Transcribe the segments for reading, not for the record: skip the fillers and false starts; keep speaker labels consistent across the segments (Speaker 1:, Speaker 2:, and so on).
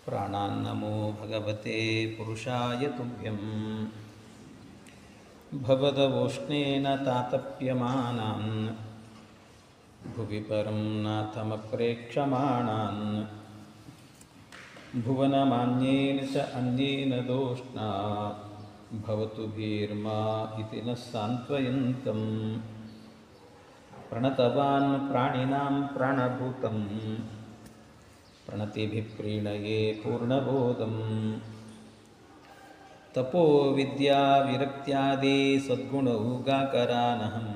Speaker 1: ಪ್ರಾಣಾನ್ನಮೋ ಭಗವತೆ ಪುರುಷಾಯ ತುಭ್ಯಂ ಭವದವೋಷ್ಣೇನ ತಾತಪ್ಯಮಾನಾನ್ ಭುವಿ ಪರಂ ನಾಥಮಪ್ರೇಕ್ಷಮಾಣಾನ್ ಭುವನಮಾನ್ಯೇನ ಚ ಅನ್ಯೇನ ದೋಷ್ಣಾ ಭವತು ಭೀರ್ಮಾ ಇತಿ ನ ಸಾಂತ್ವಯಂತಂ ಪ್ರಣತವಾನ್ ಪ್ರಾಣಿನಾಂ ಪ್ರಾಣಭೂತಂ ಪ್ರಣತಿಭಿಃ ಪ್ರೀಣಯೇ ಪೂರ್ಣಬೋಧಂ ತಪೋ ವಿದ್ಯಾ ವಿರಕ್ತ್ಯಾದಿ ಸದ್ಗುಣೌಘಾಕರಾನಹಂ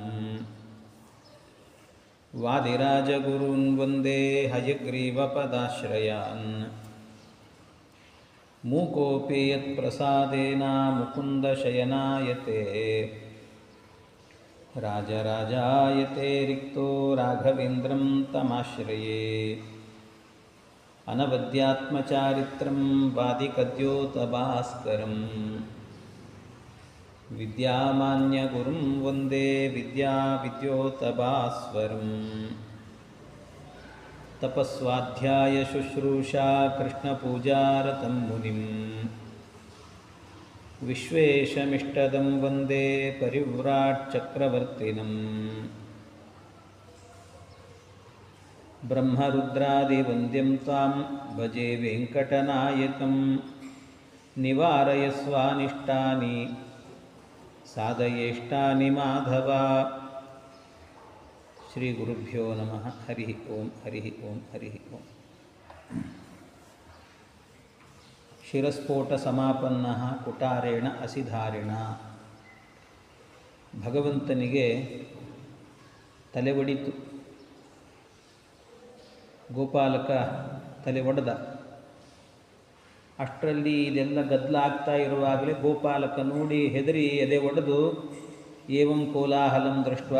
Speaker 1: ವಾದಿರಾಜಗುರುನ್ ವಂದೇ ಹಯಗ್ರೀವಪದಾಶ್ರಯಾನ್ ಮೂಕೋಪಿ ಯತ್ಪ್ರಸಾದೇನ ಮುಕುಂದಶಯನಾಯತೆ ರಾಜರಾಜಾಯತೆ ರಿಕ್ತೋ ರಾಘವೇಂದ್ರಂ ತಮಾಶ್ರಯೇ ಅನವದ್ಯಾತ್ಮಚಾರಿತ್ರಂ ವಾದಿಕದ್ಯೋತಭಾಸ್ಕರಂ ವಿದ್ಯಾಮಾನ್ಯಗುರುಂ ವಂದೇ ವಿದ್ಯಾವಿದ್ಯೋತಭಾಸ್ವರಂ ತಪಸ್ವಾಧ್ಯಾಯ ಶುಶ್ರೂಷಾ ಕೃಷ್ಣಪೂಜಾರತಂ ಮುನಿಂ ವಿಶ್ವೇಶಮಿಷ್ಟದಂ ವಂದೇ ಪರಿವ್ರಾಟ್ ಚಕ್ರವರ್ತಿನಂ ಬ್ರಹ್ಮರುದ್ರಾದಿವಂದ್ಯಂ ತ್ವಾಂ ಭಜೆ ವೆಂಕಟನಾಯಕಂ ನಿವಾರಯಸ್ವಾನಿಷ್ಟಾನಿ ಸಾಧಯೇಷ್ಟಾನಿ ಮಾಧವ. ಶ್ರೀ ಗುರುಭ್ಯೋ ನಮಃ. ಹರಿ ಓಂ ಹರಿ ಓಂ ಹರಿ ಓಂ. ಶಿರಸ್ಫೋಟ ಸಮಾಪನ್ನ ಕುಟಾರೇಣ ಅಸಿಧಾರಿಣ. ಭಗವಂತನಿಗೆ ತಲೆ ಒಡಿತು. ಗೋಪಾಲಕ ತಲೆ ಒಡೆದ. ಅಷ್ಟರಲ್ಲಿ ಇದೆಲ್ಲ ಗದ್ದಲ ಆಗ್ತಾ ಇರುವಾಗಲೇ ಗೋಪಾಲಕ ನೋಡಿ ಹೆದರಿ ಎದೆ ಒಡೆದು ಏವಂ ಕೋಲಾಹಲಂ ದೃಷ್ಟ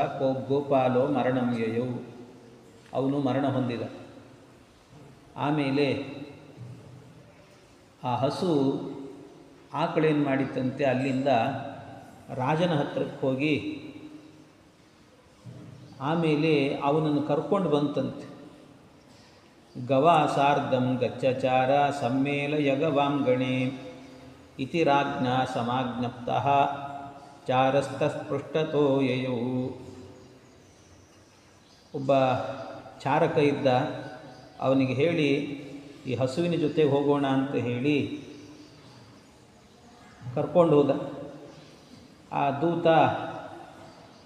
Speaker 1: ಗೋಪಾಲೋ ಮರಣಂ ಯಯೌ, ಅವನು ಮರಣ ಹೊಂದಿದ. ಆಮೇಲೆ ಆ ಹಸು ಆಕಳೇನು ಮಾಡಿತ್ತಂತೆ, ಅಲ್ಲಿಂದ ರಾಜನ ಹತ್ರಕ್ಕೆ ಹೋಗಿ ಆಮೇಲೆ ಅವನನ್ನು ಕರ್ಕೊಂಡು ಬಂತಂತೆ. ಗವಾಸಾರ್ಧಂ ಗಚ್ಚಚಾರ ಸಮ್ಮೇಲಯ ಗವಾಂಗಣೆ ಇತಿ ರಾಜ್ಞಾ ಸಮಾಜ್ಞಪ್ತಃ ಚಾರಸ್ತಸ್ಪೃಷ್ಟತೋ ಯಯೌ. ಒಬ್ಬ ಚಾರಕ ಇದ್ದ, ಅವನಿಗೆ ಹೇಳಿ ಈ ಹಸುವಿನ ಜೊತೆಗೆ ಹೋಗೋಣ ಅಂತ ಹೇಳಿ ಕರ್ಕೊಂಡು ಹೋದ. ಆ ದೂತ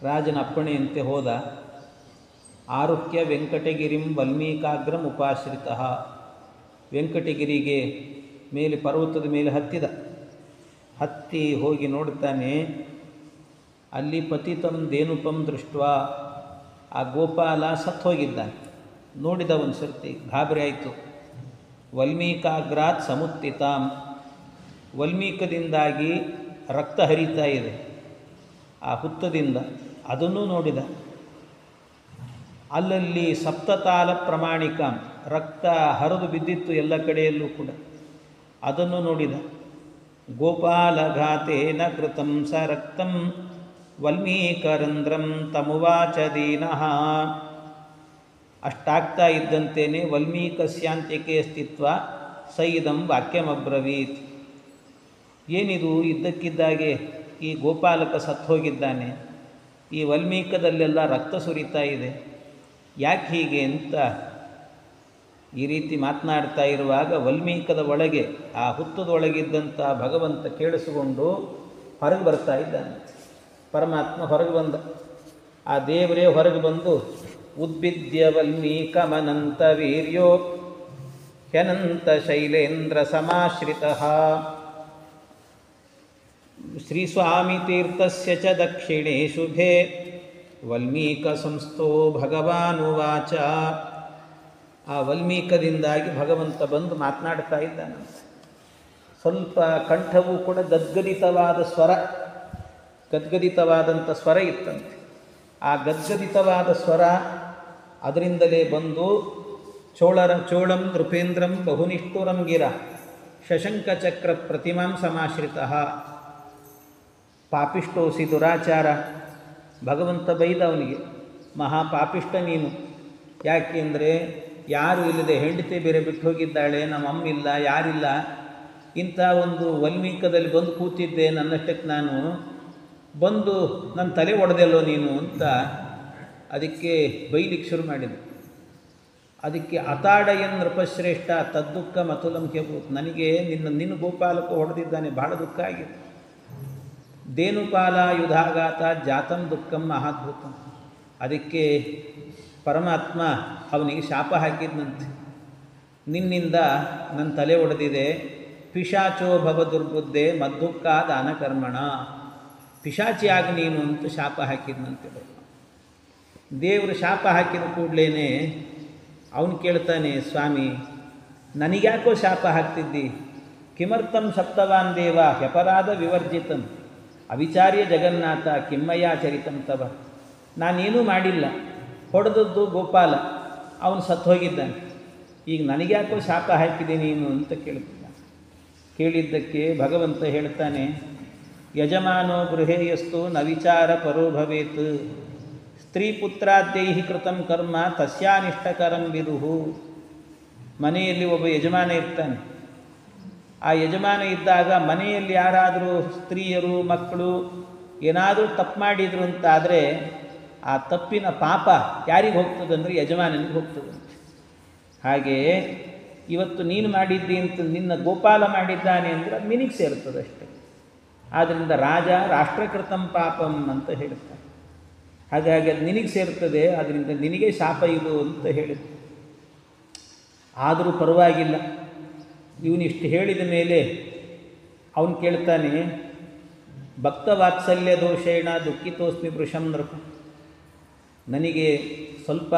Speaker 1: ರಾಜನ ಅಪ್ಪಣೆಯಂತೆ ಹೋದ. ಆರುಹ್ಯ ವೆಂಕಟಗಿರಿಂ ವಲ್ಮೀಕಾಗ್ರಂ ಉಪಾಶ್ರಿತಃ. ವೆಂಕಟಗಿರಿಗೆ ಮೇಲೆ ಪರ್ವತದ ಮೇಲೆ ಹತ್ತಿದ. ಹತ್ತಿ ಹೋಗಿ ನೋಡ್ತಾನೆ, ಅಲ್ಲಿ ಪತಿತಂ ಧೇನುಪಂ ದೃಷ್ಟ ಆ ಗೋಪಾಲ ಸತ್ತು ಹೋಗಿದ್ದಾನೆ. ನೋಡಿದ ಒಂದು ಸರ್ತಿ ಗಾಬರಿ ಆಯಿತು. ವಲ್ಮೀಕಾಗ್ರಾತ್ ಸಮುತ್ತಿತಾಂ, ವಲ್ಮೀಕದಿಂದಾಗಿ ರಕ್ತ ಹರಿತಾ ಇದೆ ಆ ಹುತ್ತದಿಂದ, ಅದನ್ನೂ ನೋಡಿದ. ಅಲ್ಲಲ್ಲಿ ಸಪ್ತತಾಲ ಪ್ರಮಾಣಿಕಾಂ, ರಕ್ತ ಹರಿದು ಬಿದ್ದಿತ್ತು ಎಲ್ಲ ಕಡೆಯಲ್ಲೂ ಕೂಡ, ಅದನ್ನು ನೋಡಿದ. ಗೋಪಾಲಘಾತೇನ ಕೃತಂ ಸ ರಕ್ತಂ ವಲ್ಮೀಕರಂಧ್ರಂ ತಮುವಾಚ ದೀನಃ. ಅಷ್ಟಾಗ್ತಾ ಇದ್ದಂತೇನೆ ವಲ್ಮೀಕಸ್ಯಾಂತ್ಯಕೆ ಸ್ಥಿತ್ವ ಸ ಇದಂ ವಾಕ್ಯಮಬ್ರವೀತ್. ಏನಿದು, ಇದ್ದಕ್ಕಿದ್ದಾಗೆ ಈ ಗೋಪಾಲಕ ಸತ್ತು ಹೋಗಿದ್ದಾನೆ, ಈ ವಲ್ಮೀಕದಲ್ಲೆಲ್ಲ ರಕ್ತ ಸುರಿತಾ ಇದೆ, ಯಾಕೆ ಹೀಗೆ ಅಂತ ಈ ರೀತಿ ಮಾತನಾಡ್ತಾ ಇರುವಾಗ ವಲ್ಮೀಕದ ಒಳಗೆ ಆ ಹುತ್ತದೊಳಗಿದ್ದಂಥ ಭಗವಂತ ಕೇಳಿಸಿಕೊಂಡು ಹೊರಗೆ ಬರ್ತಾ ಇದ್ದಾನೆ. ಪರಮಾತ್ಮ ಹೊರಗೆ ಬಂದ. ಆ ದೇವರೇ ಹೊರಗೆ ಬಂದು ಉದ್ಭಿದ್ಯ ವಲ್ಮೀಕಮನಂತ ವೀರ್ಯೋ ಹ್ಯನಂತ ಶೈಲೇಂದ್ರ ಸಮಾಶ್ರಿತಃ ಶ್ರೀಸ್ವಾಮಿ ತೀರ್ಥಸ್ಯ ಚ ದಕ್ಷಿಣೇ ಶುಭೆ ವಲ್ಮೀಕ ಸಂಸ್ಥೋ ಭಗವಾನುವಾಚ. ಆ ವಲ್ಮೀಕದಿಂದಾಗಿ ಭಗವಂತ ಬಂದು ಮಾತನಾಡ್ತಾ ಇದ್ದಾನಂತೆ. ಸ್ವಲ್ಪ ಕಂಠವೂ ಕೂಡ ಗದ್ಗದಿತವಾದಂಥ ಸ್ವರ ಇತ್ತಂತೆ. ಆ ಗದ್ಗದಿತವಾದ ಸ್ವರ ಅದರಿಂದಲೇ ಬಂದು ಚೋಳಂ ನೃಪೇಂದ್ರಂ ಬಹುನಿಷ್ಠುರಂ ಗಿರ ಶಶಂಕಚಕ್ರ ಪ್ರತಿಮಾಂ ಸಮಾಶ್ರಿತಃ ಪಾಪಿಷ್ಟೋಸಿ ದುರಾಚಾರ. ಭಗವಂತ ಬೈದ ಅವನಿಗೆ, ಮಹಾಪಾಪಿಷ್ಟ ನೀನು. ಯಾಕೆಂದರೆ ಯಾರೂ ಇಲ್ಲದೆ ಹೆಂಡತಿ ಬೇರೆ ಬಿಟ್ಟು ಹೋಗಿದ್ದಾಳೆ, ನಮ್ಮ ಅಮ್ಮ ಇಲ್ಲ, ಯಾರಿಲ್ಲ, ಇಂಥ ಒಂದು ವಲ್ಮೀಕದಲ್ಲಿ ಬಂದು ಕೂತಿದ್ದೆ, ನನ್ನಷ್ಟಕ್ಕೆ ನಾನು ಬಂದು ನನ್ನ ತಲೆ ಒಡೆದೆಲ್ಲೋ ನೀನು ಅಂತ ಅದಕ್ಕೆ ಬೈಲಿಕ್ಕೆ ಶುರು ಮಾಡಿದೆ. ಅದಕ್ಕೆ ಅತಾಡಯನ್ ನೃಪಶ್ರೇಷ್ಠ ತದ್ದುಃಖ ಮತುಲಂ ಹೇಬೂತ್, ನನಗೆ ನಿನ್ನ ಗೋಪಾಲಕ ಹೊಡೆದಿದ್ದಾನೆ, ಬಹಳ ದುಃಖ ಆಗಿದೆ. ದೇನುಪಾಲ ಯುಧಾಘಾತ ಜಾತಂ ದುಃಖಂ ಮಹಾದ್ಭುತಂ. ಅದಕ್ಕೆ ಪರಮಾತ್ಮ ಅವನಿಗೆ ಶಾಪ ಹಾಕಿದ್ನಂತೆ, ನಿನ್ನಿಂದ ನನ್ನ ತಲೆ ಒಡೆದಿದೆ, ಪಿಶಾಚೋ ಭವ ದುರ್ಬುದ್ಧೆ ಮದ್ದುಃಖ ದಾನಕರ್ಮಣ, ಪಿಶಾಚಿಯಾಗಿ ನೀನು ಅಂತ ಶಾಪ ಹಾಕಿದ್ನಂತೆ. ದೇವರು ಶಾಪ ಹಾಕಿದ ಕೂಡಲೇ ಅವನು ಕೇಳ್ತಾನೆ, ಸ್ವಾಮಿ ನನಗ್ಯಾಕೋ ಶಾಪ ಹಾಕ್ತಿದ್ದಿ, ಕಿಮರ್ಥಂ ಸಪ್ತವಾನ್ ದೇವ ಹ್ಯಪರಾಧ ವಿವರ್ಜಿತಂ ಅವಿಚಾರ್ಯ ಜಗನ್ನಾಥ ಕಿಮ್ಮಯ್ಯಾಚರಿತಂ ತವ. ನಾನೇನೂ ಮಾಡಿಲ್ಲ, ಹೊಡೆದದ್ದು ಗೋಪಾಲ, ಅವನು ಸತ್ತು ಹೋಗಿದ್ದಾನೆ, ಈಗ ನನಗ್ಯಾಕೋ ಶಾಪ ಹಾಕಿದೆ ನೀನು ಅಂತ ಕೇಳ್ತಿದ್ದ. ಕೇಳಿದ್ದಕ್ಕೆ ಭಗವಂತ ಹೇಳ್ತಾನೆ, ಯಜಮಾನೋ ಗೃಹೇಯಸ್ತು ನ ವಿಚಾರ ಪರೋ ಭವೇತ್, ಸ್ತ್ರೀ ಪುತ್ರಾದ್ಯೈ ಕೃತಂ ಕರ್ಮ ತಸ್ಯಾನಿಷ್ಟಕರಂ ವಿದುಹು. ಮನೆಯಲ್ಲಿ ಒಬ್ಬ ಯಜಮಾನ ಇರ್ತಾನೆ. ಆ ಯಜಮಾನ ಇದ್ದಾಗ ಮನೆಯಲ್ಲಿ ಯಾರಾದರೂ ಸ್ತ್ರೀಯರು ಮಕ್ಕಳು ಏನಾದರೂ ತಪ್ಪು ಮಾಡಿದ್ರು ಅಂತಾದರೆ ಆ ತಪ್ಪಿನ ಪಾಪ ಯಾರಿಗೆ ಹೋಗ್ತದಂದರೆ ಯಜಮಾನನಿಗೆ ಹೋಗ್ತದಂತೆ. ಹಾಗೆಯೇ ಇವತ್ತು ನೀನು ಮಾಡಿದ್ದಿ ಅಂತ ನಿನ್ನ ಗೋಪಾಲ ಮಾಡಿದ್ದಾನೆ ಅಂದರೆ ಅದು ನಿನಗೆ ಸೇರ್ತದಷ್ಟೆ. ಆದ್ದರಿಂದ ರಾಜ ರಾಷ್ಟ್ರಕೃತಂ ಪಾಪಂ ಅಂತ ಹೇಳ್ತಾನೆ. ಹಾಗಾಗಿ ಅದು ನಿನಗೆ ಸೇರ್ತದೆ, ಅದರಿಂದ ನಿನಗೆ ಶಾಪ ಇದು ಅಂತ ಹೇಳಿದ್ರು. ಆದರೂ ಪರವಾಗಿಲ್ಲ, ಇವನಿಷ್ಟು ಹೇಳಿದ ಮೇಲೆ ಅವನು ಕೇಳ್ತಾನೆ, ಭಕ್ತ ವಾತ್ಸಲ್ಯ ದೋಷೇಣ ದುಃಖಿತೋಸ್ಮಿ ವೃಷಂ ನೃಪ. ನನಗೆ ಸ್ವಲ್ಪ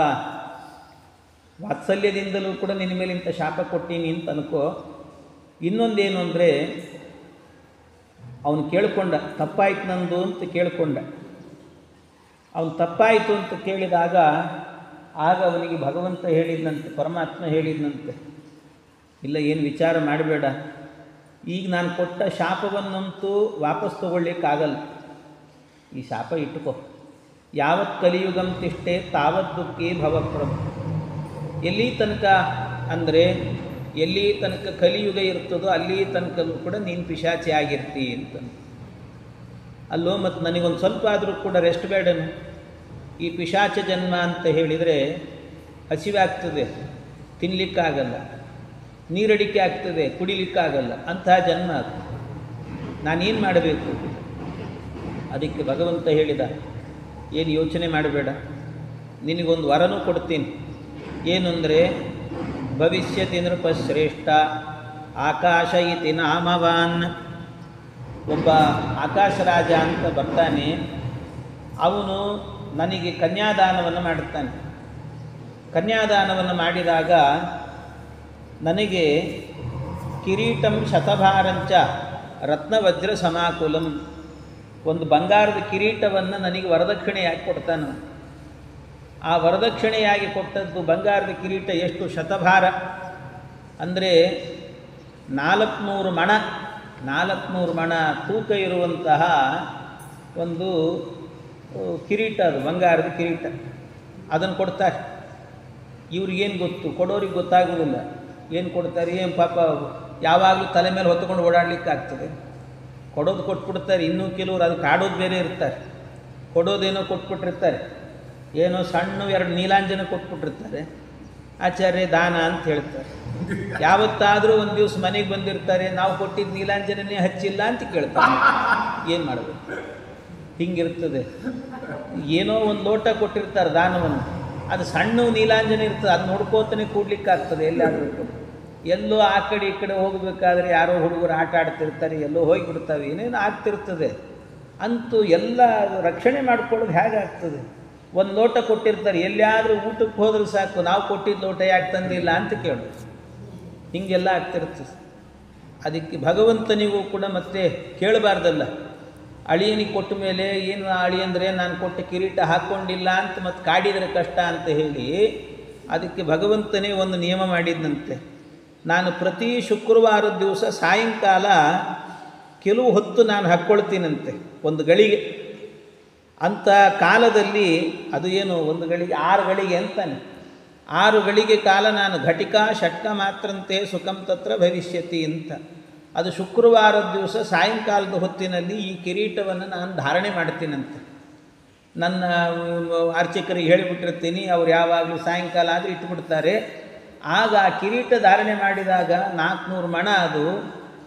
Speaker 1: ವಾತ್ಸಲ್ಯದಿಂದಲೂ ಕೂಡ ನಿನ್ನ ಮೇಲೆ ಇಂಥ ಶಾಪ ಕೊಟ್ಟೀನಿ ಅಂತ ಅನ್ಕೋ. ಇನ್ನೊಂದೇನು ಅಂದರೆ ಅವನು ಕೇಳಿಕೊಂಡ, ತಪ್ಪಾಯ್ತು ನಂದು ಅಂತ ಕೇಳಿಕೊಂಡ. ಅವನು ತಪ್ಪಾಯಿತು ಅಂತ ಕೇಳಿದಾಗ ಆಗ ಅವನಿಗೆ ಭಗವಂತ ಹೇಳಿದ್ನಂತೆ, ಪರಮಾತ್ಮ ಹೇಳಿದ್ನಂತೆ, ಇಲ್ಲ ಏನು ವಿಚಾರ ಮಾಡಬೇಡ, ಈಗ ನಾನು ಕೊಟ್ಟ ಶಾಪವನ್ನಂತೂ ವಾಪಸ್ ತಗೊಳ್ಳಿಕ್ಕಾಗಲ್ಲ, ಈ ಶಾಪ ಇಟ್ಟುಕೋ. ಯಾವತ್ ಕಲಿಯುಗಂ ತಿಷ್ಟೆ ತಾವತ್ ದುಃಖಿ ಭವಪ್ರಭು. ಎಲ್ಲಿ ತನಕ ಅಂದರೆ ಎಲ್ಲಿ ತನಕ ಕಲಿಯುಗ ಇರ್ತದೋ ಅಲ್ಲಿ ತನಕಲೂ ಕೂಡ ನೀನು ಪಿಶಾಚಿ ಆಗಿರ್ತಿ ಅಂತ. ಅಲ್ಲೋ ಮತ್ತು ನನಗೊಂದು ಸ್ವಲ್ಪ ಆದರೂ ಕೂಡ ರೆಸ್ಟ್ ಬೇಡನು. ಈ ಪಿಶಾಚ ಜನ್ಮ ಅಂತ ಹೇಳಿದರೆ ಹಸಿವಾಗ್ತದೆ, ತಿನ್ನಲಿಕ್ಕಾಗಲ್ಲ, ನೀರಡಿಕೆ ಆಗ್ತದೆ, ಕುಡಿಲಿಕ್ಕಾಗಲ್ಲ, ಅಂತಹ ಜನ್ಮ ಅದು. ನಾನೇನು ಮಾಡಬೇಕು? ಅದಕ್ಕೆ ಭಗವಂತ ಹೇಳಿದ, ಏನು ಯೋಚನೆ ಮಾಡಬೇಡ, ನಿನಗೊಂದು ವರನೂ ಕೊಡ್ತೀನಿ. ಏನು ಅಂದರೆ ಭವಿಷ್ಯತಿ ನೃಪಶ್ರೇಷ್ಠ ಆಕಾಶ ಇತಿ ನಾಮವಾನ್. ಒಬ್ಬ ಆಕಾಶ ರಾಜ ಅಂತ ಬರ್ತಾನೆ, ಅವನು ನನಗೆ ಕನ್ಯಾದಾನವನ್ನು ಮಾಡುತ್ತಾನೆ. ಕನ್ಯಾದಾನವನ್ನು ಮಾಡಿದಾಗ ನನಗೆ ಕಿರೀಟಂ ಶತಭಾರಂಚ ರತ್ನವಜ್ರ ಸಮಾಕುಲಂ, ಒಂದು ಬಂಗಾರದ ಕಿರೀಟವನ್ನು ನನಗೆ ವರದಕ್ಷಿಣೆಯಾಗಿ ಕೊಡ್ತಾನೆ. ಆ ವರದಕ್ಷಿಣೆಯಾಗಿ ಕೊಟ್ಟದ್ದು ಬಂಗಾರದ ಕಿರೀಟ ಎಷ್ಟು? ಶತಭಾರ ಅಂದರೆ 400 ಮಣ, 400 ಮಣ ತೂಕ ಇರುವಂತಹ ಒಂದು ಕಿರೀಟ, ಅದು ಬಂಗಾರದ ಕಿರೀಟ. ಅದನ್ನು ಕೊಡ್ತಾರೆ. ಇವ್ರಿಗೇನು ಗೊತ್ತು, ಕೊಡೋರಿಗೆ ಗೊತ್ತಾಗೋದಿಲ್ಲ ಏನು ಕೊಡ್ತಾರೆ, ಏನು ಪಾಪ ಯಾವಾಗಲೂ ತಲೆ ಮೇಲೆ ಹೊತ್ತುಕೊಂಡು ಓಡಾಡಲಿಕ್ಕೆ ಆಗ್ತದೆ. ಕೊಡೋದು ಕೊಟ್ಬಿಡ್ತಾರೆ. ಇನ್ನೂ ಕೆಲವರು ಅದು ಕಾಡೋದು ಬೇರೆ ಇರ್ತಾರೆ. ಕೊಡೋದೇನೋ ಕೊಟ್ಬಿಟ್ಟಿರ್ತಾರೆ, ಏನೋ ಸಣ್ಣ 2 ನೀಲಾಂಜನ ಕೊಟ್ಬಿಟ್ಟಿರ್ತಾರೆ, ಆಚಾರ್ಯ ದಾನ ಅಂತ ಹೇಳ್ತಾರೆ. ಯಾವತ್ತಾದರೂ ಒಂದು ದಿವಸ ಮನೆಗೆ ಬಂದಿರ್ತಾರೆ, ನಾವು ಕೊಟ್ಟಿದ್ದು ನೀಲಾಂಜನನೇ ಹಚ್ಚಿಲ್ಲ ಅಂತ ಕೇಳ್ತಾರೆ. ಏನು ಮಾಡಬೇಕು? ಹಿಂಗಿರ್ತದೆ. ಏನೋ ಒಂದು ಲೋಟ ಕೊಟ್ಟಿರ್ತಾರೆ ದಾನವನ್ನು, ಅದು ಸಣ್ಣ ನೀಲಾಂಜನ ಇರ್ತದೆ, ಅದು ನೋಡ್ಕೋತಾನೆ ಕೂಡ್ಲಿಕ್ಕಾಗ್ತದೆ. ಎಲ್ಲಾದರೂ ಎಲ್ಲೋ ಆ ಕಡೆ ಈ ಕಡೆ ಹೋಗಬೇಕಾದ್ರೆ ಯಾರೋ ಹುಡುಗರು ಆಟ ಆಡ್ತಿರ್ತಾರೆ, ಎಲ್ಲೋ ಹೋಗಿಬಿಡ್ತಾವೆ, ಏನೇನು ಆಗ್ತಿರ್ತದೆ. ಅಂತೂ ಎಲ್ಲ ರಕ್ಷಣೆ ಮಾಡ್ಕೊಳ್ಳೋದು ಹೇಗಾಗ್ತದೆ? ಒಂದು ಲೋಟ ಕೊಟ್ಟಿರ್ತಾರೆ, ಎಲ್ಲಿಯಾದರೂ ಊಟಕ್ಕೆ ಹೋದ್ರೆ ಸಾಕು, ನಾವು ಕೊಟ್ಟಿದ್ದ ಲೋಟ ಯಾಕೆ ತಂದಿಲ್ಲ ಅಂತ ಕೇಳೋದು. ಹೀಗೆಲ್ಲ ಆಗ್ತಿರ್ತದೆ. ಅದಕ್ಕೆ ಭಗವಂತನಿಗೂ ಕೂಡ ಮತ್ತೆ ಕೇಳಬಾರ್ದಲ್ಲ. ಅಳಿಯನಿಗೆ ಕೊಟ್ಟ ಮೇಲೆ ಏನು ಅಳಿ ಅಂದರೆ ನಾನು ಕೊಟ್ಟ ಕಿರೀಟ ಹಾಕ್ಕೊಂಡಿಲ್ಲ ಅಂತ ಮತ್ತೆ ಕಾಡಿದರೆ ಕಷ್ಟ ಅಂತ ಹೇಳಿ ಅದಕ್ಕೆ ಭಗವಂತನೇ ಒಂದು ನಿಯಮ ಮಾಡಿದ್ದಂತೆ. ನಾನು ಪ್ರತಿ ಶುಕ್ರವಾರದ ದಿವಸ ಸಾಯಂಕಾಲ ಕೆಲವು ಹೊತ್ತು ನಾನು ಹಾಕ್ಕೊಳ್ತೀನಂತೆ, ಒಂದು ಗಳಿಗೆ. ಅಂಥ ಕಾಲದಲ್ಲಿ ಅದು ಏನು ಒಂದು ಗಳಿಗೆ 6 ಗಳಿಗೆ ಅಂತಾನೆ. 6 ಗಳಿಗೆ ಕಾಲ ನಾನು ಘಟಿಕಾ ಷಟ್ಕ ಮಾತ್ರಂತೆ ಸುಖಂ ತತ್ರ ಭವಿಷ್ಯತಿ ಅಂತ. ಅದು ಶುಕ್ರವಾರದ ದಿವಸ ಸಾಯಂಕಾಲದ ಹೊತ್ತಿನಲ್ಲಿ ಈ ಕಿರೀಟವನ್ನು ನಾನು ಧಾರಣೆ ಮಾಡ್ತೀನಂತೆ. ನನ್ನ ಅರ್ಚಕರಿಗೆ ಹೇಳಿಬಿಟ್ಟಿರ್ತೀನಿ, ಅವ್ರು ಯಾವಾಗಲೂ ಸಾಯಂಕಾಲ ಆದರೆ ಇಟ್ಟುಬಿಡ್ತಾರೆ. ಆಗ ಆ ಕಿರೀಟ ಧಾರಣೆ ಮಾಡಿದಾಗ 400 ಮಣ ಅದು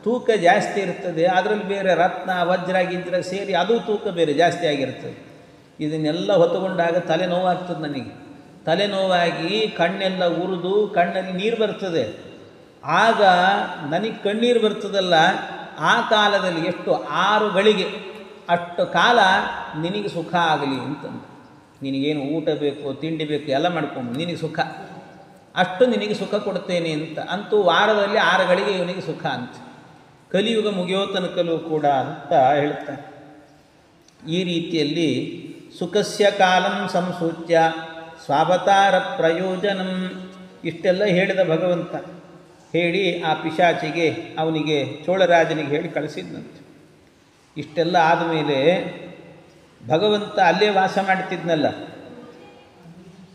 Speaker 1: ತೂಕ ಜಾಸ್ತಿ ಇರ್ತದೆ. ಅದರಲ್ಲಿ ಬೇರೆ ರತ್ನ ವಜ್ರ ಗಿಜ್ರ ಸೇರಿ ಅದು ತೂಕ ಬೇರೆ ಜಾಸ್ತಿ ಆಗಿರ್ತದೆ. ಇದನ್ನೆಲ್ಲ ಹೊತ್ತುಕೊಂಡಾಗ ತಲೆನೋವಾಗ್ತದೆ ನನಗೆ. ತಲೆನೋವಾಗಿ ಕಣ್ಣೆಲ್ಲ ಉರಿದು ಕಣ್ಣಲ್ಲಿ ನೀರು ಬರ್ತದೆ. ಆಗ ನನಗೆ ಕಣ್ಣೀರು ಬರ್ತದಲ್ಲ, ಆ ಕಾಲದಲ್ಲಿ ಎಷ್ಟು 6 ಗಳಿಗೆ ಅಷ್ಟು ಕಾಲ ನಿನಗೆ ಸುಖ ಆಗಲಿ ಅಂತಂದು. ನಿನಗೇನು ಊಟ ಬೇಕು ತಿಂಡಿ ಬೇಕು ಎಲ್ಲ ಮಾಡ್ಕೊಂಡು ನಿನಗೆ ಸುಖ, ಅಷ್ಟು ನಿನಗೆ ಸುಖ ಕೊಡ್ತೇನೆ ಅಂತ. ಅಂತೂ ವಾರದಲ್ಲಿ 6 ಗಳಿಗೆ ಇವನಿಗೆ ಸುಖ ಅಂತ. ಕಲಿಯುಗ ಮುಗಿಯೋ ತನಕಲೂ ಕೂಡ ಅಂತ ಹೇಳ್ತಾರೆ. ಈ ರೀತಿಯಲ್ಲಿ ಸುಖಸ್ಯ ಕಾಲಂ ಸಂಸೂಚ್ಯ ಸ್ವಾವತಾರ ಪ್ರಯೋಜನಂ ಇಷ್ಟೆಲ್ಲ ಹೇಳಿದ ಭಗವಂತ. ಹೇಳಿ ಆ ಪಿಶಾಚಿಗೆ ಅವನಿಗೆ ಚೋಳರಾಜನಿಗೆ ಹೇಳಿ ಕಳಿಸಿದ್ನಂತೆ. ಇಷ್ಟೆಲ್ಲ ಆದಮೇಲೆ ಭಗವಂತ ಅಲ್ಲೇ ವಾಸ ಮಾಡ್ತಿದ್ನಲ್ಲ.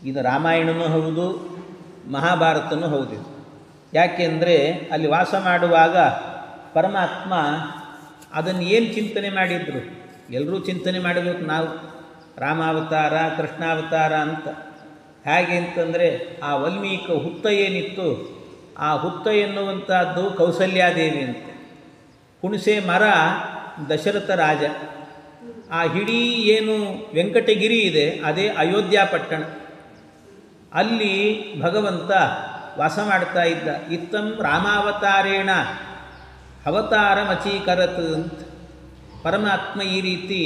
Speaker 1: ಇದು ರಾಮಾಯಣನೂ ಹೌದು, ಮಹಾಭಾರತನೂ ಹೌದು. ಯಾಕೆಂದರೆ ಅಲ್ಲಿ ವಾಸ ಮಾಡುವಾಗ ಪರಮಾತ್ಮ ಅದನ್ನು ಏನು ಚಿಂತನೆ ಮಾಡಿದ್ರು? ಎಲ್ಲರೂ ಚಿಂತನೆ ಮಾಡಬೇಕು ನಾವು, ರಾಮಾವತಾರ ಕೃಷ್ಣಾವತಾರ ಅಂತ. ಹೇಗೆ ಅಂತಂದರೆ ಆ ವಾಲ್ಮೀಕ ಹುತ್ತ ಏನಿತ್ತು, ಆ ಹುತ್ತ ಎನ್ನುವಂಥದ್ದು ಕೌಸಲ್ಯಾದೇವಿ ಅಂತೆ. ಹುಣಸೆ ಮರ ದಶರಥ ರಾಜ. ಆ ಇಡೀ ಏನು ವೆಂಕಟಗಿರಿ ಇದೆ ಅದೇ ಅಯೋಧ್ಯ ಪಟ್ಟಣ. ಅಲ್ಲಿ ಭಗವಂತ ವಾಸ ಮಾಡ್ತಾ ಇದ್ದ. ಇತ್ತಂ ರಾಮಾವತಾರೇಣ ಅವತಾರ ಮಚೀಕರತ್ ಅಂತ ಪರಮಾತ್ಮ ಈ ರೀತಿ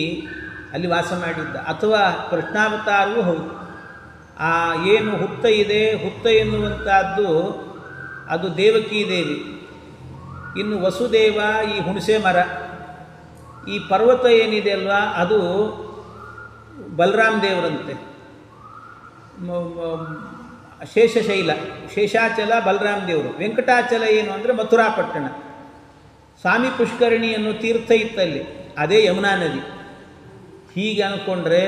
Speaker 1: ಅಲ್ಲಿ ವಾಸ ಮಾಡಿದ್ದ. ಅಥವಾ ಕೃಷ್ಣಾವತಾರವೂ ಹೌದು. ಆ ಏನು ಹುತ್ತ ಇದೆ, ಹುತ್ತ ಎನ್ನುವಂಥದ್ದು ಅದು ದೇವಕೀ ದೇವಿ. ಇನ್ನು ವಸುದೇವ ಈ ಹುಣಸೆ ಮರ. ಈ ಪರ್ವತ ಏನಿದೆ ಅಲ್ವಾ ಅದು ಬಲರಾಮ್ ದೇವರಂತೆ. ಶೇಷಶೈಲ ಶೇಷಾಚಲ ಬಲರಾಮ್ ದೇವರು. ವೆಂಕಟಾಚಲ ಏನು ಅಂದರೆ ಮಥುರಾಪಟ್ಟಣ. ಸ್ವಾಮಿ ಪುಷ್ಕರಣಿ ಅನ್ನೋ ತೀರ್ಥ ಇತ್ತಲ್ಲಿ, ಅದೇ ಯಮುನಾ ನದಿ. ಹೀಗೆ ಅಂದ್ಕೊಂಡ್ರೆ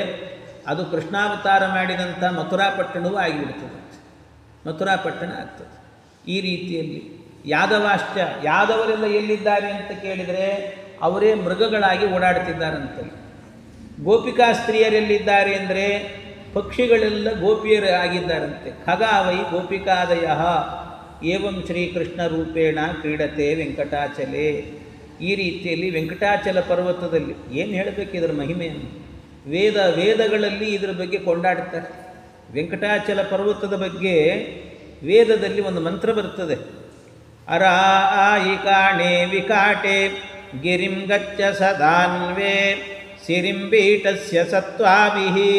Speaker 1: ಅದು ಕೃಷ್ಣಾವತಾರ ಮಾಡಿದಂಥ ಮಥುರಾಪಟ್ಟಣವೂ ಆಗಿಬಿಡ್ತದೆ, ಮಥುರಾಪಟ್ಟಣ ಆಗ್ತದೆ. ಈ ರೀತಿಯಲ್ಲಿ ಯಾದವಾಶ್ಚ, ಯಾದವರೆಲ್ಲ ಎಲ್ಲಿದ್ದಾರೆ ಅಂತ ಕೇಳಿದರೆ ಅವರೇ ಮೃಗಗಳಾಗಿ ಓಡಾಡ್ತಿದ್ದಾರಂತಲ್ಲಿ. ಗೋಪಿಕಾ ಸ್ತ್ರೀಯರೆಲ್ಲಿದ್ದಾರೆ ಅಂದರೆ ಪಕ್ಷಿಗಳೆಲ್ಲ ಗೋಪಿಯರು ಆಗಿದ್ದಾರಂತೆ. ಖಗಾವೈ ಗೋಪಿಕಾದಯ ಏವಂ ಶ್ರೀಕೃಷ್ಣ ರೂಪೇಣ ಕ್ರೀಡತೆ ವೆಂಕಟಾಚಲೆ. ಈ ರೀತಿಯಲ್ಲಿ ವೆಂಕಟಾಚಲ ಪರ್ವತದಲ್ಲಿ ಏನು ಹೇಳಬೇಕು ಇದರ ಮಹಿಮೆಯನ್ನು? ವೇದಗಳಲ್ಲಿ ಇದರ ಬಗ್ಗೆ ಕೊಂಡಾಡ್ತಾರೆ. ವೆಂಕಟಾಚಲ ಪರ್ವತದ ಬಗ್ಗೆ ವೇದದಲ್ಲಿ ಒಂದು ಮಂತ್ರ ಬರ್ತದೆ. ಅರಾಯಿಕಾಣೆ ವಿಕಾಟೆ ಗಿರಿಂ ಗಚ್ಚ ಸದಾನ್ವೇ ಸಿರಿಂಬೀಟಸ್ಯ ಸತ್ವಾಭಿಹಿ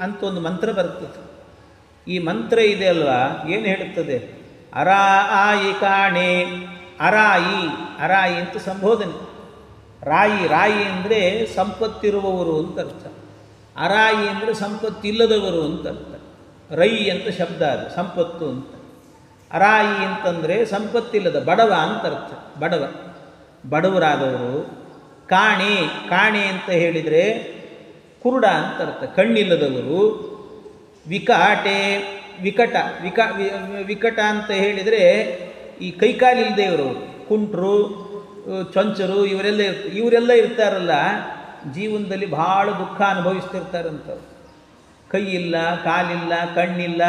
Speaker 1: ಅಂತ ಒಂದು ಮಂತ್ರ ಬರ್ತದೆ. ಈ ಮಂತ್ರ ಇದೆ ಅಲ್ವಾ, ಏನು ಹೇಳುತ್ತದೆ? ಅರಾಯಿಕಾಣೆ, ಅರಾಯಿ, ಅರಾಯಿ ಅಂತ ಸಂಬೋಧನೆ. ರಾಯಿ ಅಂದರೆ ಸಂಪತ್ತಿರುವವರು ಅಂತ ಅರ್ಥ. ಅರಾಯಿ ಅಂದರೆ ಸಂಪತ್ತಿಲ್ಲದವರು ಅಂತ ಅರ್ಥ. ರೈ ಅಂತ ಶಬ್ದ, ಅದು ಸಂಪತ್ತು ಅಂತ. ಅರಾಯಿ ಅಂತಂದರೆ ಸಂಪತ್ತಿಲ್ಲದ, ಬಡವ ಅಂತ ಅರ್ಥ. ಬಡವರಾದವರು. ಕಾಣೆ ಅಂತ ಹೇಳಿದರೆ ಕುರುಡ ಅಂತ ಅರ್ಥ, ಕಣ್ಣಿಲ್ಲದವರು. ವಿಕಾಟೆ, ವಿಕಟ ಅಂತ ಹೇಳಿದರೆ ಈ ಕೈಕಾಲಿಲ್ಲದೆಯವರು, ಕುಂಟರು, ಚೊಂಚರು, ಇವರೆಲ್ಲ ಇರ್ತಾರಲ್ಲ, ಜೀವನದಲ್ಲಿ ಭಾಳ ದುಃಖ ಅನುಭವಿಸ್ತಿರ್ತಾರಂಥವ್ರು. ಕೈ ಇಲ್ಲ, ಕಾಲಿಲ್ಲ, ಕಣ್ಣಿಲ್ಲ,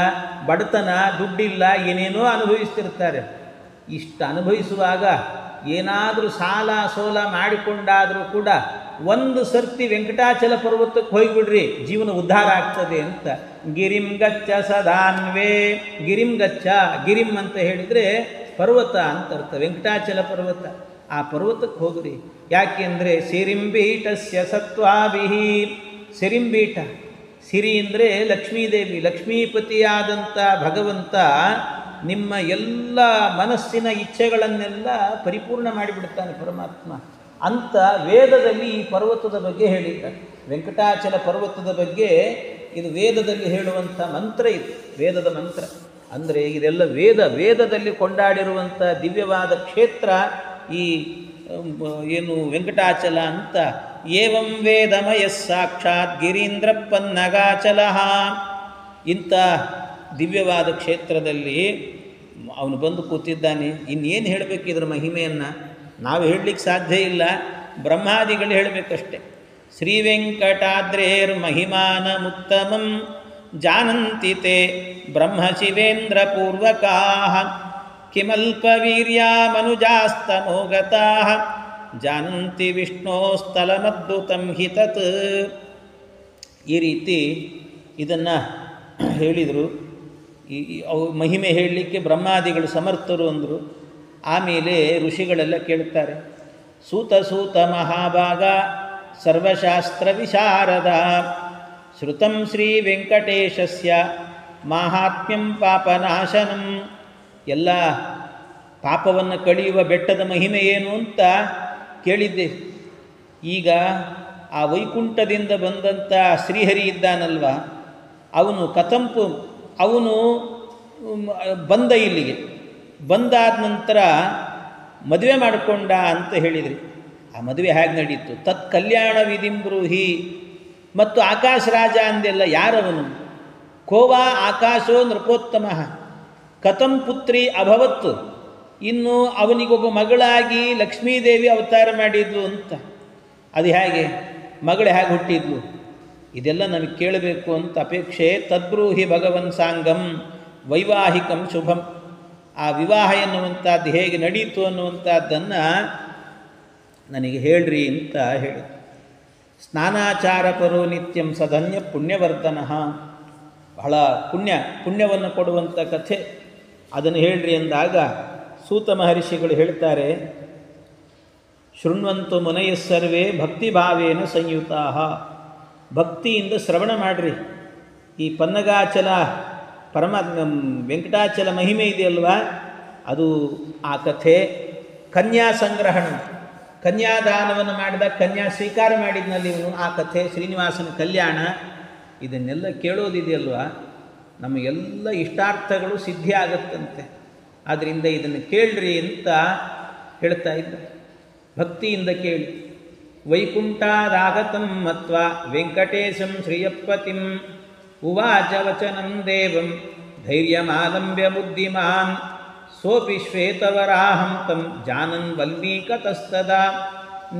Speaker 1: ಬಡತನ, ದುಡ್ಡಿಲ್ಲ, ಏನೇನೋ ಅನುಭವಿಸ್ತಿರ್ತಾರೆ. ಇಷ್ಟು ಅನುಭವಿಸುವಾಗ ಏನಾದರೂ ಸಾಲ ಸೋಲ ಮಾಡಿಕೊಂಡಾದರೂ ಕೂಡ ಒಂದು ಸರ್ತಿ ವೆಂಕಟಾಚಲ ಪರ್ವತಕ್ಕೆ ಹೋಗಿಬಿಡ್ರಿ, ಜೀವನ ಉದ್ಧಾರ ಆಗ್ತದೆ ಅಂತ. ಗಿರಿಂ ಗಚ್ಚ ಸದಾನ್ವೇ, ಗಿರಿಂ ಗಚ್ಚ, ಗಿರಿಂ ಅಂತ ಹೇಳಿದರೆ ಪರ್ವತ ಅಂತ ಅರ್ಥ, ವೆಂಕಟಾಚಲ ಪರ್ವತ. ಆ ಪರ್ವತಕ್ಕೆ ಹೋಗ್ರಿ. ಯಾಕೆಂದರೆ ಸಿರಿಂಬೀಟಸ್ಯ ಸತ್ವಾಭಿಹಿ, ಸಿರಿಂಬೀಟ, ಸಿರಿ ಅಂದರೆ ಲಕ್ಷ್ಮೀದೇವಿ, ಲಕ್ಷ್ಮೀಪತಿಯಾದಂಥ ಭಗವಂತ ನಿಮ್ಮ ಎಲ್ಲ ಮನಸ್ಸಿನ ಇಚ್ಛೆಗಳನ್ನೆಲ್ಲ ಪರಿಪೂರ್ಣ ಮಾಡಿಬಿಡ್ತಾನೆ ಪರಮಾತ್ಮ ಅಂತ ವೇದದಲ್ಲಿ ಈ ಪರ್ವತದ ಬಗ್ಗೆ ಹೇಳಿದ್ದಾರೆ. ವೆಂಕಟಾಚಲ ಪರ್ವತದ ಬಗ್ಗೆ ಇದು ವೇದದಲ್ಲಿ ಹೇಳುವಂಥ ಮಂತ್ರ, ಇದು ವೇದದ ಮಂತ್ರ. ಅಂದರೆ ಇದೆಲ್ಲ ವೇದದಲ್ಲಿ ಕೊಂಡಾಡಿರುವಂಥ ದಿವ್ಯವಾದ ಕ್ಷೇತ್ರ ಈ ಏನು ವೆಂಕಟಾಚಲ ಅಂತ. ಏವಂ ವೇದಮಯ ಸಾಕ್ಷಾತ್ ಗಿರೀಂದ್ರ ಪನ್ನಗಾಚಲ. ಇಂಥ ದಿವ್ಯವಾದ ಕ್ಷೇತ್ರದಲ್ಲಿ ಅವನು ಬಂದು ಕೂತಿದ್ದಾನೆ. ಇನ್ನೇನು ಹೇಳಬೇಕು ಇದರ ಮಹಿಮೆಯನ್ನು? ನಾವು ಹೇಳಲಿಕ್ಕೆ ಸಾಧ್ಯ ಇಲ್ಲ, ಬ್ರಹ್ಮಾದಿಗಳು ಹೇಳಬೇಕಷ್ಟೆ. ಶ್ರೀ ವೆಂಕಟಾದ್ರೇರ್ ಮಹಿಮಾನ ಮುತ್ತಮಂ ಜಾನಂತಿ ತೇ ಬ್ರಹ್ಮ ಶಿವೇಂದ್ರ ಪೂರ್ವಕಾ ಕಿಮಲ್ಪವೀರ್ಯ ಮನುಜಾಸ್ತಮೋಗತಾ ಜಾನಂತಿ ವಿಷ್ಣೋಸ್ತಲಮದ್ಭುತಂ ಹಿ ತತ್. ಈ ರೀತಿ ಇದನ್ನು ಹೇಳಿದರು. ಅವು ಮಹಿಮೆ ಹೇಳಲಿಕ್ಕೆ ಬ್ರಹ್ಮಾದಿಗಳು ಸಮರ್ಥರು ಅಂದರು. ಆಮೇಲೆ ಋಷಿಗಳೆಲ್ಲ ಕೇಳ್ತಾರೆ. ಸೂತ ಸೂತ ಮಹಾಭಾಗ ಸರ್ವಶಾಸ್ತ್ರ ವಿಶಾರದ ಶ್ರುತಂ ಶ್ರೀ ವೆಂಕಟೇಶಸ್ಯ ಮಾಹಾತ್ಮ್ಯಂ ಪಾಪನಾಶನಂ. ಎಲ್ಲ ಪಾಪವನ್ನು ಕಳೆಯುವ ಬೆಟ್ಟದ ಮಹಿಮೆ ಏನು ಅಂತ ಕೇಳಿದ್ದೆ. ಈಗ ಆ ವೈಕುಂಠದಿಂದ ಬಂದಂಥ ಶ್ರೀಹರಿ ಇದ್ದಾನಲ್ವ, ಅವನು ಕತಂಪು, ಅವನು ಬಂದ ಇಲ್ಲಿಗೆ, ಬಂದಾದ ನಂತರ ಮದುವೆ ಮಾಡಿಕೊಂಡ ಅಂತ ಹೇಳಿದ್ರಿ. ಆ ಮದುವೆ ಹೇಗೆ ನಡೀತು? ತತ್ ಕಲ್ಯಾಣ ವಿಧಿಂಬ್ರೂಹಿ. ಮತ್ತು ಆಕಾಶ ರಾಜ ಅಂದೆಲ್ಲ, ಯಾರವನು? ಕೋವಾ ಆಕಾಶೋ ನೃಪೋತ್ತಮ ಕಥಂ ಪುತ್ರಿ ಅಭವತ್ತು. ಇನ್ನು ಅವನಿಗೊಬ್ಬ ಮಗಳಾಗಿ ಲಕ್ಷ್ಮೀದೇವಿ ಅವತಾರ ಮಾಡಿದ್ಲು ಅಂತ. ಅದು ಹೇಗೆ? ಮಗಳು ಹೇಗೆ ಹುಟ್ಟಿದ್ಲು? ಇದೆಲ್ಲ ನನಗೆ ಕೇಳಬೇಕು ಅಂತ ಅಪೇಕ್ಷೆ. ತದ್ಬ್ರೂಹಿ ಭಗವನ್ ಸಾಂಗಂ ವೈವಾಹಿಕಂ ಶುಭಂ. ಆ ವಿವಾಹ ಎನ್ನುವಂಥದ್ದು ಹೇಗೆ ನಡೀತು ಅನ್ನುವಂಥದ್ದನ್ನು ನನಗೆ ಹೇಳ್ರಿ ಅಂತ ಹೇಳಿ. ಸ್ನಾನಾಚಾರ ಪರೋ ನಿತ್ಯಂ ಸಧನ್ಯ ಪುಣ್ಯವರ್ಧನ. ಬಹಳ ಪುಣ್ಯವನ್ನು ಕೊಡುವಂಥ ಕಥೆ, ಅದನ್ನು ಹೇಳ್ರಿ ಎಂದಾಗ ಸೂತ ಮಹರ್ಷಿಗಳು ಹೇಳ್ತಾರೆ, ಶೃಣ್ವಂತು ಮುನಯಸ್ಸರ್ವೇ ಭಕ್ತಿಭಾವೇನ ಸಂಯುತಾ. ಭಕ್ತಿಯಿಂದ ಶ್ರವಣ ಮಾಡಿರಿ. ಈ ಪನ್ನಗಾಚಲ ವೆಂಕಟಾಚಲ ಮಹಿಮೆ ಇದೆಯಲ್ವ, ಅದು ಆ ಕಥೆ. ಕನ್ಯಾ ಸಂಗ್ರಹಣ, ಕನ್ಯಾದಾನವನ್ನು ಮಾಡಿದ ಕನ್ಯಾ ಸ್ವೀಕಾರ ಮಾಡಿದ್ನಲ್ಲಿ ಇವನು, ಆ ಕಥೆ. ಶ್ರೀನಿವಾಸನ ಕಲ್ಯಾಣ, ಇದನ್ನೆಲ್ಲ ಕೇಳೋದಿದೆಯಲ್ವ, ನಮಗೆಲ್ಲ ಇಷ್ಟಾರ್ಥಗಳು ಸಿದ್ಧಿ ಆಗತ್ತಂತೆ. ಆದ್ದರಿಂದ ಇದನ್ನು ಕೇಳ್ರಿ ಅಂತ ಹೇಳ್ತಾ ಇದ್ದ. ಭಕ್ತಿಯಿಂದ ಕೇಳಿ. ವೈಕುಂಠಾದಾಗತಂ ಮತ್ವಾ ವೆಂಕಟೇಶಂ ಶ್ರಿಯಪತಿಂ ಉವಾಚ ವಚನಂ ದೇವಂ ಧೈರ್ಯಮಾಲಂಬ್ಯ ಬುದ್ಧಿಮಾನ್ ಸೋಪಿ ಶ್ವೇತವರಾಹಂ ತಂ ಜಾನನ್ ವಲ್ಮೀಕತಸ್ತದಾ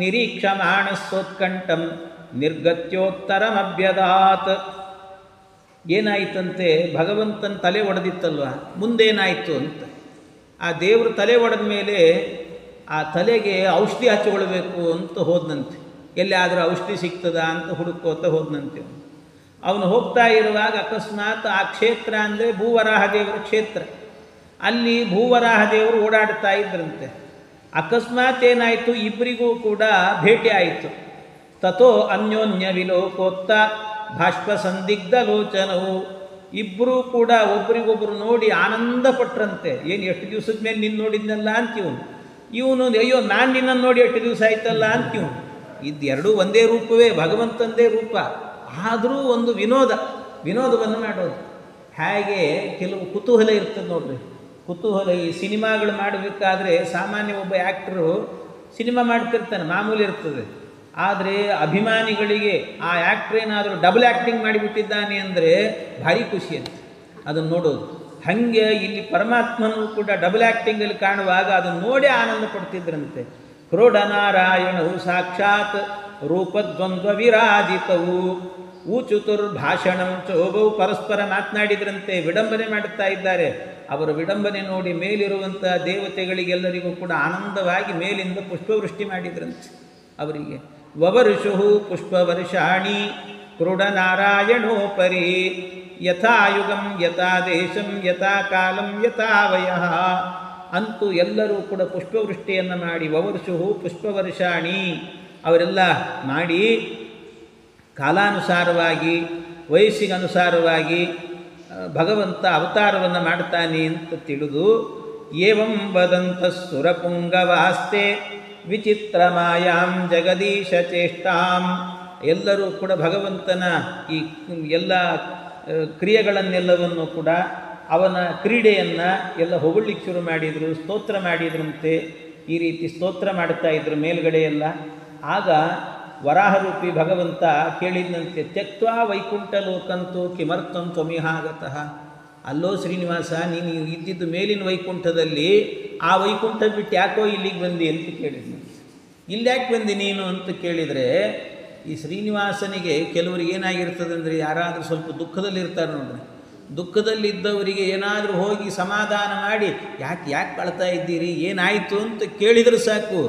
Speaker 1: ನಿರೀಕ್ಷಮಾಣಸ್ಸೋತ್ಕಂಠಂ ನಿರ್ಗತ್ಯೋತ್ತರಮಭ್ಯದಾತ್. ಏನಾಯಿತಂತೆ? ಭಗವಂತನ ತಲೆ ಒಡೆದಿತ್ತಲ್ವ, ಮುಂದೇನಾಯಿತು ಅಂತ. ಆ ದೇವರು ತಲೆ ಒಡೆದ ಮೇಲೆ ಆ ತಲೆಗೆ ಔಷಧಿ ಹಚ್ಚಿಕೊಳ್ಬೇಕು ಅಂತ ಹೋದನಂತೆ. ಎಲ್ಲಿ ಆದರೂ ಔಷಧಿ ಸಿಗ್ತದ ಅಂತ ಹುಡುಕೋತ ಹೋದನಂತೆ. ಅವನು ಹೋಗ್ತಾ ಇರುವಾಗ ಅಕಸ್ಮಾತ್ ಆ ಕ್ಷೇತ್ರ ಅಂದರೆ ಭೂವರಾಹ ದೇವರ ಕ್ಷೇತ್ರ, ಅಲ್ಲಿ ಭೂವರಾಹ ದೇವರು ಓಡಾಡ್ತಾ ಇದ್ರಂತೆ. ಅಕಸ್ಮಾತ್ ಏನಾಯಿತು, ಇಬ್ಬರಿಗೂ ಕೂಡ ಭೇಟಿ ಆಯಿತು. ತಥೋ ಅನ್ಯೋನ್ಯ ವಿಲೋಕೋತ್ತ ಭಾಷ್ಪ ಸಂದಿಗ್ಧ ಲೋಚನವು. ಇಬ್ಬರೂ ಕೂಡ ಒಬ್ರಿಗೊಬ್ಬರು ನೋಡಿ ಆನಂದ ಪಟ್ರಂತೆ. ಏನು ಎಷ್ಟು ದಿವಸದ ಮೇಲೆ ನಿನ್ನ ನೋಡಿದ್ನಲ್ಲ ಅಂತೀವನು, ಇವನು ಅಯ್ಯೋ ನಾನು ನಿನ್ನನ್ನು ನೋಡಿ ಎಷ್ಟು ದಿವಸ ಆಯ್ತಲ್ಲ ಅಂತೀವನು. ಇದೆರಡೂ ಒಂದೇ ರೂಪವೇ, ಭಗವಂತಂದೇ ರೂಪ. ಆದರೂ ಒಂದು ವಿನೋದವನ್ನು ಮಾಡೋದು. ಹಾಗೆ ಕೆಲವು ಕುತೂಹಲ ಇರ್ತದೆ ನೋಡ್ರಿ. ಕುತೂಹಲ ಈ ಸಿನಿಮಾಗಳು ಮಾಡಬೇಕಾದ್ರೆ ಸಾಮಾನ್ಯ ಒಬ್ಬ ಆ್ಯಕ್ಟ್ರು ಸಿನಿಮಾ ಮಾಡ್ತಿರ್ತಾನೆ, ಮಾಮೂಲಿ ಇರ್ತದೆ. ಆದರೆ ಅಭಿಮಾನಿಗಳಿಗೆ ಆ ಆ್ಯಕ್ಟ್ರ್ ಏನಾದರೂ ಡಬಲ್ ಆ್ಯಕ್ಟಿಂಗ್ ಮಾಡಿಬಿಟ್ಟಿದ್ದಾನೆ ಅಂದರೆ ಭಾರಿ ಖುಷಿ ಅಂತ ಅದನ್ನು ನೋಡೋದು. ಹಾಗೆ ಇಲ್ಲಿ ಪರಮಾತ್ಮನೂ ಕೂಡ ಡಬಲ್ ಆ್ಯಕ್ಟಿಂಗಲ್ಲಿ ಕಾಣುವಾಗ ಅದನ್ನು ನೋಡಿ ಆನಂದ ಪಡ್ತಿದ್ರಂತೆ. ಕ್ರೋಢನಾರಾಯಣವು ಸಾಕ್ಷಾತ್ ರೂಪದ್ವಂದ್ವ ವಿರಾಜಿತವು ಊಚುತುರ್ಭಾಷಣಂ ಚೋಬವು. ಪರಸ್ಪರ ಮಾತನಾಡಿದ್ರಂತೆ, ವಿಡಂಬನೆ ಮಾಡುತ್ತಾ ಇದ್ದಾರೆ. ಅವರ ವಿಡಂಬನೆ ನೋಡಿ ಮೇಲಿರುವಂಥ ದೇವತೆಗಳಿಗೆಲ್ಲರಿಗೂ ಕೂಡ ಆನಂದವಾಗಿ ಮೇಲಿಂದ ಪುಷ್ಪವೃಷ್ಟಿ ಮಾಡಿದ್ರಂತೆ ಅವರಿಗೆ. ವವರ್ಷು ಪುಷ್ಪವರ್ಷಾಣಿ ಕ್ರೋಢನಾರಾಯಣೋಪರಿ ಯಥಾಯುಗಂ ಯಥಾ ದೇಶಂ ಯಥಾ ಕಾಲಂ ಯಥಾ ವಯಃ. ಅಂತೂ ಎಲ್ಲರೂ ಕೂಡ ಪುಷ್ಪವೃಷ್ಟಿಯನ್ನು ಮಾಡಿ, ವವರ್ಷು ಪುಷ್ಪವರ್ಷಾಣಿ ಅವರೆಲ್ಲ ಮಾಡಿ ಕಾಲಾನುಸಾರವಾಗಿ ವಯಸ್ಸಿಗನುಸಾರವಾಗಿ ಭಗವಂತ ಅವತಾರವನ್ನು ಮಾಡ್ತಾನೆ ಅಂತ ತಿಳಿದು, ಏವಂ ವದಂತ ಸುರಪುಂಗವಾಸ್ತೆ ವಿಚಿತ್ರ ಮಾಯಾಂ ಜಗದೀಶ ಚೇಷ್ಟಾಂ. ಎಲ್ಲರೂ ಕೂಡ ಭಗವಂತನ ಈ ಎಲ್ಲ ಕ್ರಿಯೆಗಳನ್ನೆಲ್ಲವನ್ನು ಕೂಡ ಅವನ ಕ್ರೀಡೆಯನ್ನು ಎಲ್ಲ ಹೊಗಳಿಕ್ಕೆ ಶುರು ಮಾಡಿದರು, ಸ್ತೋತ್ರ ಮಾಡಿದ್ರಂತೆ. ಈ ರೀತಿ ಸ್ತೋತ್ರ ಮಾಡ್ತಾ ಇದ್ರು ಮೇಲ್ಗಡೆ ಎಲ್ಲ. ಆಗ ವರಾಹರೂಪಿ ಭಗವಂತ ಕೇಳಿದಂತೆ, ತ್ಯಕ್ತ್ವಾ ವೈಕುಂಠ ಲೋಕಂತು ಕಿಮರ್ಥಂ ತ್ವಮಿಹಾಗತಃ. ಅಲ್ಲೋ ಶ್ರೀನಿವಾಸ, ನೀನು ಇದ್ದಿದ್ದು ಮೇಲಿನ ವೈಕುಂಠದಲ್ಲಿ, ಆ ವೈಕುಂಠ ಬಿಟ್ಟು ಯಾಕೋ ಇಲ್ಲಿಗೆ ಬಂದಿ ಅಂತ ಕೇಳಿದ್ನು. ಇಲ್ಲಿ ಯಾಕೆ ಬಂದಿ ನೀನು ಅಂತ ಕೇಳಿದರೆ, ಈ ಶ್ರೀನಿವಾಸನಿಗೆ ಕೆಲವರಿಗೆ ಏನಾಗಿರ್ತದೆ ಅಂದರೆ, ಯಾರಾದರೂ ಸ್ವಲ್ಪ ದುಃಖದಲ್ಲಿರ್ತಾರೆ ನೋಡ್ರಿ, ದುಃಖದಲ್ಲಿದ್ದವರಿಗೆ ಏನಾದರೂ ಹೋಗಿ ಸಮಾಧಾನ ಮಾಡಿ ಯಾಕೆ ಕಳ್ತಾ ಇದ್ದೀರಿ, ಏನಾಯಿತು ಅಂತ ಕೇಳಿದರೆ ಸಾಕು,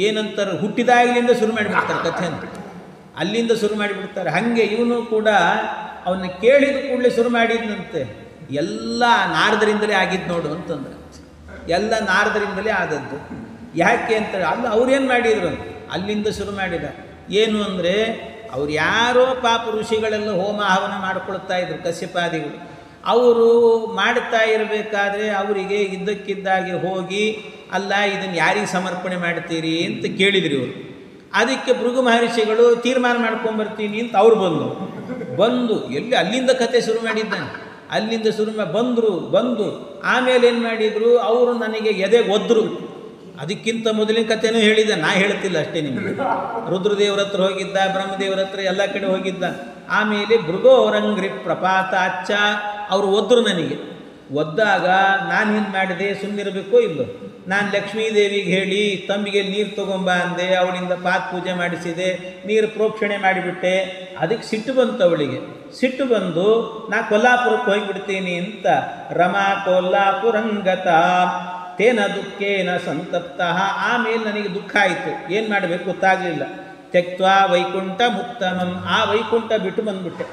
Speaker 1: ಏನಂತಾರೆ ಹುಟ್ಟಿದಾಗಲಿಂದ ಶುರು ಮಾಡಿಬಿಡ್ತಾರೆ ಕಥೆ ಅಂತ, ಅಲ್ಲಿಂದ ಶುರು ಮಾಡಿಬಿಡ್ತಾರೆ. ಹಾಗೆ ಇವನು ಕೂಡ ಅವನ್ನ ಕೇಳಿದ ಕೂಡಲೇ ಶುರು ಮಾಡಿದ್ನಂತೆ, ಎಲ್ಲ ನಾರದರಿಂದಲೇ ಆಗಿದ್ದು ನೋಡು ಅಂತಂದ್ರೆ, ಎಲ್ಲ ನಾರದರಿಂದಲೇ ಆದದ್ದು. ಯಾಕೆ ಅಂತ ಅಲ್ಲ, ಅವ್ರೇನು ಮಾಡಿದರು, ಅಲ್ಲಿಂದ ಶುರು ಮಾಡಿದ. ಏನು ಅಂದರೆ, ಅವ್ರು ಯಾರೋ ಪಾಪ ಋಷಿಗಳೆಲ್ಲ ಹೋಮ ಹವನ ಮಾಡ್ಕೊಳ್ತಾ ಇದ್ರು, ಕಶ್ಯಪಾದಿಗಳು. ಅವರು ಮಾಡ್ತಾ ಇರಬೇಕಾದ್ರೆ ಅವರಿಗೆ ಇದ್ದಕ್ಕಿದ್ದಾಗೆ ಹೋಗಿ, ಅಲ್ಲ ಇದನ್ನು ಯಾರಿಗೆ ಸಮರ್ಪಣೆ ಮಾಡ್ತೀರಿ ಅಂತ ಕೇಳಿದ್ರು ಇವರು. ಅದಕ್ಕೆ ಭೃಗು ಮಹರ್ಷಿಗಳು ತೀರ್ಮಾನ ಮಾಡ್ಕೊಂಬರ್ತೀನಿ ಅಂತ ಅವ್ರು ಬಂದು ಎಲ್ಲಿ ಅಲ್ಲಿಂದ ಕತೆ ಶುರು ಮಾಡಿದ್ದಾನೆ, ಅಲ್ಲಿಂದ ಶುರು ಬಂದು ಆಮೇಲೆ ಏನು ಮಾಡಿದರು, ಅವರು ನನಗೆ ಎದೆಗೆ ಒದ್ರು. ಅದಕ್ಕಿಂತ ಮೊದಲಿನ ಕಥೆನೂ ಹೇಳಿದ್ದೆ, ನಾ ಹೇಳ್ತಿಲ್ಲ ಅಷ್ಟೇ ನಿಮಗೆ. ರುದ್ರದೇವ್ರ ಹತ್ರ ಹೋಗಿದ್ದ, ಬ್ರಹ್ಮದೇವ್ರ ಹತ್ರ ಎಲ್ಲ ಕಡೆ ಹೋಗಿದ್ದ. ಆಮೇಲೆ ಭೃಗೋರಂಗ್ರಿ ಪ್ರಪಾತ ಅಚ್ಚ ಅವರು ಒದ್ರು ನನಗೆ. ಒದ್ದಾಗ ನಾನು ಏನು ಮಾಡಿದೆ, ಸುಮ್ಮನಿರಬೇಕೋ ಇಲ್ಲೋ, ನಾನು ಲಕ್ಷ್ಮೀದೇವಿಗೆ ಹೇಳಿ ತಮ್ಮಿಗೆ ನೀರು ತೊಗೊಂಬ ಅಂದೆ, ಅವಳಿಂದ ಪಾತ್ ಪೂಜೆ ಮಾಡಿಸಿದೆ, ನೀರು ಪ್ರೋಕ್ಷಣೆ ಮಾಡಿಬಿಟ್ಟೆ. ಅದಕ್ಕೆ ಸಿಟ್ಟು ಬಂತು ಅವಳಿಗೆ. ಸಿಟ್ಟು ಬಂದು ನಾ ಕೊಲ್ಲಾಪುರಕ್ಕೆ ಹೋಗಿಬಿಡ್ತೀನಿ ಅಂತ ರಮಾ ಕೊಲ್ಲಾಪುರಂಗತ ತೇನ ದುಃಖೇನ ಸಂತಪ್ತ. ಆಮೇಲೆ ನನಗೆ ದುಃಖ ಆಯಿತು, ಏನು ಮಾಡಬೇಕು ಗೊತ್ತಾಗಲಿಲ್ಲ. ತ್ಯಕ್ವಾ ವೈಕುಂಠ ಮುಕ್ತಮಂ, ಆ ವೈಕುಂಠ ಬಿಟ್ಟು ಬಂದುಬಿಟ್ಟೆ.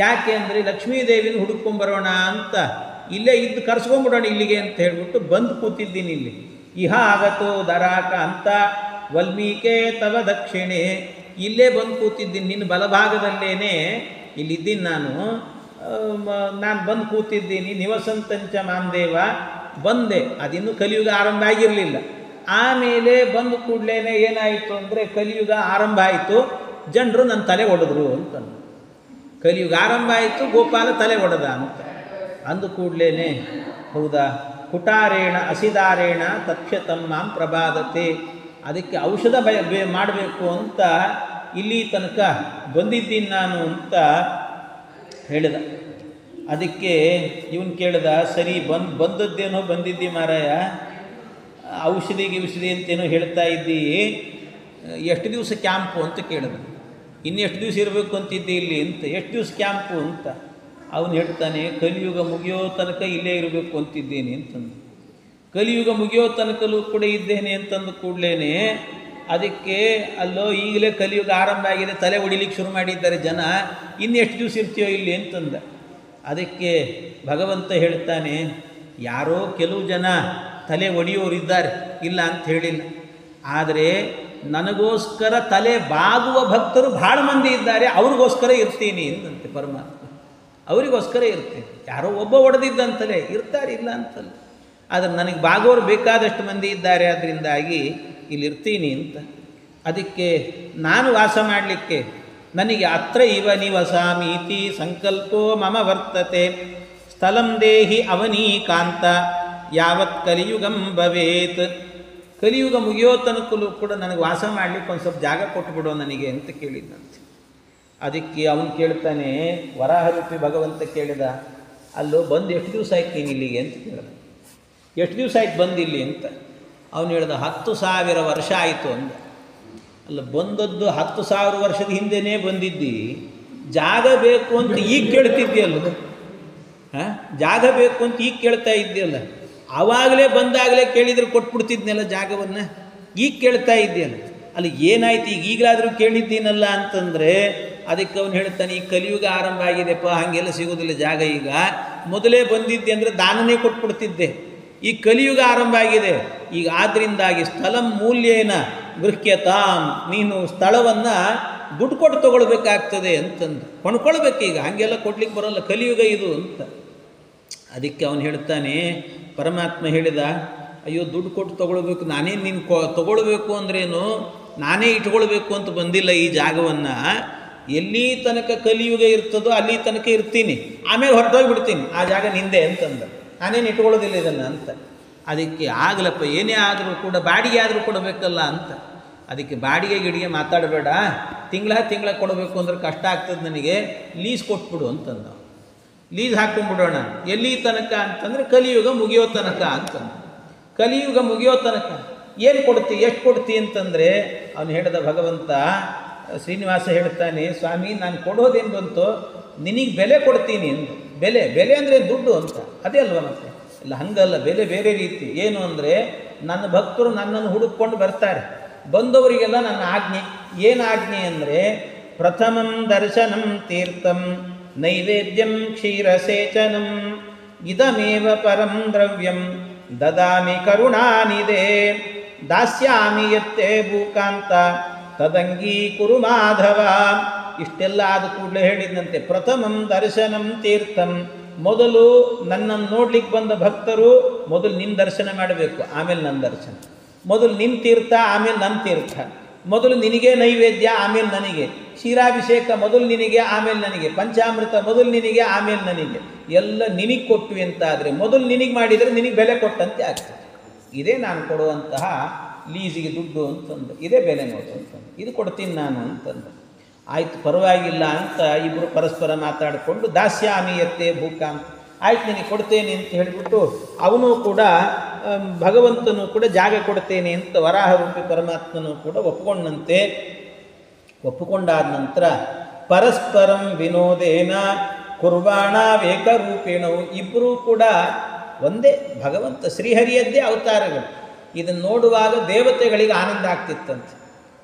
Speaker 1: ಯಾಕೆ ಅಂದರೆ ಲಕ್ಷ್ಮೀದೇವಿನ ಹುಡುಕೊಂಬರೋಣ ಅಂತ, ಇಲ್ಲೇ ಇದ್ದು ಕರ್ಸ್ಕೊಂಡ್ಬಿಡೋಣ ಇಲ್ಲಿಗೆ ಅಂತ ಹೇಳಿಬಿಟ್ಟು ಬಂದು ಕೂತಿದ್ದೀನಿ ಇಲ್ಲಿ. ಇಹ ಆಗತೋ ದರಾಕ ಅಂತ ವಲ್ಮೀಕೆ ತವ ದಕ್ಷಿಣೆ, ಇಲ್ಲೇ ಬಂದು ಕೂತಿದ್ದೀನಿ, ನಿನ್ನ ಬಲಭಾಗದಲ್ಲೇನೆ ಇಲ್ಲಿದ್ದೀನಿ ನಾನು ಬಂದು ಕೂತಿದ್ದೀನಿ. ನಿವಸಂತಂಚ ಮಾಂದೇವ, ಬಂದೆ, ಅದಿನ್ನೂ ಕಲಿಯುಗ ಆರಂಭ ಆಗಿರಲಿಲ್ಲ. ಆಮೇಲೆ ಬಂದು ಕೂಡಲೇ ಏನಾಯಿತು ಅಂದರೆ, ಕಲಿಯುಗ ಆರಂಭ ಆಯಿತು, ಜನರು ನನ್ನ ತಲೆ ಹೊಡೆದ್ರು ಅಂತ. ಕಲಿಯುಗ ಆರಂಭ ಆಯಿತು, ಗೋಪಾಲ ತಲೆ ಹೊಡೆದ ಅಂತ ಅಂದು ಕೂಡಲೇ, ಹೌದಾ, ಕುಟಾರೇಣ ಅಸಿದಾರೇಣ ತಕ್ಷತಮ್ಮಾಂ ಪ್ರಬಾದತೆ, ಅದಕ್ಕೆ ಔಷಧ ಮಾಡಬೇಕು ಅಂತ ಇಲ್ಲಿ ತನಕ ಬಂದಿದ್ದೀನಿ ನಾನು ಅಂತ ಹೇಳಿದ. ಅದಕ್ಕೆ ಇವನು ಕೇಳಿದ, ಸರಿ ಬಂದದ್ದೇನೋ ಬಂದಿದ್ದಿ ಮಾರಾಯ, ಔಷಧಿ ಅಂತೇನೋ ಹೇಳ್ತಾ ಇದ್ದಿ, ಎಷ್ಟು ದಿವಸ ಕ್ಯಾಂಪು ಅಂತ ಕೇಳಿದ. ಇನ್ನೆಷ್ಟು ದಿವಸ ಇರಬೇಕು ಅಂತಿದ್ದೆ ಇಲ್ಲಿ ಅಂತ, ಎಷ್ಟು ದಿವಸ ಕ್ಯಾಂಪು ಅಂತ. ಅವನು ಹೇಳ್ತಾನೆ, ಕಲಿಯುಗ ಮುಗಿಯೋ ತನಕ ಇಲ್ಲೇ ಇರಬೇಕು ಅಂತಿದ್ದೇನೆ ಅಂತಂದು. ಕಲಿಯುಗ ಮುಗಿಯೋ ತನಕಲೂ ಕೂಡ ಇದ್ದೇನೆ ಅಂತಂದು ಕೂಡಲೇ, ಅದಕ್ಕೆ ಅಲ್ಲೋ ಈಗಲೇ ಕಲಿಯುಗ ಆರಂಭ ಆಗಿದೆ, ತಲೆ ಹೊಡಿಲಿಕ್ಕೆ ಶುರು ಮಾಡಿದ್ದಾರೆ ಜನ, ಇನ್ನೆಷ್ಟು ದಿವಸ ಇರ್ತೀಯೋ ಇಲ್ಲಿ ಅಂತಂದ. ಅದಕ್ಕೆ ಭಗವಂತ ಹೇಳ್ತಾನೆ, ಯಾರೋ ಕೆಲವು ಜನ ತಲೆ ಒಡೆಯೋರಿದ್ದಾರೆ, ಇಲ್ಲ ಅಂತ ಹೇಳಿಲ್ಲ, ಆದರೆ ನನಗೋಸ್ಕರ ತಲೆ ಬಾಗುವ ಭಕ್ತರು ಭಾಳ ಮಂದಿ ಇದ್ದಾರೆ, ಅವ್ರಿಗೋಸ್ಕರ ಇರ್ತೀನಿ ಎಂದಂತೆ ಪರಮಾತ್ಮ. ಅವರಿಗೋಸ್ಕರ ಇರ್ತೀನಿ, ಯಾರೋ ಒಬ್ಬ ಹೊಡೆದಿದ್ದಂತಲೇ ಇರ್ತಾರೆ, ಇಲ್ಲ ಅಂತಲ್ಲ, ಆದರೆ ನನಗೆ ಬಾಗೋರು ಬೇಕಾದಷ್ಟು ಮಂದಿ ಇದ್ದಾರೆ, ಅದರಿಂದಾಗಿ ಇಲ್ಲಿರ್ತೀನಿ ಅಂತ. ಅದಕ್ಕೆ ನಾನು ವಾಸ ಮಾಡಲಿಕ್ಕೆ ನನಗೆ ಅತ್ರ ಇವ ನಿವಸಾಮೀತಿ ಸಂಕಲ್ಪೋ ಮಮ ವರ್ತತೆ, ಸ್ಥಳಂ ದೇಹಿ ಅವನೀಕಾಂತ ಯಾವತ್ ಕಲಿಯುಗಂ ಭವೇತ್. ಕಲಿಯುಗ ಮುಗಿಯೋ ತನಕಲ್ಲೂ ಕೂಡ ನನಗೆ ವಾಸ ಮಾಡಲಿಕ್ಕೆ ಒಂದು ಸ್ವಲ್ಪ ಜಾಗ ಕೊಟ್ಟುಬಿಡೋ ನನಗೆ ಅಂತ ಕೇಳಿದ್ದಂತೆ. ಅದಕ್ಕೆ ಅವನು ಕೇಳ್ತಾನೆ, ವರಾಹರೂಪಿ ಭಗವಂತ ಕೇಳಿದ, ಅಲ್ಲೋ ಬಂದು ಎಷ್ಟು ದಿವಸ ಆಯ್ತು ನೀನು ಇಲ್ಲಿಗೆ ಅಂತ ಕೇಳಿದ. ಎಷ್ಟು ದಿವಸ ಆಯ್ತು ಬಂದಿಲ್ಲಿ ಅಂತ. ಅವನು ಹೇಳ್ದ, 10,000 ವರ್ಷ ಆಯಿತು ಅಂದ. ಅಲ್ಲ, ಬಂದದ್ದು 10,000 ವರ್ಷದ ಹಿಂದೆನೇ ಬಂದಿದ್ದಿ, ಜಾಗ ಬೇಕು ಅಂತ ಈಗ ಕೇಳ್ತಿದ್ದೀಯಲ್ಲ, ಜಾಗ ಬೇಕು ಅಂತ ಈಗ ಕೇಳ್ತಾ ಇದ್ದೀಯಲ್ಲ, ಆವಾಗಲೇ ಬಂದಾಗಲೇ ಕೇಳಿದರೆ ಕೊಟ್ಬಿಡ್ತಿದ್ನಲ್ಲ ಜಾಗವನ್ನು, ಈಗ ಕೇಳ್ತಾ ಇದ್ದೀಯಲ್ಲ, ಅಲ್ಲಿ ಏನಾಯ್ತು ಈಗಲಾದರೂ ಕೇಳಿದ್ದೀನಲ್ಲ ಅಂತಂದರೆ, ಅದಕ್ಕೆ ಅವನು ಹೇಳ್ತಾನೆ, ಈ ಕಲಿಯುಗ ಆರಂಭ ಆಗಿದೆಪ್ಪ, ಹಾಗೆಲ್ಲ ಸಿಗೋದಿಲ್ಲ ಜಾಗ. ಈಗ ಮೊದಲೇ ಬಂದಿದ್ದೆ ಅಂದರೆ ದಾನನೇ ಕೊಟ್ಬಿಡ್ತಿದ್ದೆ, ಈ ಕಲಿಯುಗ ಆರಂಭ ಆಗಿದೆ ಈಗ, ಆದ್ದರಿಂದಾಗಿ ಸ್ಥಳಂ ಮೂಲ್ಯೇನ ಗೃಹ್ಯತಾಂ, ನೀನು ಸ್ಥಳವನ್ನು ದುಡ್ಡು ಕೊಟ್ಟು ತೊಗೊಳ್ಬೇಕಾಗ್ತದೆ ಅಂತಂದು ಕೊಂಡ್ಕೊಳ್ಬೇಕೀಗ, ಹಾಗೆಲ್ಲ ಕೊಡ್ಲಿಕ್ಕೆ ಬರೋಲ್ಲ, ಕಲಿಯುಗ ಇದು ಅಂತ. ಅದಕ್ಕೆ ಅವನು ಹೇಳ್ತಾನೆ, ಪರಮಾತ್ಮ ಹೇಳಿದ, ಅಯ್ಯೋ ದುಡ್ಡು ಕೊಟ್ಟು ತೊಗೊಳ್ಬೇಕು, ನಾನೇನು ನೀನು ತೊಗೊಳ್ಬೇಕು ಅಂದ್ರೇನು, ನಾನೇ ಇಟ್ಕೊಳ್ಬೇಕು ಅಂತ ಬಂದಿಲ್ಲ ಈ ಜಾಗವನ್ನು. ಎಲ್ಲಿ ತನಕ ಕಲಿಯುಗ ಇರ್ತದೋ ಅಲ್ಲಿ ತನಕ ಇರ್ತೀನಿ, ಆಮೇಲೆ ಹೊರಟೋಗಿಬಿಡ್ತೀನಿ, ಆ ಜಾಗ ನಿಂದೆ ಅಂತಂದ. ನಾನೇನು ಇಟ್ಕೊಳ್ಳೋದಿಲ್ಲ ಇದನ್ನು ಅಂತ. ಅದಕ್ಕೆ ಆಗಲಪ್ಪ, ಏನೇ ಆದರೂ ಕೂಡ ಬಾಡಿಗೆ ಆದರೂ ಕೊಡಬೇಕಲ್ಲ ಅಂತ. ಅದಕ್ಕೆ ಬಾಡಿಗೆ ಗಿಡಿಗೆ ಮಾತಾಡಬೇಡ, ತಿಂಗಳ ಕೊಡಬೇಕು ಅಂದ್ರೆ ಕಷ್ಟ ಆಗ್ತದೆ ನನಗೆ, ಲೀಸ್ ಕೊಟ್ಬಿಡು ಅಂತಂದ. ಲೀಸ್ ಹಾಕ್ಕೊಂಡ್ಬಿಡೋಣ. ಎಲ್ಲಿ ತನಕ ಅಂತಂದರೆ ಕಲಿಯುಗ ಮುಗಿಯೋ ತನಕ ಅಂತಂದು. ಕಲಿಯುಗ ಮುಗಿಯೋ ತನಕ ಏನು ಕೊಡ್ತಿ, ಎಷ್ಟು ಕೊಡ್ತಿ ಅಂತಂದರೆ ಅವನು ಹೇಳಿದ ಭಗವಂತ ಶ್ರೀನಿವಾಸ ಹೇಳ್ತಾನೆ, ಸ್ವಾಮಿ ನಾನು ಕೊಡೋದೇನು ಬಂತು, ನಿನಗೆ ಬೆಲೆ ಕೊಡ್ತೀನಿ ಎಂದು. ಬೆಲೆ ಬೆಲೆ ಅಂದರೆ ದುಡ್ಡು ಅಂತ, ಅದೇ ಅಲ್ವ ಮತ್ತೆ. ಇಲ್ಲ ಹಂಗಲ್ಲ, ಬೆಲೆ ಬೇರೆ ರೀತಿ. ಏನು ಅಂದರೆ ನನ್ನ ಭಕ್ತರು ನನ್ನನ್ನು ಹುಡುಕೊಂಡು ಬರ್ತಾರೆ, ಬಂದವರಿಗೆಲ್ಲ ನನ್ನ ಆಜ್ಞೆ. ಏನು ಆಜ್ಞೆ ಅಂದರೆ ಪ್ರಥಮಂ ದರ್ಶನಂ ತೀರ್ಥಂ ನೈವೇದ್ಯಂ ಕ್ಷೀರಸೇಚನಂ ಇದಮೇವ ಪರಂ ದ್ರವ್ಯಂ ದದಾಮಿ ಕರುಣಾನಿದೆ ದಾಸ್ಯಾಮಿ ಯತ್ತೆ ಭೂಕಾಂತ ತದಂಗೀಕುರು ಮಾಧವ. ಇಷ್ಟೆಲ್ಲ ಆದ ಕೂಡಲೇ ಹೇಳಿದಂತೆ ಪ್ರಥಮಂ ದರ್ಶನಂ ತೀರ್ಥಂ, ಮೊದಲು ನನ್ನನ್ನು ನೋಡ್ಲಿಕ್ಕೆ ಬಂದ ಭಕ್ತರು ಮೊದಲು ನಿನ್ನ ದರ್ಶನ ಮಾಡಬೇಕು, ಆಮೇಲೆ ನನ್ನ ದರ್ಶನ. ಮೊದಲು ನಿನ್ನ ತೀರ್ಥ, ಆಮೇಲೆ ನನ್ನ ತೀರ್ಥ. ಮೊದಲು ನಿನಗೆ ನೈವೇದ್ಯ, ಆಮೇಲೆ ನನಗೆ ಕ್ಷೀರಾಭಿಷೇಕ, ಮೊದಲು ನಿನಗೆ ಆಮೇಲೆ ನನಗೆ ಪಂಚಾಮೃತ, ಮೊದಲು ನಿನಗೆ ಆಮೇಲೆ ನನಗೆ. ಎಲ್ಲ ನಿನಗೆ ಕೊಟ್ವಿ ಅಂತಾದರೆ ಮೊದಲು ನಿನಗೆ ಮಾಡಿದರೆ ನಿನಗೆ ಬೆಲೆ ಕೊಟ್ಟಂತೆ ಆಗ್ತದೆ. ಇದೇ ನಾನು ಕೊಡುವಂತಹ ಲೀಸಿಗೆ ದುಡ್ಡು ಅಂತಂದು, ಇದೇ ಬೆಲೆ ನೋಡು ಅಂತಂದು, ಇದು ಕೊಡ್ತೀನಿ ನಾನು ಅಂತಂದು. ಆಯಿತು ಪರವಾಗಿಲ್ಲ ಅಂತ ಇಬ್ಬರು ಪರಸ್ಪರ ಮಾತಾಡಿಕೊಂಡು ದಾಸ್ಯಾಮಿಯತ್ತೆ ಭೂಕಾಂತ, ಆಯ್ತು ನಿನಗೆ ಕೊಡ್ತೇನೆ ಅಂತ ಹೇಳಿಬಿಟ್ಟು ಅವನು ಕೂಡ ಭಗವಂತನು ಕೂಡ ಜಾಗ ಕೊಡ್ತೇನೆ ಅಂತ ವರಾಹರೂಪಿ ಪರಮಾತ್ಮನು ಕೂಡ ಒಪ್ಪಿಕೊಂಡಂತೆ. ಒಪ್ಪಿಕೊಂಡಾದ ನಂತರ ಪರಸ್ಪರಂ ವಿನೋದೇನ ಕುರ್ವಾಣ ವೇಕರೂಪೇಣವು, ಇಬ್ಬರೂ ಕೂಡ ಒಂದೇ ಭಗವಂತ ಶ್ರೀಹರಿಯದ್ದೇ ಅವತಾರಗಳು. ಇದನ್ನು ನೋಡುವಾಗ ದೇವತೆಗಳಿಗೆ ಆನಂದ ಆಗ್ತಿತ್ತಂತೆ,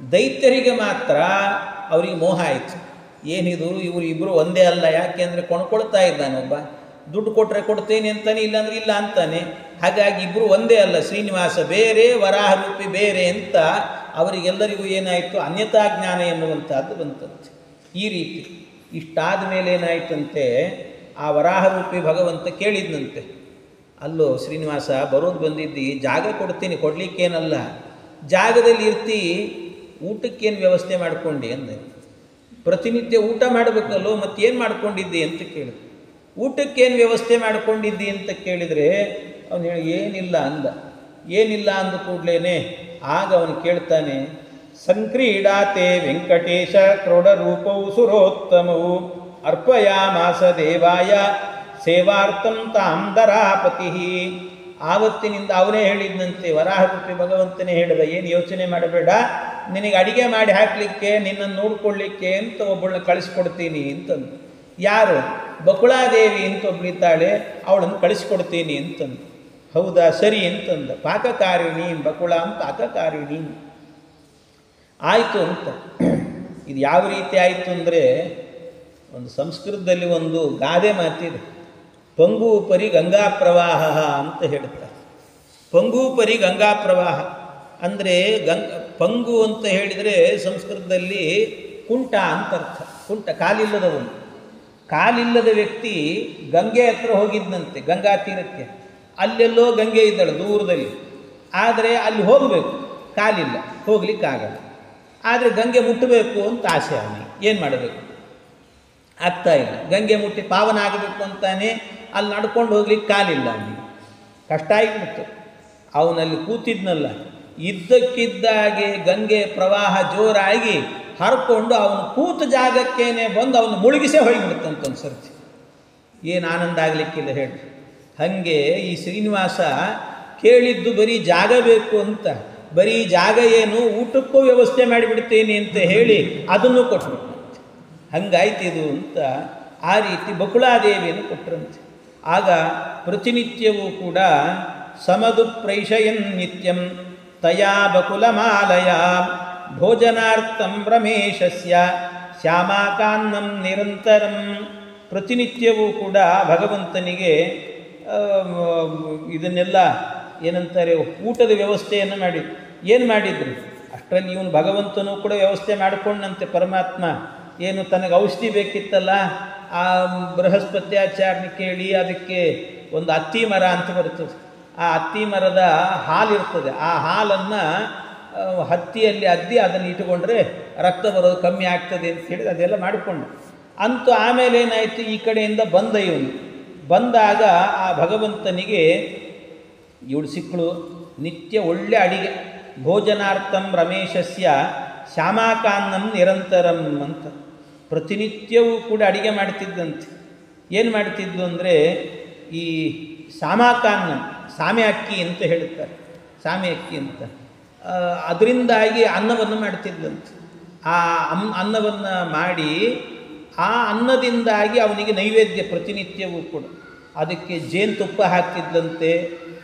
Speaker 1: ದೈತ್ಯರಿಗೆ ಮಾತ್ರ ಅವರಿಗೆ ಮೋಹ ಆಯಿತು. ಏನಿದು ಇವರು ಇಬ್ಬರು ಒಂದೇ ಅಲ್ಲ, ಯಾಕೆಂದರೆ ಕೊಂಡ್ಕೊಳ್ತಾ ಇದ್ದಾನೆ ಒಬ್ಬ, ದುಡ್ಡು ಕೊಟ್ಟರೆ ಕೊಡ್ತೇನೆ ಅಂತಾನೆ, ಇಲ್ಲಾಂದ್ರೆ ಇಲ್ಲ ಅಂತಾನೆ. ಹಾಗಾಗಿ ಇಬ್ಬರು ಒಂದೇ ಅಲ್ಲ, ಶ್ರೀನಿವಾಸ ಬೇರೆ ವರಾಹರೂಪಿ ಬೇರೆ ಅಂತ ಅವರಿಗೆಲ್ಲರಿಗೂ ಏನಾಯಿತು, ಅನ್ಯತಾ ಜ್ಞಾನ ಎನ್ನುವಂಥದ್ದು ಬಂತಂತೆ. ಈ ರೀತಿ ಇಷ್ಟಾದ ಮೇಲೆ ಏನಾಯ್ತಂತೆ, ಆ ವರಾಹರೂಪಿ ಭಗವಂತ ಕೇಳಿದ್ನಂತೆ, ಅಲ್ಲೋ ಶ್ರೀನಿವಾಸ ಬರೋದು ಬಂದಿದ್ದಿ, ಜಾಗ ಕೊಡ್ತೀನಿ, ಕೊಡಲಿಕ್ಕೇನಲ್ಲ, ಜಾಗದಲ್ಲಿ ಇರ್ತಿ, ಊಟಕ್ಕೇನು ವ್ಯವಸ್ಥೆ ಮಾಡ್ಕೊಂಡು ಅಂದೆ. ಪ್ರತಿನಿತ್ಯ ಊಟ ಮಾಡಬೇಕಲ್ಲೋ, ಮತ್ತೇನು ಮಾಡ್ಕೊಂಡಿದ್ದಿ ಅಂತ ಕೇಳಿದೆ. ಊಟಕ್ಕೇನು ವ್ಯವಸ್ಥೆ ಮಾಡ್ಕೊಂಡಿದ್ದಿ ಅಂತ ಕೇಳಿದರೆ ಅವನು ಹೇಳಿ ಏನಿಲ್ಲ ಅಂದ. ಏನಿಲ್ಲ ಅಂದ ಕೂಡಲೇ ಆಗ ಅವನು ಕೇಳ್ತಾನೆ, ಸಂಕ್ರೀಡಾತೆ ವೆಂಕಟೇಶ ಕ್ರೋಢರೂಪವು ಸುರೋತ್ತಮವು ಅರ್ಪಯಾಮಾಸ ದೇವಾಯ ಸೇವಾರ್ಥಂ ತಾಂ ದರಾಪತಿ. ಆವತ್ತಿನಿಂದ ಅವನೇ ಹೇಳಿದಂತೆ, ವರಾಹರೂಪಿ ಭಗವಂತನೇ ಹೇಳಿದ, ಏನು ಯೋಚನೆ ಮಾಡಬೇಡ, ನಿನಗೆ ಅಡಿಗೆ ಮಾಡಿ ಹಾಕಲಿಕ್ಕೆ, ನಿನ್ನನ್ನು ನೋಡ್ಕೊಳ್ಳಿಕ್ಕೆ ಅಂತ ಒಬ್ಬಳನ್ನ ಕಳಿಸ್ಕೊಡ್ತೀನಿ ಅಂತಂದು. ಯಾರು? ಬಕುಳಾದೇವಿ ಅಂತ ಒಬ್ಬಳಿದ್ದಾಳೆ, ಅವಳನ್ನು ಕಳಿಸ್ಕೊಡ್ತೀನಿ ಅಂತಂದು. ಹೌದಾ, ಸರಿ ಅಂತಂದ. ಪಾಕಕಾರಿಣಿ ಬಕುಳಾಂ ಪಾಕಕಾರಿಣಿ ಆಯಿತು ಅಂತ. ಇದು ಯಾವ ರೀತಿ ಆಯಿತು ಅಂದರೆ, ಒಂದು ಸಂಸ್ಕೃತದಲ್ಲಿ ಒಂದು ಗಾದೆ ಮಾತಿದೆ, ಪಂಗೂಪರಿ ಗಂಗಾ ಪ್ರವಾಹ ಅಂತ ಹೇಳ್ತಾರೆ. ಪಂಗೂಪರಿ ಗಂಗಾ ಪ್ರವಾಹ ಅಂದರೆ ಪಂಗು ಅಂತ ಹೇಳಿದರೆ ಸಂಸ್ಕೃತದಲ್ಲಿ ಕುಂಟ ಅಂತ ಅರ್ಥ. ಕುಂಟ ಕಾಲಿಲ್ಲದವನು. ಕಾಲಿಲ್ಲದ ವ್ಯಕ್ತಿ ಗಂಗೆ ಹತ್ರ ಹೋಗಿದ್ದಂತೆ, ಗಂಗಾ ತೀರಕ್ಕೆ. ಅಲ್ಲೆಲ್ಲೋ ಗಂಗೆ ಇದ್ದಾಳೆ ದೂರದಲ್ಲಿ, ಆದರೆ ಅಲ್ಲಿ ಹೋಗಬೇಕು, ಕಾಲಿಲ್ಲ, ಹೋಗ್ಲಿಕ್ಕಾಗಲ್ಲ. ಆದರೆ ಗಂಗೆ ಮುಟ್ಟಬೇಕು ಅಂತ ಆಸೆ ಅವನಿಗೆ. ಏನು ಮಾಡಬೇಕು, ಆಗ್ತಾ ಇಲ್ಲ. ಗಂಗೆ ಮುಟ್ಟಿ ಪಾವನ ಆಗಬೇಕು ಅಂತಾನೆ, ಅಲ್ಲಿ ನಡ್ಕೊಂಡು ಹೋಗ್ಲಿಕ್ಕೆ ಕಾಲಿಲ್ಲ ಅವನಿಗೆ, ಕಷ್ಟ ಆಗಿಬಿಡ್ತು. ಅವನಲ್ಲಿ ಕೂತಿದ್ನಲ್ಲ, ಇದ್ದಕ್ಕಿದ್ದಾಗೆ ಗಂಗೆ ಪ್ರವಾಹ ಜೋರಾಗಿ ಹರ್ಕೊಂಡು ಅವನು ಕೂತ ಜಾಗಕ್ಕೇನೆ ಬಂದು ಅವನು ಮುಳುಗಿಸೇ ಹೋಗಿಬಿಡುತ್ತಂತೊಂದು ಸರ್ತಿ. ಏನು ಆನಂದ ಆಗಲಿಕ್ಕಿಲ್ಲ ಹೇಳಿ. ಹಾಗೆ ಈ ಶ್ರೀನಿವಾಸ ಕೇಳಿದ್ದು ಬರೀ ಜಾಗ ಬೇಕು ಅಂತ, ಬರೀ ಜಾಗ ಏನು, ಊಟಕ್ಕೂ ವ್ಯವಸ್ಥೆ ಮಾಡಿಬಿಡ್ತೇನೆ ಅಂತ ಹೇಳಿ ಅದನ್ನು ಕೊಟ್ಟರು. ಹಂಗಾಯ್ತಿದು ಅಂತ ಆ ರೀತಿ ಬಕುಳಾದೇವಿಯನ್ನು ಕೊಟ್ಟರಂತೆ. ಆಗ ಪ್ರತಿನಿತ್ಯವೂ ಕೂಡ ಸಮದು ಪ್ರೈಷಯನ್ ನಿತ್ಯಂ ತಯಾ ಬಕುಲಮಾಲಯ ಭೋಜನಾರ್ಥಂ ರಮೇಶಸ್ಯ ಶ್ಯಾಮಾಕಾನ್ನಂ ನಿರಂತರಂ. ಪ್ರತಿನಿತ್ಯವೂ ಕೂಡ ಭಗವಂತನಿಗೆ ಇದನ್ನೆಲ್ಲ ಏನಂತಾರೆ, ಊಟದ ವ್ಯವಸ್ಥೆಯನ್ನು ಮಾಡಿದ್ರು. ಏನು ಮಾಡಿದ್ರು? ಅಷ್ಟರಲ್ಲಿ ಇವನು ಭಗವಂತನೂ ಕೂಡ ವ್ಯವಸ್ಥೆ ಮಾಡಿಕೊಂಡಂತೆ. ಪರಮಾತ್ಮ ಏನು ತನಗೆ ಔಷಧಿ ಬೇಕಿತ್ತಲ್ಲ, ಆ ಬೃಹಸ್ಪತ್ಯಾಚಾರ್ಯ ಕೇಳಿ ಅದಕ್ಕೆ ಒಂದು ಅತ್ತಿ ಮರ ಅಂತ ಬರ್ತದೆ, ಆ ಅತ್ತಿ ಮರದ ಹಾಲಿರ್ತದೆ, ಆ ಹಾಲನ್ನು ಹತ್ತಿಯಲ್ಲಿ ಅದ್ದಿ ಅದನ್ನು ಇಟ್ಟುಕೊಂಡ್ರೆ ರಕ್ತ ಬರೋದು ಕಮ್ಮಿ ಆಗ್ತದೆ ಅಂತ ಹೇಳಿ ಅದೆಲ್ಲ ಮಾಡಿಕೊಂಡು ಅಂತೂ ಆಮೇಲೆ ಏನಾಯಿತು, ಈ ಕಡೆಯಿಂದ ಬಂದ ಇವನು. ಬಂದಾಗ ಆ ಭಗವಂತನಿಗೆ ಇವಳು ಸಿಕ್ಕಳು. ನಿತ್ಯ ಒಳ್ಳೆ ಅಡಿಗೆ, ಭೋಜನಾರ್ಥಂ ರಮೇಶಸ್ಯ ಶ್ಯಾಮಾಕಾನ್ನಂ ನಿರಂತರಂ ಅಂತ ಪ್ರತಿನಿತ್ಯವೂ ಕೂಡ ಅಡಿಗೆ ಮಾಡ್ತಿದ್ದಂತೆ. ಏನು ಮಾಡ್ತಿದ್ಲು ಅಂದರೆ ಈ ಸಾಮಾಕಾನ್ನ ಸಾಮೆ ಅಕ್ಕಿ ಅಂತ ಹೇಳುತ್ತಾರೆ, ಸಾಮೆ ಅಕ್ಕಿ ಅಂತ, ಅದರಿಂದಾಗಿ ಅನ್ನವನ್ನು ಮಾಡ್ತಿದ್ದಂತೆ. ಆ ಅನ್ನವನ್ನು ಮಾಡಿ ಆ ಅನ್ನದಿಂದಾಗಿ ಅವನಿಗೆ ನೈವೇದ್ಯ ಪ್ರತಿನಿತ್ಯವೂ ಕೂಡ. ಅದಕ್ಕೆ ಜೇನುತುಪ್ಪ ಹಾಕ್ತಿದ್ದಂತೆ,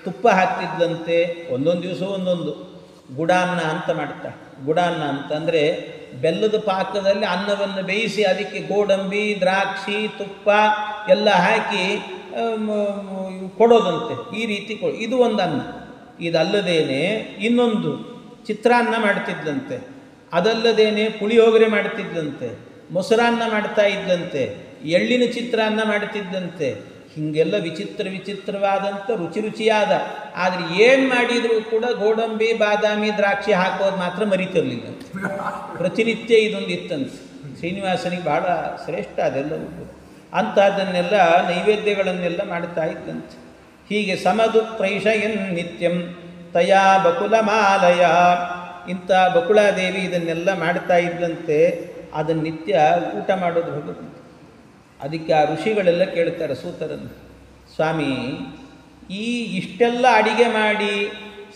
Speaker 1: ತುಪ್ಪ ಹಾಕ್ತಿದ್ದಂತೆ. ಒಂದೊಂದು ದಿವಸ ಒಂದೊಂದು ಗುಡಾನ್ನ ಅಂತ ಮಾಡ್ತಾರೆ. ಗುಡಾನ್ನ ಅಂತಂದರೆ ಬೆಲ್ಲದ ಪಾಕದಲ್ಲಿ ಅನ್ನವನ್ನು ಬೇಯಿಸಿ ಅದಕ್ಕೆ ಗೋಡಂಬಿ, ದ್ರಾಕ್ಷಿ, ತುಪ್ಪ ಎಲ್ಲ ಹಾಕಿ ಕೊಡೋದಂತೆ. ಈ ರೀತಿ ಇದು ಒಂದು ಅನ್ನ. ಇದಲ್ಲದೇನೆ ಇನ್ನೊಂದು ಚಿತ್ರಾನ್ನ ಮಾಡ್ತಿದ್ದಂತೆ, ಅದಲ್ಲದೇನೆ ಪುಳಿಯೋಗರೆ ಮಾಡ್ತಿದ್ದಂತೆ, ಮೊಸರನ್ನ ಮಾಡ್ತಾ ಇದ್ದಂತೆ, ಎಳ್ಳಿನ ಚಿತ್ರಾನ್ನ ಮಾಡ್ತಿದ್ದಂತೆ. ಹೀಗೆಲ್ಲ ವಿಚಿತ್ರವಾದಂಥ ರುಚಿಯಾದ, ಆದರೆ ಏನು ಮಾಡಿದರೂ ಕೂಡ ಗೋಡಂಬಿ, ಬಾದಾಮಿ, ದ್ರಾಕ್ಷಿ ಹಾಕೋದು ಮಾತ್ರ ಮರಿತಿರಲಿಲ್ಲ. ಪ್ರತಿನಿತ್ಯ ಇದೊಂದು ಇತ್ತಂತೆ. ಶ್ರೀನಿವಾಸನಿಗೆ ಬಹಳ ಶ್ರೇಷ್ಠ ಅದೆಲ್ಲವೂ. ಅಂಥದ್ದನ್ನೆಲ್ಲ ನೈವೇದ್ಯಗಳನ್ನೆಲ್ಲ ಮಾಡ್ತಾ ಇದ್ದಂತೆ. ಹೀಗೆ ಸಮದು ಪ್ರೈಷಯನ್ ನಿತ್ಯಂ ತಯಾ ಬಕುಲಮಾಲಯ, ಇಂಥ ಬಕುಳಾದೇವಿ ಇದನ್ನೆಲ್ಲ ಮಾಡ್ತಾ ಇದ್ದಂತೆ. ಅದನ್ನು ನಿತ್ಯ ಊಟ ಮಾಡೋದು ಹೋಗುತ್ತೆ. ಅದಕ್ಕೆ ಆ ಋಷಿಗಳೆಲ್ಲ ಕೇಳ್ತಾರೆ ಸೂತರನ್ನು, ಸ್ವಾಮಿ ಇಷ್ಟೆಲ್ಲ ಅಡಿಗೆ ಮಾಡಿ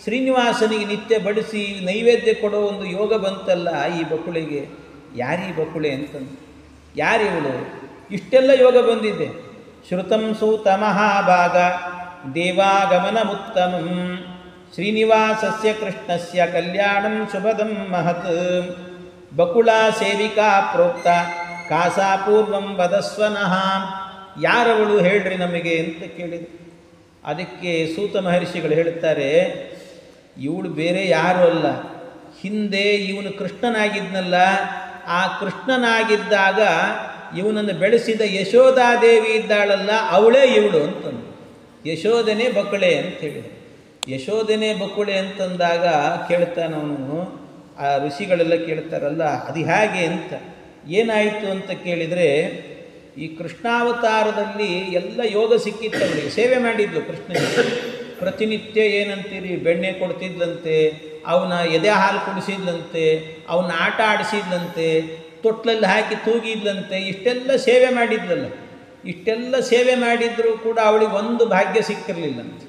Speaker 1: ಶ್ರೀನಿವಾಸನಿಗೆ ನಿತ್ಯ ಬಡಿಸಿ ನೈವೇದ್ಯ ಕೊಡೋ ಒಂದು ಯೋಗ ಬಂತಲ್ಲ ಈ ಬಕುಳೆಗೆ, ಯಾರೀ ಬಕುಳೆ ಅಂತಂದು, ಯಾರಿವಳು? ಇಷ್ಟೆಲ್ಲ ಯೋಗ ಬಂದಿದೆ. ಶ್ರುತಂ ಸೂತ ಮಹಾಭಾಗ ದೇವಾಗಮನಮುತ್ತಮಂ ಶ್ರೀನಿವಾಸಸ್ಯ ಕೃಷ್ಣಸ್ಯ ಕಲ್ಯಾಣಂ ಶುಭದಂ ಮಹತ್ ಬಕುಳಾ ಸೇವಿಕಾ ಪ್ರೋಕ್ತ ಕಾಸಾಪೂರ್ವಂ ವದಸ್ವನಃ. ಯಾರವಳು ಹೇಳ್ರಿ ನಮಗೆ ಅಂತ ಕೇಳಿದರು. ಅದಕ್ಕೆ ಸೂತ ಮಹರ್ಷಿಗಳು ಹೇಳುತ್ತಾರೆ, ಇವಳು ಬೇರೆ ಯಾರೂ ಅಲ್ಲ, ಹಿಂದೆ ಇವನು ಕೃಷ್ಣನಾಗಿದ್ನಲ್ಲ, ಆ ಕೃಷ್ಣನಾಗಿದ್ದಾಗ ಇವನನ್ನು ಬೆಳೆಸಿದ ಯಶೋಧಾದೇವಿ ಇದ್ದಾಳಲ್ಲ, ಅವಳೇ ಇವಳು ಅಂತಂದು. ಯಶೋಧನೆ ಬಕುಳೆ ಅಂತ ಹೇಳಿದರು. ಯಶೋಧನೆ ಬಕುಳೆ ಅಂತಂದಾಗ ಕೇಳ್ತಾನವನು, ಆ ಋಷಿಗಳೆಲ್ಲ ಕೇಳ್ತಾರಲ್ಲ, ಅದು ಹೇಗೆ ಅಂತ. ಏನಾಯಿತು ಅಂತ ಕೇಳಿದರೆ, ಈ ಕೃಷ್ಣಾವತಾರದಲ್ಲಿ ಎಲ್ಲ ಯೋಗ ಸಿಕ್ಕಿತ್ತು ಅವರಿಗೆ. ಸೇವೆ ಮಾಡಿದ್ಲು ಕೃಷ್ಣನಿಗೆ. ಪ್ರತಿನಿತ್ಯ ಏನಂತೀರಿ, ಬೆಣ್ಣೆ ಕೊಡ್ತಿದ್ದಂತೆ, ಅವನ ಎದೆ ಹಾಲು ಕುಡಿಸಿದ್ಲಂತೆ, ಅವನ ಆಟ ಆಡಿಸಿದ್ಲಂತೆ, ತೊಟ್ಲಲ್ಲಿ ಹಾಕಿ ತೂಗಿದ್ಲಂತೆ. ಇಷ್ಟೆಲ್ಲ ಸೇವೆ ಮಾಡಿದ್ಲಲ್ಲ. ಇಷ್ಟೆಲ್ಲ ಸೇವೆ ಮಾಡಿದರೂ ಕೂಡ ಅವಳಿಗೆ ಒಂದು ಭಾಗ್ಯ ಸಿಕ್ಕಿರಲಿಲ್ಲಂತೆ.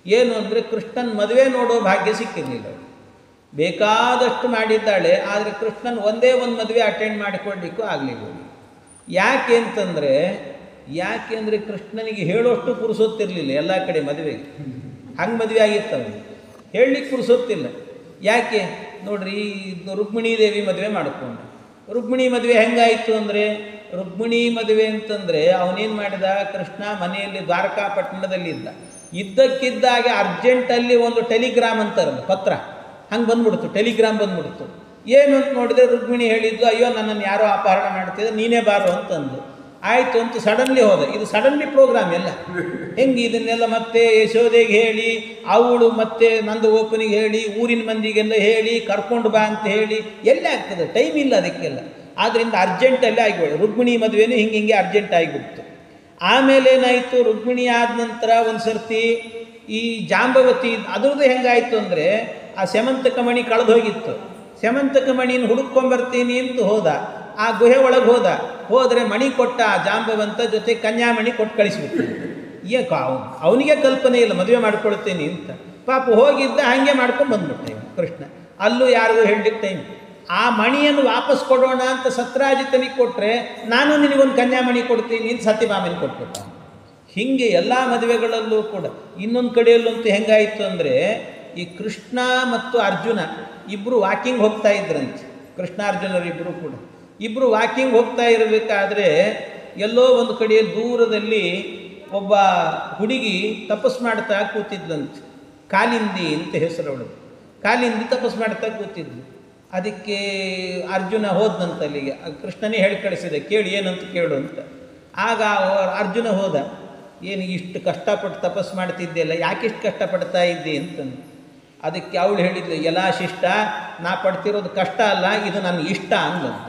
Speaker 1: ಏನು ಅಂದರೆ ಕೃಷ್ಣನ ಮದುವೆ ನೋಡೋ ಭಾಗ್ಯ ಸಿಕ್ಕಿರಲಿಲ್ಲ ಅವಳು. ಬೇಕಾದಷ್ಟು ಮಾಡಿದ್ದಾಳೆ, ಆದರೆ ಕೃಷ್ಣನ ಒಂದೇ ಒಂದು ಮದುವೆ ಅಟೆಂಡ್ ಮಾಡಿಕೊಳ್ಳಿಕ್ಕೂ ಆಗಲಿಲ್ಲ. ಯಾಕೆ ಅಂದರೆ ಕೃಷ್ಣನಿಗೆ ಹೇಳೋಷ್ಟು ಪುರುಸೊತ್ತಿರಲಿಲ್ಲ ಎಲ್ಲ ಕಡೆ ಮದುವೆಗೆ. ಹಂಗೆ ಮದುವೆ ಆಗಿತ್ತು ಅವನಿಗೆ, ಹೇಳಲಿಕ್ಕೆ ಪುರುಸೊತ್ತಿಲ್ಲ. ಯಾಕೆ ನೋಡ್ರಿ, ರುಕ್ಮಿಣೀ ದೇವಿ ಮದುವೆ ಮಾಡಿಕೊಂಡು, ರುಕ್ಮಿಣಿ ಮದುವೆ ಹೆಂಗಾಯಿತು ಅಂದರೆ, ರುಕ್ಮಿಣಿ ಮದುವೆ ಅಂತಂದರೆ ಅವನೇನು ಮಾಡಿದ, ಕೃಷ್ಣ ಮನೆಯಲ್ಲಿ ದ್ವಾರಕಾಪಟ್ಟಣದಲ್ಲಿದ್ದ. ಇದ್ದಕ್ಕಿದ್ದಾಗೆ ಅರ್ಜೆಂಟಲ್ಲಿ ಒಂದು ಟೆಲಿಗ್ರಾಮ್ ಅಂತಾರಲ್ಲ, ಪತ್ರ, ಹಂಗೆ ಬಂದ್ಬಿಡ್ತು, ಟೆಲಿಗ್ರಾಮ್ ಬಂದ್ಬಿಡ್ತು. ಏನು ಅಂತ ನೋಡಿದ್ರೆ ರುಕ್ಮಿಣಿ ಹೇಳಿದ್ದು, ಅಯ್ಯೋ ನನ್ನನ್ನು ಯಾರೋ ಅಪಹರಣ ಮಾಡ್ತಿದ್ದೆ, ನೀನೇ ಬಾರೋ ಅಂತಂದು. ಆಯಿತು ಅಂತ ಸಡನ್ಲಿ ಹೋದ. ಇದು ಸಡನ್ಲಿ ಪ್ರೋಗ್ರಾಮ್ ಎಲ್ಲ. ಹೆಂಗೆ ಇದನ್ನೆಲ್ಲ ಮತ್ತೆ ಯಶೋದೆಗೆ ಹೇಳಿ, ಅವಳು ಮತ್ತೆ ನಂದು ಓಪನಿಗೆ ಹೇಳಿ, ಊರಿನ ಮಂದಿಗೆಲ್ಲ ಹೇಳಿ, ಕರ್ಕೊಂಡು ಬಾ ಅಂತ ಹೇಳಿ, ಎಲ್ಲೇ ಆಗ್ತದೆ, ಟೈಮ್ ಇಲ್ಲ ಅದಕ್ಕೆಲ್ಲ. ಆದ್ದರಿಂದ ಅರ್ಜೆಂಟಲ್ಲೇ ಆಗಿಬಿಡು. ರುಕ್ಮಿಣಿ ಮದುವೆನೂ ಹಿಂಗೆ ಅರ್ಜೆಂಟ್ ಆಗಿಬಿಡ್ತು. ಆಮೇಲೆ ಏನಾಯಿತು, ರುಕ್ಮಿಣಿ ಆದ ನಂತರ ಒಂದು ಸರ್ತಿ ಈ ಜಾಂಬವತಿ ಅದ್ರದ್ದು ಹೆಂಗಾಯಿತು ಅಂದರೆ, ಆ ಸ್ಯಮಂತಕ ಮಣಿ ಕಳೆದು ಹೋಗಿತ್ತು. ಸ್ಯಮಂತಕ ಮಣಿನ ಹುಡುಕೊಂಬರ್ತೀನಿ ಅಂತ ಹೋದ. ಆ ಗುಹೆ ಒಳಗೆ ಹೋದರೆ ಮಣಿ ಕೊಟ್ಟ ಆ ಜಾಂಬವಂತ ಜೊತೆ ಕನ್ಯಾಮಣಿ ಕೊಟ್ಟು ಕಳಿಸ್ಬಿಟ್ಟು. ಅವನಿಗೆ ಕಲ್ಪನೆ ಇಲ್ಲ ಮದುವೆ ಮಾಡ್ಕೊಳ್ತೀನಿ ಅಂತ. ಪಾಪ ಹೋಗಿದ್ದ, ಹಾಗೆ ಮಾಡ್ಕೊಂಡು ಬಂದ್ಬಿಟ್ಟೆ ಕೃಷ್ಣ. ಅಲ್ಲೂ ಯಾರಿಗೂ ಹೇಳಲಿಕ್ಕೆ ಟೈಮ್. ಆ ಮಣಿಯನ್ನು ವಾಪಸ್ ಕೊಡೋಣ ಅಂತ ಸತ್ರಾಜಿತನಿಗೆ ಕೊಟ್ಟರೆ, ನಾನು ನಿನಗೊಂದು ಕನ್ಯಾಮಣಿ ಕೊಡ್ತೀನಿ ಅಂತ ಸತ್ಯಭಾಮನಿಗೆ ಕೊಟ್ಬಿಟ್ಟ. ಹೀಗೆ ಎಲ್ಲ ಮದುವೆಗಳಲ್ಲೂ ಕೂಡ. ಇನ್ನೊಂದು ಕಡೆಯಲ್ಲಂತೂ ಹೆಂಗಾಯಿತು ಅಂದರೆ, ಈ ಕೃಷ್ಣ ಮತ್ತು ಅರ್ಜುನ ಇಬ್ಬರು ವಾಕಿಂಗ್ ಹೋಗ್ತಾ ಇದ್ರಂತೆ. ಕೃಷ್ಣಾರ್ಜುನರಿಬ್ಬರು ಕೂಡ ಇಬ್ಬರು ವಾಕಿಂಗ್ ಹೋಗ್ತಾ ಇರಬೇಕಾದ್ರೆ, ಎಲ್ಲೋ ಒಂದು ಕಡೆಯಲ್ಲಿ ದೂರದಲ್ಲಿ ಒಬ್ಬ ಹುಡುಗಿ ತಪಸ್ ಮಾಡ್ತಾ ಕೂತಿದ್ಲಂತೆ. ಕಾಲಿಂದಿ ಅಂತ ಹೆಸರು ಅವಳು. ಕಾಲಿಂದಿ ತಪಸ್ ಮಾಡ್ತಾ ಕೂತಿದ್ಲು. ಅದಕ್ಕೆ ಅರ್ಜುನ ಹೋದಂತ ಅಲ್ಲಿಗೆ. ಕೃಷ್ಣನೇ ಹೇಳಿ ಕಳಿಸಿದೆ, ಕೇಳಿ ಏನಂತ ಕೇಳು ಅಂತ. ಆಗ ಅರ್ಜುನ ಹೋದ. ಏನು ಇಷ್ಟು ಕಷ್ಟಪಟ್ಟು ತಪಸ್ ಮಾಡ್ತಿದ್ದೆಲ್ಲ, ಯಾಕಿಷ್ಟು ಕಷ್ಟಪಡ್ತಾ ಇದ್ದೆ ಅಂತಂದು. ಅದಕ್ಕೆ ಅವಳು ಹೇಳಿದ್ಲು, ಎಲ್ಲ ಶಿಷ್ಟ, ನಾ ಪಡ್ತಿರೋದು ಕಷ್ಟ ಅಲ್ಲ, ಇದು ನನ್ನ ಇಷ್ಟ ಅಂದಂತ.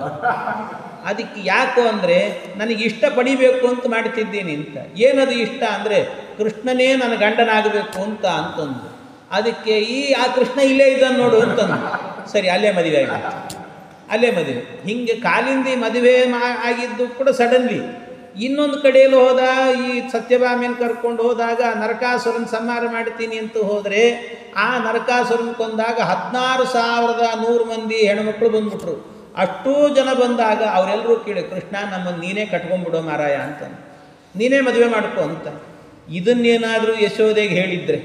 Speaker 1: ಅದಕ್ಕೆ ಯಾಕೋ ಅಂದರೆ, ನನಗೆ ಇಷ್ಟ ಪಡಿಬೇಕು ಅಂತ ಮಾಡ್ತಿದ್ದೀನಿ ಅಂತ. ಏನದು ಇಷ್ಟ ಅಂದರೆ, ಕೃಷ್ಣನೇ ನನ್ನ ಗಂಡನಾಗಬೇಕು ಅಂತಂದು. ಅದಕ್ಕೆ ಆ ಕೃಷ್ಣ ಇಲ್ಲೇ ಇದ್ದಾನೆ ನೋಡು ಅಂತಂದು. ಸರಿ, ಅಲ್ಲೇ ಮದುವೆ ಆಗಿತ್ತು. ಅಲ್ಲೇ ಮದುವೆ. ಹೀಗೆ ಕಾಲಿಂದಿ ಮದುವೆ ಆಗಿದ್ದು ಕೂಡ ಸಡನ್ಲಿ. ಇನ್ನೊಂದು ಕಡೆಯಲ್ಲಿ ಹೋದ, ಈ ಸತ್ಯಭಾಮೆಯನ್ನು ಕರ್ಕೊಂಡು ಹೋದಾಗ ನರಕಾಸುರನ ಸಂಹಾರ ಮಾಡ್ತೀನಿ ಅಂತ ಹೋದರೆ ಆ ನರಕಾಸುರನ ಕೊಂದಾಗ 16,100 ಮಂದಿ ಹೆಣ್ಮಕ್ಳು ಬಂದ್ಬಿಟ್ರು. ಅಷ್ಟೂ ಜನ ಬಂದಾಗ ಅವರೆಲ್ಲರೂ ಕೇಳಿ, ಕೃಷ್ಣ ನಮ್ಮನ್ನು ನೀನೇ ಕಟ್ಕೊಂಡ್ಬಿಡೋ ಮಾರಾಯ ಅಂತ, ನೀನೇ ಮದುವೆ ಮಾಡ್ಕೊ ಅಂತ. ಇದನ್ನೇನಾದರೂ ಯಶೋದೆಗೆ ಹೇಳಿದರೆ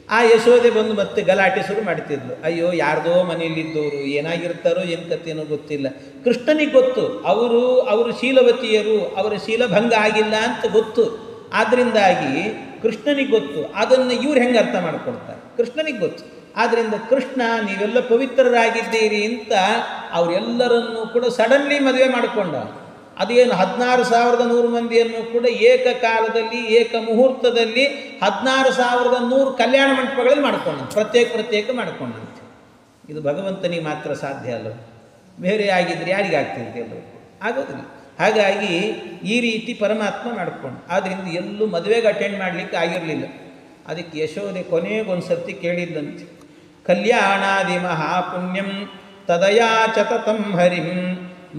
Speaker 1: ಆ ಯಶೋದೆ ಬಂದು ಮತ್ತೆ ಗಲಾಟೆ ಶುರು ಮಾಡ್ತಿದ್ಲು. ಅಯ್ಯೋ ಯಾರ್ದೋ ಮನೆಯಲ್ಲಿದ್ದವರು ಏನಾಗಿರ್ತಾರೋ ಏನು ಕಥೆನೋ ಗೊತ್ತಿಲ್ಲ, ಕೃಷ್ಣನಿಗೆ ಗೊತ್ತು, ಅವರು ಶೀಲವತಿಯರು, ಅವರ ಶೀಲಭಂಗ ಆಗಿಲ್ಲ ಅಂತ ಗೊತ್ತು. ಆದ್ದರಿಂದಾಗಿ ಕೃಷ್ಣನಿಗೆ ಗೊತ್ತು, ಅದನ್ನು ಇವ್ರು ಹೆಂಗೆ ಅರ್ಥ ಮಾಡ್ಕೊಳ್ತಾರೆ, ಕೃಷ್ಣನಿಗೆ ಗೊತ್ತು. ಆದ್ದರಿಂದ ಕೃಷ್ಣ ನೀವೆಲ್ಲ ಪವಿತ್ರರಾಗಿದ್ದೀರಿ ಅಂತ ಅವರೆಲ್ಲರನ್ನೂ ಕೂಡ ಸಡನ್ಲಿ ಮದುವೆ ಮಾಡಿಕೊಂಡ. ಅದೇನು 16,100 ಮಂದಿಯನ್ನು ಕೂಡ ಏಕಕಾಲದಲ್ಲಿ ಏಕ ಮುಹೂರ್ತದಲ್ಲಿ 16,100 ಕಲ್ಯಾಣ ಮಂಟಪಗಳಲ್ಲಿ ಮಾಡ್ಕೊಂಡಂತೆ, ಪ್ರತ್ಯೇಕ ಮಾಡ್ಕೊಂಡಂತೆ. ಇದು ಭಗವಂತನಿಗೆ ಮಾತ್ರ ಸಾಧ್ಯ ಅಲ್ಲ, ಬೇರೆ ಆಗಿದ್ರೆ ಯಾರಿಗಾಗ್ತಿದೆ ಎಲ್ಲರೂ ಆಗೋದಿಲ್ಲ. ಹಾಗಾಗಿ ಈ ರೀತಿ ಪರಮಾತ್ಮ ಮಾಡಿಕೊಂಡು, ಆದ್ದರಿಂದ ಎಲ್ಲೂ ಮದುವೆಗೆ ಅಟೆಂಡ್ ಮಾಡಲಿಕ್ಕೆ ಆಗಿರಲಿಲ್ಲ. ಅದಕ್ಕೆ ಯಶೋದೆ ಕೊನೆಗೊಂದು ಸರ್ತಿ ಕೇಳಿದ್ದಂತೆ, ಕಲ್ಯಾಣಾದಿ ಮಹಾಪುಣ್ಯಂ ತದಯಾ ಚತತಂ ಹರಿಂ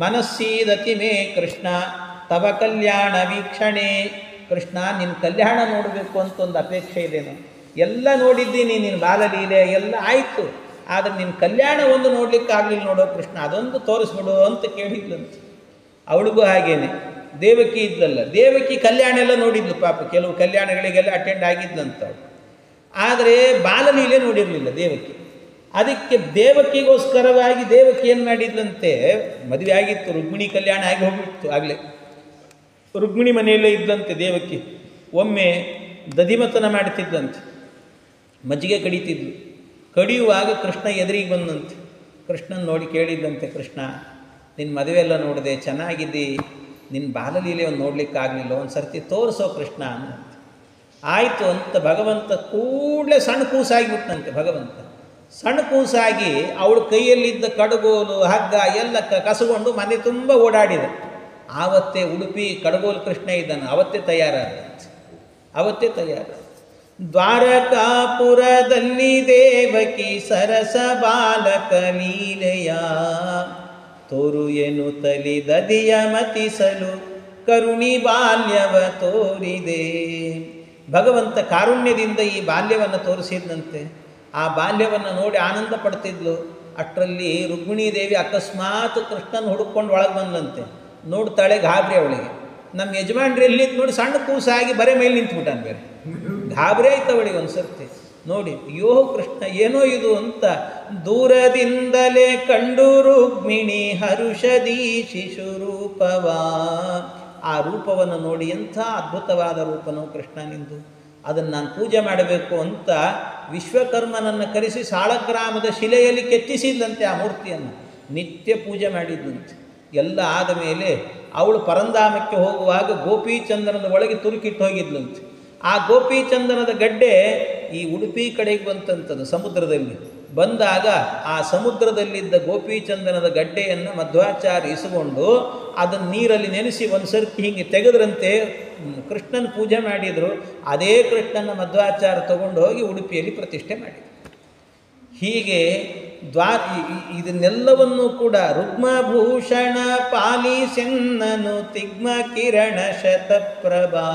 Speaker 1: ಮನಸ್ಸೀದತಿ ಮೇ ಕೃಷ್ಣ ತವ ಕಲ್ಯಾಣ ವೀಕ್ಷಣೆ. ಕೃಷ್ಣ ನಿನ್ನ ಕಲ್ಯಾಣ ನೋಡಬೇಕು ಅಂತ ಒಂದು ಅಪೇಕ್ಷೆ ಇದೆನೋ, ಎಲ್ಲ ನೋಡಿದ್ದೀನಿ, ನಿನ್ನ ಬಾಲಲೀಲೆ ಎಲ್ಲ ಆಯಿತು, ಆದರೆ ನಿನ್ನ ಕಲ್ಯಾಣ ಒಂದು ನೋಡ್ಲಿಕ್ಕೆ ಆಗಲಿಲ್ಲ ನೋಡೋ ಕೃಷ್ಣ, ಅದೊಂದು ತೋರಿಸ್ಬಿಡು ಅಂತ ಕೇಳಿದ್ಲಂತೆ. ಅವಳಿಗೂ ಹಾಗೇನೆ, ದೇವಕಿ ಇದ್ಲಲ್ಲ, ದೇವಕಿ ಕಲ್ಯಾಣ ಎಲ್ಲ ನೋಡಿದ್ಲು ಪಾಪ, ಕೆಲವು ಕಲ್ಯಾಣಗಳಿಗೆಲ್ಲ ಅಟೆಂಡ್ ಆಗಿದ್ಲಂತ. ಆದರೆ ಬಾಲಲೀಲೆ ನೋಡಿರಲಿಲ್ಲ ದೇವಕಿ. ಅದಕ್ಕೆ ದೇವಕಿಗೋಸ್ಕರವಾಗಿ ದೇವಕಿ ಏನು ಮಾಡಿದ್ಲಂತೆ, ಮದುವೆ ಆಗಿತ್ತು, ರುಕ್ಮಿಣಿ ಕಲ್ಯಾಣ ಆಗಿ ಹೋಗ್ಬಿಡ್ತು ಆಗಲೇ, ರುಕ್ಮಿಣಿ ಮನೆಯಲ್ಲೇ ಇದ್ದಂತೆ ದೇವಕಿ. ಒಮ್ಮೆ ದಧಿಮತನ ಮಾಡ್ತಿದ್ದಂತೆ, ಮಜ್ಜಿಗೆ ಕಡಿತಿದ್ಲು. ಕಡಿಯುವಾಗ ಕೃಷ್ಣ ಎದುರಿಗೆ ಬಂದಂತೆ. ಕೃಷ್ಣನ ನೋಡಿ ಕೇಳಿದ್ದಂತೆ, ಕೃಷ್ಣ ನಿನ್ನ ಮದುವೆ ಎಲ್ಲ ನೋಡಿದೆ, ಚೆನ್ನಾಗಿದ್ದಿ, ನಿನ್ನ ಬಾಲಲೀಲೆ ಒಂದು ನೋಡ್ಲಿಕ್ಕಾಗಲಿಲ್ಲ, ಒಂದು ಸರ್ತಿ ತೋರಿಸೋ ಕೃಷ್ಣ ಅನ್ನಂತೆ. ಆಯಿತು ಅಂತ ಭಗವಂತ ಕೂಡಲೇ ಸಣ್ಣ ಕೂಸಾಗಿಬಿಟ್ಟಂತೆ. ಭಗವಂತ ಸಣ್ಣ ಕೂಸಾಗಿ ಅವಳ ಕೈಯಲ್ಲಿದ್ದ ಕಡಗೋಲು ಹಗ್ಗ ಎಲ್ಲ ಕಸಗೊಂಡು ಮನೆ ತುಂಬ ಓಡಾಡಿದ. ಆವತ್ತೇ ಉಡುಪಿ ಕಡಗೋಲು ಕೃಷ್ಣ ಇದ್ದಾನೆ, ಅವತ್ತೇ ತಯಾರ. ದ್ವಾರಕಾಪುರದಲ್ಲಿ ದೇವಕಿ ಸರಸ ಬಾಲಕ ಲೀಲೆಯ ತೋರು ಎನ್ನುತ್ತಲಿ ದದಿಯ ಮತಿಸಲು ಕರುಣಿ ಬಾಲ್ಯವ ತೋರಿದೆ. ಭಗವಂತ ಕಾರುಣ್ಯದಿಂದ ಈ ಬಾಲ್ಯವನ್ನು ತೋರಿಸಿದಂತೆ. ಆ ಬಾಲ್ಯವನ್ನು ನೋಡಿ ಆನಂದ ಪಡ್ತಿದ್ಲು. ಅಷ್ಟರಲ್ಲಿ ರುಕ್ಮಿಣೀ ದೇವಿ ಅಕಸ್ಮಾತ್ ಕೃಷ್ಣನ ಹುಡುಕೊಂಡು ಒಳಗೆ ಬಂದಂತೆ. ನೋಡ್ತಾಳೆ, ಗಾಬರಿ ಅವಳಿಗೆ. ನಮ್ಮ ಯಜಮಾನ್ರು ಎಲ್ಲಿದ್ದು ನೋಡಿ ಸಣ್ಣ ಕೂಸಾಗಿ ಬರೆ ಮೇಲೆ ನಿಂತ್ಬಿಟ್ಟಾನೆ. ಬೇರೆ ಗಾಬರಿ ಆಯ್ತು ಅವಳಿಗೆ ಒಂದು ಸರ್ತಿ ನೋಡಿ. ಅಯ್ಯೋ ಕೃಷ್ಣ ಏನೋ ಇದು ಅಂತ ದೂರದಿಂದಲೇ ಕಂಡು ರುಕ್ಮಿಣಿ ಹರುಷದಿ ಶಿಶುರೂಪವಾ. ಆ ರೂಪವನ್ನು ನೋಡಿ ಎಂಥ ಅದ್ಭುತವಾದ ರೂಪನೋ ಕೃಷ್ಣನಿಂದು, ಅದನ್ನು ನಾನು ಪೂಜೆ ಮಾಡಬೇಕು ಅಂತ ವಿಶ್ವಕರ್ಮನನ್ನು ಕರೆಸಿ ಸಾಳಗ್ರಾಮದ ಶಿಲೆಯಲ್ಲಿ ಕೆತ್ತಿಸಿದ್ದಂತೆ. ಆ ಮೂರ್ತಿಯನ್ನು ನಿತ್ಯ ಪೂಜೆ ಮಾಡಿದ್ದಂತೆ. ಎಲ್ಲ ಆದ ಮೇಲೆ ಅವಳು ಪರಂಧಾಮಕ್ಕೆ ಹೋಗುವಾಗ ಗೋಪೀಚಂದನದ ಒಳಗೆ ತುರುಕಿಟ್ಟು ಹೋಗಿದ್ಲಂತೆ. ಆ ಗೋಪೀಚಂದನದ ಗಡ್ಡೆ ಈ ಉಡುಪಿ ಕಡೆಗೆ ಬಂತಂಥದ್ದು. ಸಮುದ್ರದಲ್ಲಿ ಬಂದಾಗ ಆ ಸಮುದ್ರದಲ್ಲಿದ್ದ ಗೋಪೀಚಂದನದ ಗಡ್ಡೆಯನ್ನು ಮಧ್ವಾಚಾರ್ಯ ಇಸುಕೊಂಡು ಅದನ್ನು ನೀರಲ್ಲಿ ನೆನೆಸಿ ಒಂದು ಸರ್ತಿ ಹೀಗೆ ತೆಗೆದ್ರಂತೆ. ಕೃಷ್ಣನ ಪೂಜೆ ಮಾಡಿದರು. ಅದೇ ಕೃಷ್ಣನ ಮಧ್ವಾಚಾರ್ಯ ತಗೊಂಡು ಹೋಗಿ ಉಡುಪಿಯಲ್ಲಿ ಪ್ರತಿಷ್ಠೆ ಮಾಡಿದರು. ಹೀಗೆ ಇದನ್ನೆಲ್ಲವನ್ನೂ ಕೂಡ ರುಗ್ಮಭೂಷಣ ಪಾಲಿಸೆನ್ನನು ತಿಗ್ಮ ಕಿರಣ ಶತಪ್ರಭಾ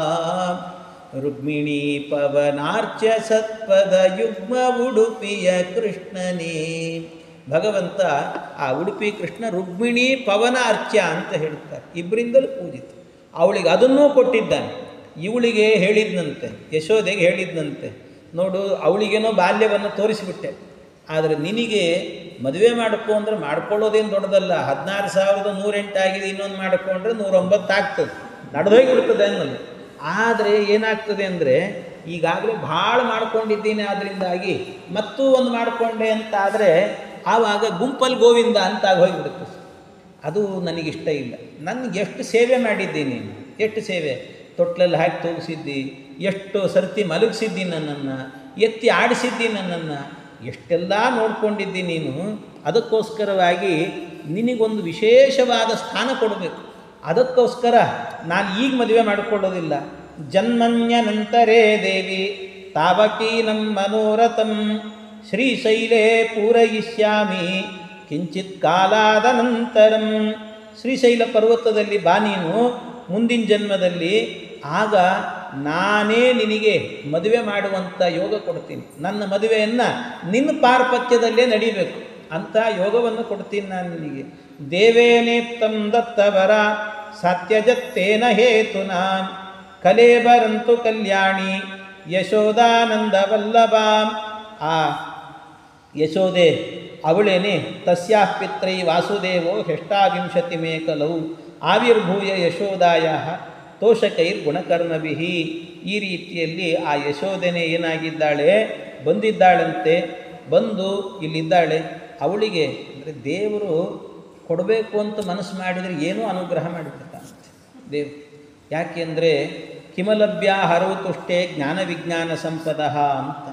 Speaker 1: ರುಕ್ಮಿಣಿ ಪವನಾರ್ಚ್ಯ ಸತ್ಪದ ಯುಗ್ಮ ಉಡುಪಿಯ ಕೃಷ್ಣನೇ. ಭಗವಂತ ಆ ಉಡುಪಿ ಕೃಷ್ಣ ರುಕ್ಮಿಣಿ ಪವನಾರ್ಚ್ಯ ಅಂತ ಹೇಳ್ತಾರೆ. ಇಬ್ಬರಿಂದಲೂ ಪೂಜಿತ. ಅವಳಿಗೆ ಅದನ್ನೂ ಕೊಟ್ಟಿದ್ದಾನೆ. ಇವಳಿಗೆ ಹೇಳಿದ್ನಂತೆ, ಯಶೋದೆಗೆ ಹೇಳಿದ್ನಂತೆ, ನೋಡು ಅವಳಿಗೇನೋ ಬಾಲ್ಯವನ್ನು ತೋರಿಸಿಬಿಟ್ಟೆ, ಆದರೆ ನಿನಗೆ ಮದುವೆ ಮಾಡ್ಕೊ ಅಂದರೆ ಮಾಡ್ಕೊಳ್ಳೋದೇನು ದೊಡ್ಡದಲ್ಲ. 16,108 ಆಗಿದೆ, ಇನ್ನೊಂದು ಮಾಡಿಕೊಂಡ್ರೆ 109 ಆಗ್ತದೆ, ನಡೆದೋಗಿಬಿಡ್ತದೆ ಅನ್ನೋದು. ಆದರೆ ಏನಾಗ್ತದೆ ಅಂದರೆ ಈಗಾಗಲೇ ಭಾಳ ಮಾಡ್ಕೊಂಡಿದ್ದೀನಿ, ಅದರಿಂದಾಗಿ ಮತ್ತೂ ಒಂದು ಮಾಡಿಕೊಂಡೆ ಅಂತ ಆದರೆ ಆವಾಗ ಗುಂಪಲ್ಲಿ ಗೋವಿಂದ ಅಂತ ಹೋಗಿಬಿಡುತ್ತೆ. ಅದು ನನಗಿಷ್ಟ ಇಲ್ಲ. ನನಗೆ ಎಷ್ಟು ಸೇವೆ ಮಾಡಿದ್ದೀನಿ, ಎಷ್ಟು ಸೇವೆ, ತೊಟ್ಲಲ್ಲಿ ಹಾಕಿ ತೂಗಿಸಿದ್ದಿ, ಎಷ್ಟು ಸರ್ತಿ ಮಲಗಿಸಿದ್ದಿ ನನ್ನನ್ನು, ಎತ್ತಿ ಆಡಿಸಿದ್ದಿ ನನ್ನನ್ನು, ಎಷ್ಟೆಲ್ಲ ನೋಡ್ಕೊಂಡಿದ್ದಿ ನೀನು. ಅದಕ್ಕೋಸ್ಕರವಾಗಿ ನಿನಗೊಂದು ವಿಶೇಷವಾದ ಸ್ಥಾನ ಕೊಡಬೇಕು. ಅದಕ್ಕೋಸ್ಕರ ನಾನು ಈಗ ಮದುವೆ ಮಾಡಿಕೊಳ್ಳೋದಿಲ್ಲ. ಜನ್ಮನ್ಯ ನಂತರೇ ದೇವಿ ತಾವಕಿ ನಮ್ಮ ಮನೋರಥಂ ಶ್ರೀಶೈಲೇ ಪೂರಯಿಷ್ಯಾಮಿ ಕಿಂಚಿತ್ ಕಾಲಾದ ನಂತರಂ. ಶ್ರೀಶೈಲ ಪರ್ವತದಲ್ಲಿ ಬಾ ನೀನು, ಮುಂದಿನ ಜನ್ಮದಲ್ಲಿ, ಆಗ ನಾನೇ ನಿನಗೆ ಮದುವೆ ಮಾಡುವಂಥ ಯೋಗ ಕೊಡ್ತೀನಿ. ನನ್ನ ಮದುವೆಯನ್ನು ನಿನ್ನ ಪಾರ್ಪತ್ಯದಲ್ಲೇ ನಡಿಬೇಕು ಅಂಥ ಯೋಗವನ್ನು ಕೊಡ್ತೀನಿ ನಾನು ನಿನಗೆ. ದೇವೇನೇತ್ತಂ ದತ್ತವರ ಸತ್ಯಜತ್ತೇನ ಹೇತುನ ಕಲೇಬರಂತು ಕಲ್ಯಾಣಿ ಯಶೋದಾನಂದ ವಲ್ಲಭಾಂ. ಆ ಯಶೋದೆ ಅವಳೇನೆ ತಸ್ಯಾಃ ಪಿತ್ರೈ ವಾಸುದೇವೋ ಹ್ಯಷ್ಟಾವಿಂಶತಿ ಮೇ ಕಲೌ ಆವಿರ್ಭೂಯ ಯಶೋದಾಯ ತೋಷಕೈರ್ಗುಣಕರ್ಮಭಿಃ. ಈ ರೀತಿಯಲ್ಲಿ ಆ ಯಶೋದೆನೇ ಏನಾಗಿದ್ದಾಳೆ, ಬಂದಿದ್ದಾಳಂತೆ. ಬಂದು ಇಲ್ಲಿದ್ದಾಳೆ. ಅವಳಿಗೆ ಅಂದರೆ ದೇವರು ಕೊಡಬೇಕು ಅಂತ ಮನಸ್ಸು ಮಾಡಿದರೆ ಏನೂ ಅನುಗ್ರಹ ಮಾಡಿಬಿಡ್ತಾನಂತೆ ದೇವರು. ಯಾಕೆಂದರೆ ಕಿಮಲಭ್ಯ ಹರವು ತುಷ್ಟೇ ಜ್ಞಾನ ವಿಜ್ಞಾನ ಸಂಪದ ಅಂತ.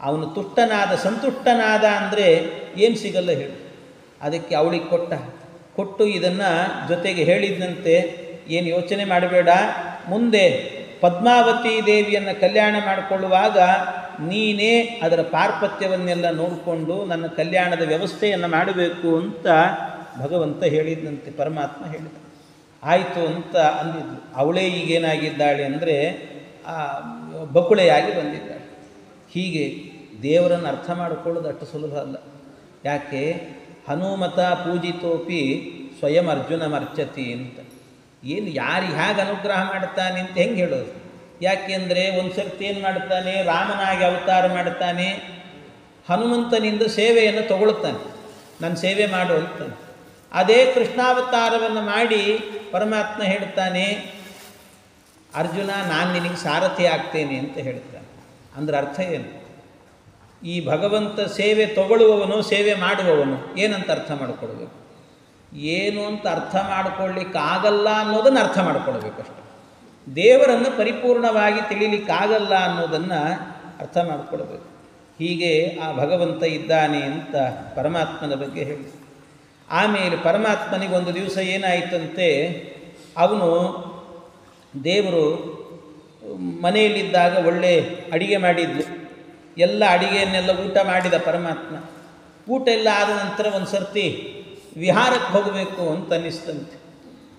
Speaker 1: ಅವನು ತುಷ್ಟನಾದ ಸಂತುಷ್ಟನಾದ ಅಂದರೆ ಏನು ಸಿಗಲ್ಲ ಹೇಳು. ಅದಕ್ಕೆ ಅವಳಿಗೆ ಕೊಟ್ಟು ಇದನ್ನು ಜೊತೆಗೆ ಹೇಳಿದಂತೆ, ಏನು ಯೋಚನೆ ಮಾಡಬೇಡ, ಮುಂದೆ ಪದ್ಮಾವತಿ ದೇವಿಯನ್ನು ಕಲ್ಯಾಣ ಮಾಡಿಕೊಳ್ಳುವಾಗ ನೀನೇ ಅದರ ಪಾರ್ಪತ್ಯವನ್ನೆಲ್ಲ ನೋಡಿಕೊಂಡು ನನ್ನ ಕಲ್ಯಾಣದ ವ್ಯವಸ್ಥೆಯನ್ನು ಮಾಡಬೇಕು ಅಂತ ಭಗವಂತ ಹೇಳಿದಂತೆ, ಪರಮಾತ್ಮ ಹೇಳಿದ. ಆಯಿತು ಅಂತ ಅಂದಿದ್ಲು. ಅವಳೇ ಈಗೇನಾಗಿದ್ದಾಳೆ ಅಂದರೆ ಬಕುಳೆಯಾಗಿ ಬಂದಿದ್ದಾಳೆ. ಹೀಗೆ ದೇವರನ್ನು ಅರ್ಥ ಮಾಡಿಕೊಳ್ಳೋದು ಅಷ್ಟು ಸುಲಭ ಅಲ್ಲ. ಯಾಕೆ ಹನುಮತ ಪೂಜಿತೋಪಿ ಸ್ವಯಂ ಅರ್ಜುನಮರ್ಚತಿ ಅಂತ. ಏನು ಯಾರಿಗೆ ಹೇಗೆ ಅನುಗ್ರಹ ಮಾಡ್ತಾನೆ ಅಂತ ಹೆಂಗೆ ಹೇಳೋದು? ಯಾಕೆಂದರೆ ಒಂದು ಸರ್ತಿ ಏನು ಮಾಡ್ತಾನೆ, ರಾಮನಾಗಿ ಅವತಾರ ಮಾಡ್ತಾನೆ, ಹನುಮಂತನಿಂದ ಸೇವೆಯನ್ನು ತಗೊಳ್ತಾನೆ, ನನ್ನ ಸೇವೆ ಮಾಡು ಅಂತಾನೆ. ಅದೇ ಕೃಷ್ಣಾವತಾರವನ್ನು ಮಾಡಿ ಪರಮಾತ್ಮ ಹೇಳ್ತಾನೆ, ಅರ್ಜುನ ನಾನು ನಿನಗೆ ಸಾರಥಿ ಆಗ್ತೇನೆ ಅಂತ ಹೇಳ್ತಾನೆ. ಅಂದ್ರೆ ಅರ್ಥ ಏನು? ಈ ಭಗವಂತ ಸೇವೆ ತಗೊಳ್ಳುವವನು ಸೇವೆ ಮಾಡುವವನು ಏನಂತ ಅರ್ಥ ಮಾಡಿಕೊಡ್ಬೇಕು? ಏನು ಅಂತ ಅರ್ಥ ಮಾಡಿಕೊಳ್ಳಿಕ್ಕಾಗಲ್ಲ ಅನ್ನೋದನ್ನು ಅರ್ಥ ಮಾಡಿಕೊಡ್ಬೇಕಷ್ಟೆ. ದೇವರನ್ನು ಪರಿಪೂರ್ಣವಾಗಿ ತಿಳಿಲಿಕ್ಕಾಗಲ್ಲ ಅನ್ನೋದನ್ನು ಅರ್ಥ ಮಾಡಿಕೊಡ್ಬೇಕು. ಹೀಗೆ ಆ ಭಗವಂತ ಇದ್ದಾನೆ ಅಂತ ಪರಮಾತ್ಮನ ಬಗ್ಗೆ ಹೇಳಿ. ಆಮೇಲೆ ಪರಮಾತ್ಮನಿಗೊಂದು ದಿವಸ ಏನಾಯಿತಂತೆ, ಅವನು ದೇವರು ಮನೆಯಲ್ಲಿದ್ದಾಗ ಒಳ್ಳೆ ಅಡಿಗೆ ಮಾಡಿದ್ಲು. ಎಲ್ಲ ಅಡಿಗೆಯನ್ನೆಲ್ಲ ಊಟ ಮಾಡಿದ ಪರಮಾತ್ಮ. ಊಟ ಎಲ್ಲ ಆದ ನಂತರ ಒಂದು ಸರ್ತಿ ವಿಹಾರಕ್ಕೆ ಹೋಗಬೇಕು ಅಂತ ಅನ್ನಿಸ್ತಂತೆ.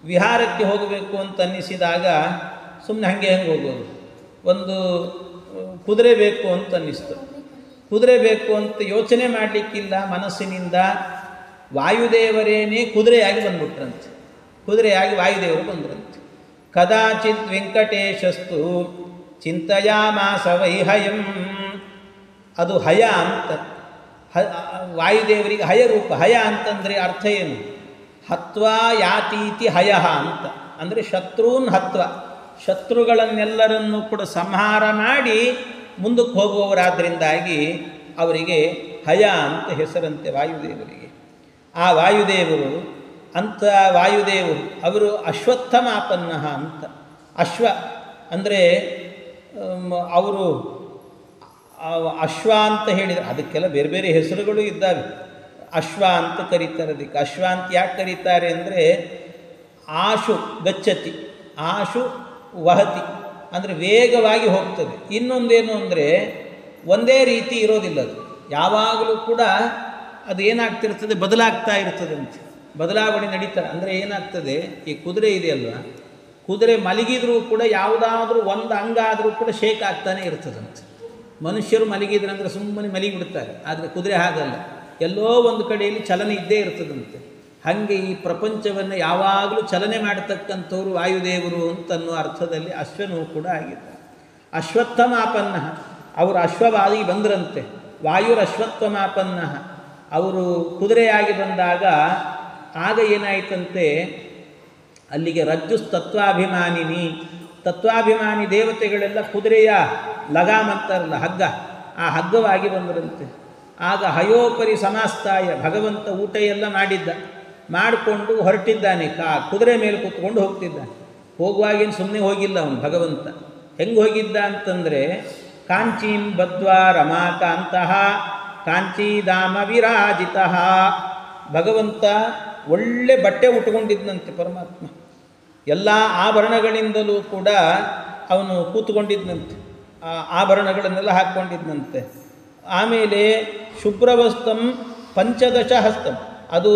Speaker 1: ವಿಹಾರಕ್ಕೆ ಹೋಗಬೇಕು ಅಂತ ಅನ್ನಿಸಿದಾಗ ಸುಮ್ಮನೆ ಹಾಗೆ ಹೋಗೋದು, ಒಂದು ಕುದುರೆ ಬೇಕು ಅಂತ ಅನ್ನಿಸ್ತು. ಕುದುರೆ ಬೇಕು ಅಂತ ಯೋಚನೆ ಮಾಡಲಿಕ್ಕಿಲ್ಲ ಮನಸ್ಸಿನಿಂದ. ವಾಯುದೇವರೇನೇ ಕುದುರೆಯಾಗಿ ಬಂದ್ಬಿಟ್ರಂತೆ. ಕುದುರೆಯಾಗಿ ವಾಯುದೇವರು ಬಂದ್ರಂತೆ. ಕದಾಚಿತ್ ವೆಂಕಟೇಶಸ್ತು ಚಿಂತಯಾಮಾಸ ವೈಹಯಂ. ಅದು ಹಯ ಅಂತ. ವಾಯುದೇವರಿಗೆ ಹಯ ರೂಪ. ಹಯ ಅಂತಂದರೆ ಅರ್ಥ ಏನು? ಹತ್ವಾ ಯಾತೀತಿ ಹಯ ಅಂತ. ಅಂದರೆ ಶತ್ರುನ್ ಹತ್ವ, ಶತ್ರುಗಳನ್ನೆಲ್ಲರನ್ನೂ ಕೂಡ ಸಂಹಾರ ಮಾಡಿ ಮುಂದಕ್ಕೆ ಹೋಗುವವರಾದ್ದರಿಂದಾಗಿ ಅವರಿಗೆ ಹಯ ಅಂತ ಹೆಸರಂತೆ ವಾಯುದೇವರಿಗೆ. ಆ ವಾಯುದೇವರು ಅಂತ ವಾಯುದೇವರು ಅವರು ಅಶ್ವತ್ಥಮಾಪನ್ನ ಅಂತ. ಅಶ್ವ ಅಂದರೆ ಅವರು ಅಶ್ವ ಅಂತ ಹೇಳಿದರೆ ಅದಕ್ಕೆಲ್ಲ ಬೇರೆ ಬೇರೆ ಹೆಸರುಗಳು ಇದ್ದಾವೆ. ಅಶ್ವ ಅಂತ ಕರೀತಾರೆ. ಅದಕ್ಕೆ ಅಶ್ವ ಅಂತ ಯಾಕೆ ಕರೀತಾರೆ ಅಂದರೆ ಆಶು ಗಚ್ಚತಿ, ಆಶು ವಹತಿ ಅಂದರೆ ವೇಗವಾಗಿ ಹೋಗ್ತದೆ. ಇನ್ನೊಂದೇನು ಅಂದರೆ ಒಂದೇ ರೀತಿ ಇರೋದಿಲ್ಲ, ಅದು ಯಾವಾಗಲೂ ಕೂಡ ಅದು ಏನಾಗ್ತಿರ್ತದೆ, ಬದಲಾಗ್ತಾ ಇರ್ತದಂತೆ. ಬದಲಾವಣೆ ನಡೀತಾರೆ. ಅಂದರೆ ಏನಾಗ್ತದೆ, ಈ ಕುದುರೆ ಇದೆಯಲ್ವ, ಕುದುರೆ ಮಲಗಿದ್ರೂ ಕೂಡ ಯಾವುದಾದ್ರೂ ಒಂದು ಅಂಗ ಆದರೂ ಕೂಡ ಶೇಕ್ ಆಗ್ತಾನೆ ಇರ್ತದಂತೆ. ಮನುಷ್ಯರು ಮಲಗಿದ್ರಂದ್ರೆ ಸುಮ್ಮನೆ ಮಲಗಿಬಿಡ್ತಾರೆ, ಆದರೆ ಕುದುರೆ ಹಾಗಲ್ಲ, ಎಲ್ಲೋ ಒಂದು ಕಡೆಯಲ್ಲಿ ಚಲನೆ ಇದ್ದೇ ಇರ್ತದಂತೆ. ಹಾಗೆ ಈ ಪ್ರಪಂಚವನ್ನು ಯಾವಾಗಲೂ ಚಲನೆ ಮಾಡತಕ್ಕಂಥವ್ರು ವಾಯುದೇವರು ಅಂತನ್ನೋ ಅರ್ಥದಲ್ಲಿ ಅಶ್ವನೂ ಕೂಡ ಆಗಿದ್ದಾರೆ. ಅಶ್ವತ್ಥಮಾಪನ್ನ, ಅವರು ಅಶ್ವವಾಗಿ ಬಂದರಂತೆ. ವಾಯುರಶ್ವತ್ಥಮಾಪನ್ನ, ಅವರು ಕುದುರೆಯಾಗಿ ಬಂದಾಗ ಆಗ ಏನಾಯಿತಂತೆ, ಅಲ್ಲಿಗೆ ರಜ್ಜುಸ್ತತ್ವಾಭಿಮಾನಿನಿ, ತತ್ವಾಭಿಮಾನಿ ದೇವತೆಗಳೆಲ್ಲ ಕುದುರೆಯ ಲಗಾಮ್ ಅಂತಾರಲ್ಲ, ಹಗ್ಗ, ಆ ಹಗ್ಗವಾಗಿ ಬಂದರಂತೆ. ಆಗ ಹಯೋಪರಿ ಸಮಾಸ್ತಾಯ, ಭಗವಂತ ಊಟ ಎಲ್ಲ ಮಾಡಿಕೊಂಡು ಹೊರಟಿದ್ದಾನೆ. ಕುದುರೆ ಮೇಲೆ ಕೂತ್ಕೊಂಡು ಹೋಗ್ತಿದ್ದಾನೆ. ಹೋಗುವಾಗೇನು ಸುಮ್ಮನೆ ಹೋಗಿಲ್ಲ ಅವನು ಭಗವಂತ. ಹೆಂಗೆ ಹೋಗಿದ್ದ ಅಂತಂದರೆ, ಕಾಂಚೀಂ ಬದ್ವಾ ರಮಾಕಾಂತಃ ಕಾಂಚೀಧಾಮ ವಿರಾಜಿತಃ. ಭಗವಂತ ಒಳ್ಳೆ ಬಟ್ಟೆ ಉಟ್ಕೊಂಡಿದ್ದಂತೆ ಪರಮಾತ್ಮ. ಎಲ್ಲ ಆಭರಣಗಳಿಂದಲೂ ಕೂಡ ಅವನು ಕೂತ್ಕೊಂಡಿದ್ದಂತೆ, ಆಭರಣಗಳನ್ನೆಲ್ಲ ಹಾಕ್ಕೊಂಡಿದ್ದಂತೆ. ಆಮೇಲೆ ಶುಭ್ರವಸ್ತಂ ಪಂಚದಶ ಹಸ್ತಂ, ಅದು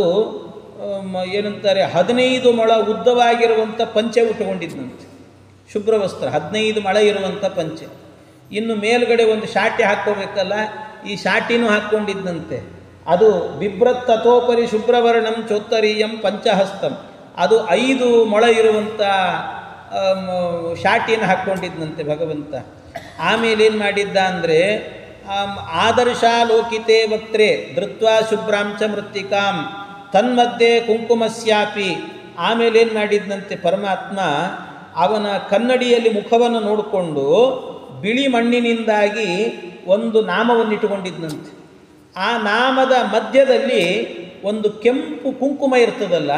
Speaker 1: ಏನಂತಾರೆ 15 ಮೊಳ ಉದ್ದವಾಗಿರುವಂಥ ಪಂಚೆ ಉಟ್ಟುಕೊಂಡಿದ್ದಂತೆ, ಶುಭ್ರವಸ್ತ್ರ, 15 ಮೊಳ ಇರುವಂಥ ಪಂಚೆ. ಇನ್ನು ಮೇಲ್ಗಡೆ ಒಂದು ಶಾಟಿ ಹಾಕ್ಕೋಬೇಕಲ್ಲ, ಈ ಶಾಟಿನೂ ಹಾಕ್ಕೊಂಡಿದ್ದಂತೆ. ಅದು ಬಿಭ್ರತ್ ತಥೋಪರಿ ಶುಭ್ರವರ್ಣಂ ಚೋತ್ತರೀಯಂ ಪಂಚಹಸ್ತಂ, ಅದು 5 ಮೊಳ ಇರುವಂಥ ಶಾಟಿನ ಹಾಕ್ಕೊಂಡಿದ್ದಂತೆ ಭಗವಂತ. ಆಮೇಲೆ ಏನು ಮಾಡಿದ್ದ ಅಂದರೆ ಆದರ್ಶಾಲೋಕಿತೆ ವಕ್ತ್ರೆ ಧೃತ್ವಾ ಶುಭ್ರಾಂಚ ಮೃತ್ತಿಕಾಂ ತನ್ಮಧ್ಯೆ ಕುಂಕುಮಸ್ಯಾಪಿ. ಆಮೇಲೆ ಏನು ಮಾಡಿದ್ದಂತೆ ಪರಮಾತ್ಮ, ಅವನ ಕನ್ನಡಿಯಲ್ಲಿ ಮುಖವನ್ನು ನೋಡಿಕೊಂಡು ಬಿಳಿ ಮಣ್ಣಿನಿಂದಾಗಿ ಒಂದು ನಾಮವನ್ನು ಇಟ್ಟುಕೊಂಡಿದ್ದಂತೆ. ಆ ನಾಮದ ಮಧ್ಯದಲ್ಲಿ ಒಂದು ಕೆಂಪು ಕುಂಕುಮ ಇರ್ತದಲ್ಲ,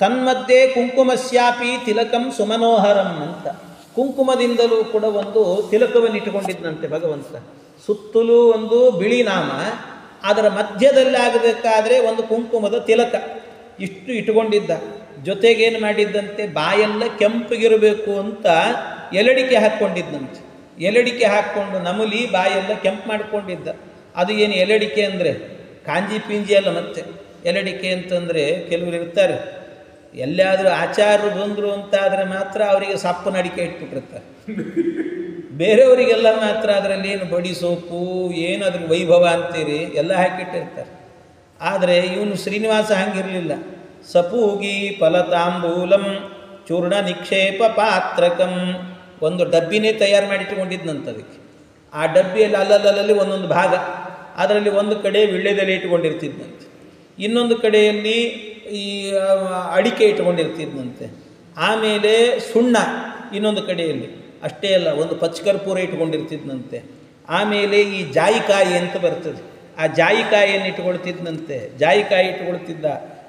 Speaker 1: ತನ್ಮಧ್ಯೆ ಕುಂಕುಮಸ್ಯಾಪಿ ತಿಲಕಂ ಸುಮನೋಹರಂ ಅಂತ, ಕುಂಕುಮದಿಂದಲೂ ಕೂಡ ಒಂದು ತಿಲಕವನ್ನು ಇಟ್ಟುಕೊಂಡಿದ್ದಂತೆ ಭಗವಂತ. ಸುತ್ತಲೂ ಒಂದು ಬಿಳಿ ನಾಮ, ಅದರ ಮಧ್ಯದಲ್ಲಿ ಆಗಬೇಕಾದ್ರೆ ಒಂದು ಕುಂಕುಮದ ತಿಲಕ, ಇಷ್ಟು ಇಟ್ಟುಕೊಂಡಿದ್ದ. ಜೊತೆಗೇನು ಮಾಡಿದ್ದಂತೆ, ಬಾಯೆಲ್ಲ ಕೆಂಪಗಿರಬೇಕು ಅಂತ ಎಲಡಿಕೆ ಹಾಕ್ಕೊಂಡಿದ್ದಂತೆ. ಎಲಡಿಕೆ ಹಾಕ್ಕೊಂಡು ನಮಲಿ ಬಾಯೆಲ್ಲ ಕೆಂಪು ಮಾಡಿಕೊಂಡಿದ್ದ. ಅದು ಏನು ಎಲಡಿಕೆ ಅಂದರೆ ಕಾಂಜಿ ಪಿಂಜಿ ಅಲ್ಲ, ಮತ್ತೆ ಎಲಡಿಕೆ ಅಂತಂದರೆ ಕೆಲವರು ಇರ್ತಾರೆ, ಎಲ್ಲಾದರೂ ಆಚಾರ್ಯರು ಬಂದರು ಅಂತಾದರೆ ಮಾತ್ರ ಅವರಿಗೆ ಸಪ್ಪನ ಅಡಿಕೆ ಇಟ್ಬಿಟ್ಟಿರ್ತಾರೆ. ಬೇರೆಯವರಿಗೆಲ್ಲ ಮಾತ್ರ ಅದರಲ್ಲಿ ಏನು ಬಡಿ ಸೋಪು, ಏನು ಅದ್ರ ವೈಭವ ಅಂತೀರಿ ಎಲ್ಲ ಹಾಕಿಟ್ಟಿರ್ತಾರೆ. ಆದರೆ ಇವನು ಶ್ರೀನಿವಾಸ ಹಂಗಿರಲಿಲ್ಲ. ಸಪೂಗಿ ಫಲತಾಂಬೂಲಂ ಚೂರ್ಣ ನಿಕ್ಷೇಪ ಪಾತ್ರಕಂ, ಒಂದು ಡಬ್ಬಿನೇ ತಯಾರು ಮಾಡಿಟ್ಟುಕೊಂಡಿದ್ದಂತೆ. ಅದಕ್ಕೆ ಆ ಡಬ್ಬಿಯಲ್ಲಿ ಅಲ್ಲಲ್ಲಿ ಒಂದೊಂದು ಭಾಗ, ಅದರಲ್ಲಿ ಒಂದು ಕಡೆ ವಿಳ್ಯದೆಲೆ ಇಟ್ಟುಕೊಂಡಿರ್ತಿದ್ದಂತೆ, ಇನ್ನೊಂದು ಕಡೆಯಲ್ಲಿ ಈ ಅಡಿಕೆ ಇಟ್ಕೊಂಡಿರ್ತಿದ್ದಂತೆ, ಆಮೇಲೆ ಸುಣ್ಣ ಇನ್ನೊಂದು ಕಡೆಯಲ್ಲಿ, ಅಷ್ಟೇ ಅಲ್ಲ ಒಂದು ಪಚ್ಚಕರ್ಪೂರ ಇಟ್ಕೊಂಡಿರ್ತಿದ್ದಂತೆ, ಆಮೇಲೆ ಈ ಜಾಯಿಕಾಯಿ ಅಂತ ಬರ್ತದೆ, ಆ ಜಾಯಿಕಾಯಿಯನ್ನು ಇಟ್ಕೊಳ್ತಿದ್ದಂತೆ, ಜಾಯಿಕಾಯಿ ಇಟ್ಕೊಳ್ತಿದ್ದ.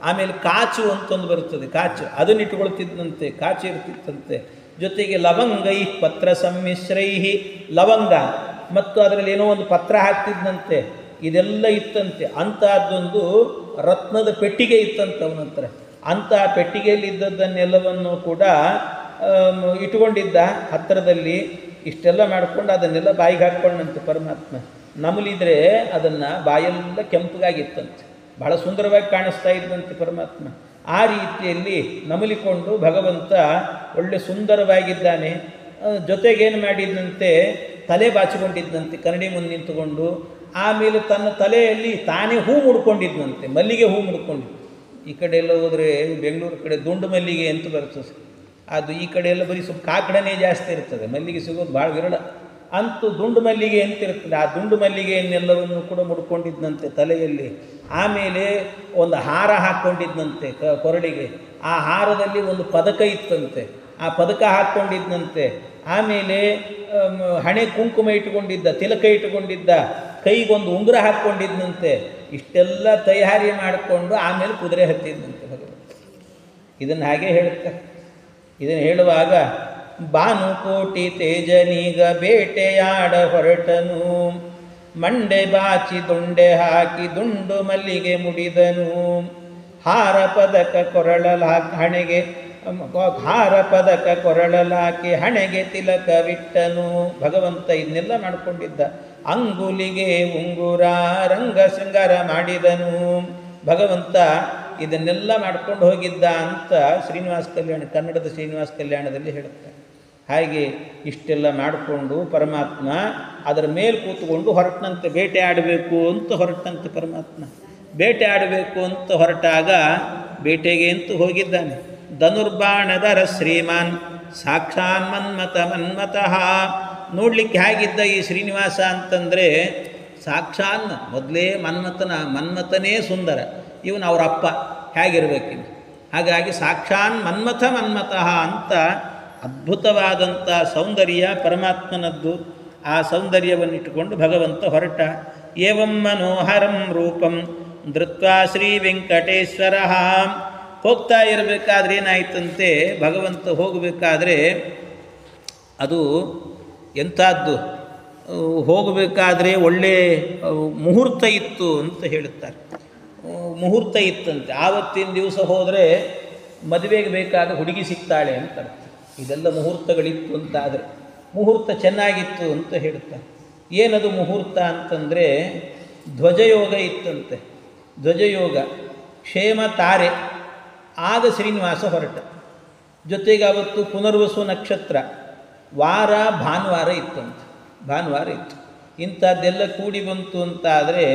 Speaker 1: ಆಮೇಲೆ ಕಾಚು ಅಂತೊಂದು ಬರ್ತದೆ, ಕಾಚು, ಅದನ್ನು ಇಟ್ಕೊಳ್ತಿದ್ದಂತೆ, ಕಾಚು ಇರ್ತಿತ್ತಂತೆ. ಜೊತೆಗೆ ಲವಂಗೈ ಪತ್ರ ಸಮ್ಮಿಶ್ರೈ, ಲವಂಗ ಮತ್ತು ಅದರಲ್ಲಿ ಏನೋ ಒಂದು ಪತ್ರ ಹಾಕ್ತಿದ್ದಂತೆ, ಇದೆಲ್ಲ ಇತ್ತಂತೆ. ಅಂಥದ್ದೊಂದು ರತ್ನದ ಪೆಟ್ಟಿಗೆ ಇತ್ತಂತೆ ಅವನ ಹತ್ರ. ಅಂಥ ಪೆಟ್ಟಿಗೆಯಲ್ಲಿ ಇದ್ದದ್ದನ್ನೆಲ್ಲವನ್ನು ಕೂಡ ಇಟ್ಕೊಂಡಿದ್ದ ಹತ್ತಿರದಲ್ಲಿ. ಇಷ್ಟೆಲ್ಲ ಮಾಡಿಕೊಂಡು ಅದನ್ನೆಲ್ಲ ಬಾಯಿಗೆ ಹಾಕ್ಕೊಂಡಂತೆ ಪರಮಾತ್ಮ. ನಮಲಿದ್ರೆ ಅದನ್ನು ಬಾಯೆಲ್ಲ ಕೆಂಪಗಾಗಿತ್ತಂತೆ, ಬಹಳ ಸುಂದರವಾಗಿ ಕಾಣಿಸ್ತಾ ಇದ್ದಂತೆ ಪರಮಾತ್ಮ. ಆ ರೀತಿಯಲ್ಲಿ ನಮಲಿಕೊಂಡು ಭಗವಂತ ಒಳ್ಳೆ ಸುಂದರವಾಗಿದ್ದಾನೆ. ಜೊತೆಗೇನು ಮಾಡಿದ್ದಂತೆ, ತಲೆ ಬಾಚಿಕೊಂಡಿದ್ದಂತೆ ಕನ್ನಡಿ ಮುಂದೆ ನಿಂತುಕೊಂಡು. ಆಮೇಲೆ ತನ್ನ ತಲೆಯಲ್ಲಿ ತಾನೇ ಹೂ ಮುಡ್ಕೊಂಡಿದ್ದಂತೆ, ಮಲ್ಲಿಗೆ ಹೂ ಮುಡ್ಕೊಂಡಿದ್ದು. ಈ ಕಡೆ ಎಲ್ಲ ಹೋದರೆ ಬೆಂಗಳೂರು ಕಡೆ ದುಂಡು ಮಲ್ಲಿಗೆ ಅಂತ ಬರ್ತದೆ, ಅದು ಈ ಕಡೆ ಎಲ್ಲ ಬರೀ ಸ್ವಲ್ಪ ಕಾಕಡನೇ ಜಾಸ್ತಿ ಇರ್ತದೆ, ಮಲ್ಲಿಗೆ ಸಿಗೋದು ಭಾಳ ವಿರಳ. ಅಂತೂ ದುಂಡು ಮಲ್ಲಿಗೆ ಅಂತ ಇರ್ತದೆ, ಆ ದುಂಡು ಮಲ್ಲಿಗೆಯನ್ನೆಲ್ಲವನ್ನು ಕೂಡ ಮುಡ್ಕೊಂಡಿದ್ದಂತೆ ತಲೆಯಲ್ಲಿ. ಆಮೇಲೆ ಒಂದು ಹಾರ ಹಾಕ್ಕೊಂಡಿದ್ದಂತೆ ಕೊರಳಿಗೆ, ಆ ಹಾರದಲ್ಲಿ ಒಂದು ಪದಕ ಇತ್ತಂತೆ, ಆ ಪದಕ ಹಾಕ್ಕೊಂಡಿದ್ದಂತೆ. ಆಮೇಲೆ ಹಣೆ ಕುಂಕುಮ ಇಟ್ಟುಕೊಂಡಿದ್ದ, ತಿಲಕ ಇಟ್ಟುಕೊಂಡಿದ್ದ, ಕೈಗೊಂದು ಉಂಗುರ ಹಾಕ್ಕೊಂಡಿದ್ದಂತೆ. ಇಷ್ಟೆಲ್ಲ ತಯಾರಿ ಮಾಡಿಕೊಂಡು ಆಮೇಲೆ ಕುದುರೆ ಹತ್ತಿದ್ದಂತೆ ಭಗವಂತ. ಇದನ್ನು ಹಾಗೆ ಹೇಳುತ್ತಾರೆ. ಇದನ್ನು ಹೇಳುವಾಗ ಭಾನುಕೋಟಿ ತೇಜನೀಗ ಬೇಟೆಯಾಡ ಹೊರಟನು, ಮಂಡೆ ಬಾಚಿ ದುಂಡೆ ಹಾಕಿ ದುಂಡು ಮಲ್ಲಿಗೆ ಮುಡಿದನು, ಹಾರ ಪದಕ ಹಣೆಗೆ ಹಾರ ಪದಕ ಕೊರಳಲಾಕಿ ಹಣೆಗೆ ತಿಲಕವಿಟ್ಟನು. ಭಗವಂತ ಇದನ್ನೆಲ್ಲ ಮಾಡಿಕೊಂಡಿದ್ದ. ಅಂಗುಲಿಗೆ ಉಂಗುರ ರಂಗ ಶೃಂಗಾರ ಮಾಡಿದನು. ಭಗವಂತ ಇದನ್ನೆಲ್ಲ ಮಾಡ್ಕೊಂಡು ಹೋಗಿದ್ದ ಅಂತ ಶ್ರೀನಿವಾಸ ಕಲ್ಯಾಣ, ಕನ್ನಡದ ಶ್ರೀನಿವಾಸ ಕಲ್ಯಾಣದಲ್ಲಿ ಹೇಳುತ್ತಾರೆ. ಹಾಗೆ ಇಷ್ಟೆಲ್ಲ ಮಾಡಿಕೊಂಡು ಪರಮಾತ್ಮ ಅದರ ಮೇಲೆ ಕೂತ್ಕೊಂಡು ಹೊರಟನಂತೆ, ಬೇಟೆ ಆಡಬೇಕು ಅಂತ ಹೊರಟಂತೆ ಪರಮಾತ್ಮ. ಬೇಟೆ ಆಡಬೇಕು ಅಂತ ಹೊರಟಾಗ ಬೇಟೆಗೆ ಅಂತೂ ಹೋಗಿದ್ದಾನೆ. ಧನುರ್ಬಾಣದರ ಶ್ರೀಮಾನ್ ಸಾಕ್ಷಾನ್ ಮನ್ಮತಃ. ನೋಡಲಿಕ್ಕೆ ಹೇಗಿದ್ದ ಈ ಶ್ರೀನಿವಾಸ ಅಂತಂದರೆ, ಸಾಕ್ಷಾನ್ ಮೊದಲೇ ಮನ್ಮಥನೇ ಸುಂದರ, ಇವನು ಅವರಪ್ಪ ಹೇಗಿರಬೇಕಿನ್ನು. ಹಾಗಾಗಿ ಸಾಕ್ಷಾನ್ ಮನ್ಮತಃ ಅಂತ ಅದ್ಭುತವಾದಂಥ ಸೌಂದರ್ಯ ಪರಮಾತ್ಮನದ್ದು. ಆ ಸೌಂದರ್ಯವನ್ನಿಟ್ಟುಕೊಂಡು ಭಗವಂತ ಹೊರಟ. ಏವಂ ಮನೋಹರಂ ರೂಪಂ ಧೃತ್ವಾ ಶ್ರೀ ವೆಂಕಟೇಶ್ವರ. ಹೋಗ್ತಾ ಇರಬೇಕಾದ್ರೆ ಏನಾಯ್ತಂತೆ, ಭಗವಂತ ಹೋಗಬೇಕಾದ್ರೆ ಅದು ಎಂಥದ್ದು, ಹೋಗಬೇಕಾದ್ರೆ ಒಳ್ಳೆ ಮುಹೂರ್ತ ಇತ್ತು ಅಂತ ಹೇಳುತ್ತಾರೆ. ಮುಹೂರ್ತ ಇತ್ತಂತೆ. ಆವತ್ತಿನ ದಿವಸ ಹೋದರೆ ಮದುವೆಗೆ ಬೇಕಾದ ಹುಡುಗಿ ಸಿಗ್ತಾಳೆ ಅಂತ. ಇದೆಲ್ಲ ಮುಹೂರ್ತಗಳಿತ್ತು ಅಂತಾದರೆ ಮುಹೂರ್ತ ಚೆನ್ನಾಗಿತ್ತು ಅಂತ ಹೇಳುತ್ತಾರೆ. ಏನದು ಮುಹೂರ್ತ ಅಂತಂದರೆ ಧ್ವಜಯೋಗ ಇತ್ತಂತೆ. ಧ್ವಜಯೋಗ, ಕ್ಷೇಮ ತಾರೆ, ಆಗ ಶ್ರೀನಿವಾಸ ಹೊರಟ. ಜೊತೆಗೆ ಅವತ್ತು ಪುನರ್ವಸು ನಕ್ಷತ್ರ, ವಾರ ಭಾನುವಾರ ಇತ್ತಂತೆ, ಭಾನುವಾರ ಇತ್ತು. ಇಂಥದ್ದೆಲ್ಲ ಕೂಡಿ ಬಂತು ಅಂತ ಆದರೆ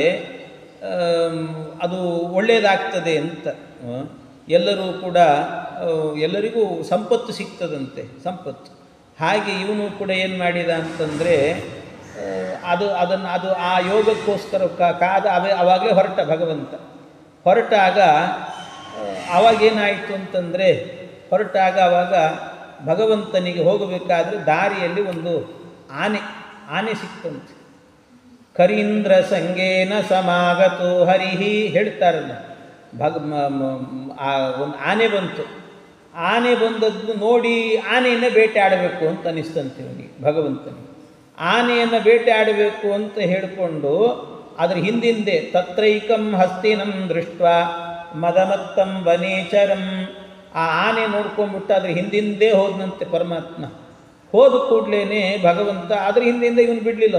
Speaker 1: ಅದು ಒಳ್ಳೆಯದಾಗ್ತದೆ ಅಂತ. ಎಲ್ಲರೂ ಕೂಡ ಎಲ್ಲರಿಗೂ ಸಂಪತ್ತು ಸಿಗ್ತದಂತೆ, ಸಂಪತ್ತು. ಹಾಗೆ ಇವನು ಕೂಡ ಏನು ಮಾಡಿದ ಅಂತಂದರೆ ಅದು ಆ ಯೋಗಕ್ಕೋಸ್ಕರ ಅವಾಗಲೇ ಹೊರಟ ಭಗವಂತ. ಹೊರಟಾಗ ಅವಾಗೇನಾಯಿತು ಅಂತಂದರೆ ಅವಾಗ ಭಗವಂತನಿಗೆ ಹೋಗಬೇಕಾದ್ರೆ ದಾರಿಯಲ್ಲಿ ಒಂದು ಆನೆ ಸಿಕ್ತಂತೆ. ಕರೀಂದ್ರ ಸಂಗೇನ ಸಮಾಗತೋ ಹರಿಹಿ ಹೇಳ್ತಾರಲ್ಲ, ಒಂದು ಆನೆ ಬಂತು. ಆನೆ ಬಂದದ್ದು ನೋಡಿ ಆನೆಯನ್ನು ಬೇಟೆ ಆಡಬೇಕು ಅಂತ ಅನಿಸ್ತಂತೆ ಇವನಿಗೆ, ಭಗವಂತನಿಗೆ. ಆನೆಯನ್ನು ಬೇಟೆ ಆಡಬೇಕು ಅಂತ ಹೇಳಿಕೊಂಡು ಅದ್ರ ಹಿಂದಿಂದೆ ತತ್ರೈಕಂ ಹಸ್ತಿನಂ ದೃಷ್ಟ ಮದಮತ್ತಂ ವನೇಚರಂ, ಆ ಆನೆ ನೋಡ್ಕೊಂಡ್ಬಿಟ್ಟು ಅದ್ರ ಹಿಂದಿಂದೇ ಹೋದನಂತೆ ಪರಮಾತ್ಮ. ಹೋದ ಕೂಡಲೇ ಭಗವಂತ ಅದ್ರ ಹಿಂದಿಂದ ಇವನು ಬಿಡಲಿಲ್ಲ,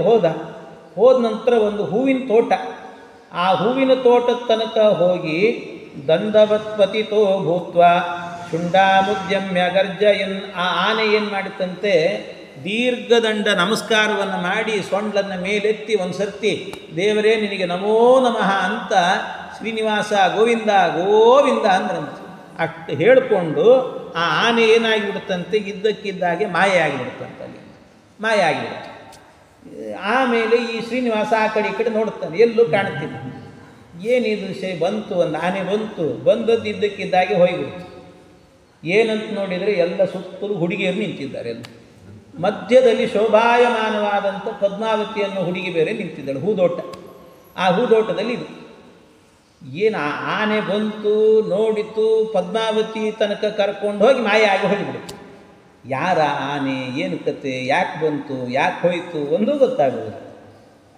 Speaker 1: ಹೋದ ನಂತರ ಒಂದು ಹೂವಿನ ತೋಟ, ಆ ಹೂವಿನ ತೋಟದ ತನಕ ಹೋಗಿ ದಂಡವತ್ಪತಿತೋ ಭೂತ್ವ ಶುಂಡಾಮುದ್ಯಮ್ಯ ಗರ್ಜಯನ್, ಆ ಆನೆ ಏನು ಮಾಡಿತಂತೆ ದೀರ್ಘದಂಡ ನಮಸ್ಕಾರವನ್ನು ಮಾಡಿ ಸೊಂಡ್ಲನ್ನು ಮೇಲೆತ್ತಿ ಒಂದು ಸರ್ತಿ ದೇವರೇ ನಿನಗೆ ನಮೋ ನಮಃ ಅಂತ ಶ್ರೀನಿವಾಸ ಗೋವಿಂದ ಗೋವಿಂದ ಅಂದ್ರಂತೆ. ಅಷ್ಟು ಹೇಳಿಕೊಂಡು ಆ ಆನೆ ಏನಾಗಿಬಿಡುತ್ತಂತೆ, ಇದ್ದಕ್ಕಿದ್ದಾಗೆ ಮಾಯ ಆಗಿಬಿಡುತ್ತಂತೆ, ಅಲ್ಲಿ ಮಾಯ ಆಗಿಬಿಡುತ್ತೆ. ಆಮೇಲೆ ಈ ಶ್ರೀನಿವಾಸ ಆ ಕಡೆ ಈ ಕಡೆ ನೋಡ್ತಾನೆ, ಎಲ್ಲೂ ಕಾಣ್ತಿಲ್ಲ. ಏನಿದು ಬಂತು, ಒಂದು ಆನೆ ಬಂದದ್ದು ಇದ್ದಕ್ಕಿದ್ದಾಗೆ ಹೋಗಿಬಿಡ್ತು. ಏನಂತ ನೋಡಿದರೆ ಎಲ್ಲ ಸುತ್ತಲೂ ಹುಡುಗಿಯರು ನಿಂತಿದ್ದಾರೆ. ಎಲ್ಲ ಮಧ್ಯದಲ್ಲಿ ಶೋಭಾಯಮಾನವಾದಂಥ ಪದ್ಮಾವತಿಯನ್ನು ಹುಡುಗಿ ಬೇರೆ ನಿಂತಿದ್ದಾಳೆ, ಹೂದೋಟ. ಆ ಹೂದೋಟದಲ್ಲಿ ಇದು ಏನು ಆನೆ ಬಂತು, ನೋಡಿತು, ಪದ್ಮಾವತಿ ತನಕ ಕರ್ಕೊಂಡು ಹೋಗಿ ಮಾಯ ಆಗಿ ಹೋಗಿಬಿಡ್ತು. ಯಾರ ಆನೆ, ಏನು ಕತೆ, ಯಾಕೆ ಬಂತು, ಯಾಕೆ ಹೋಯಿತು ಒಂದೂ ಗೊತ್ತಾಗೋದು.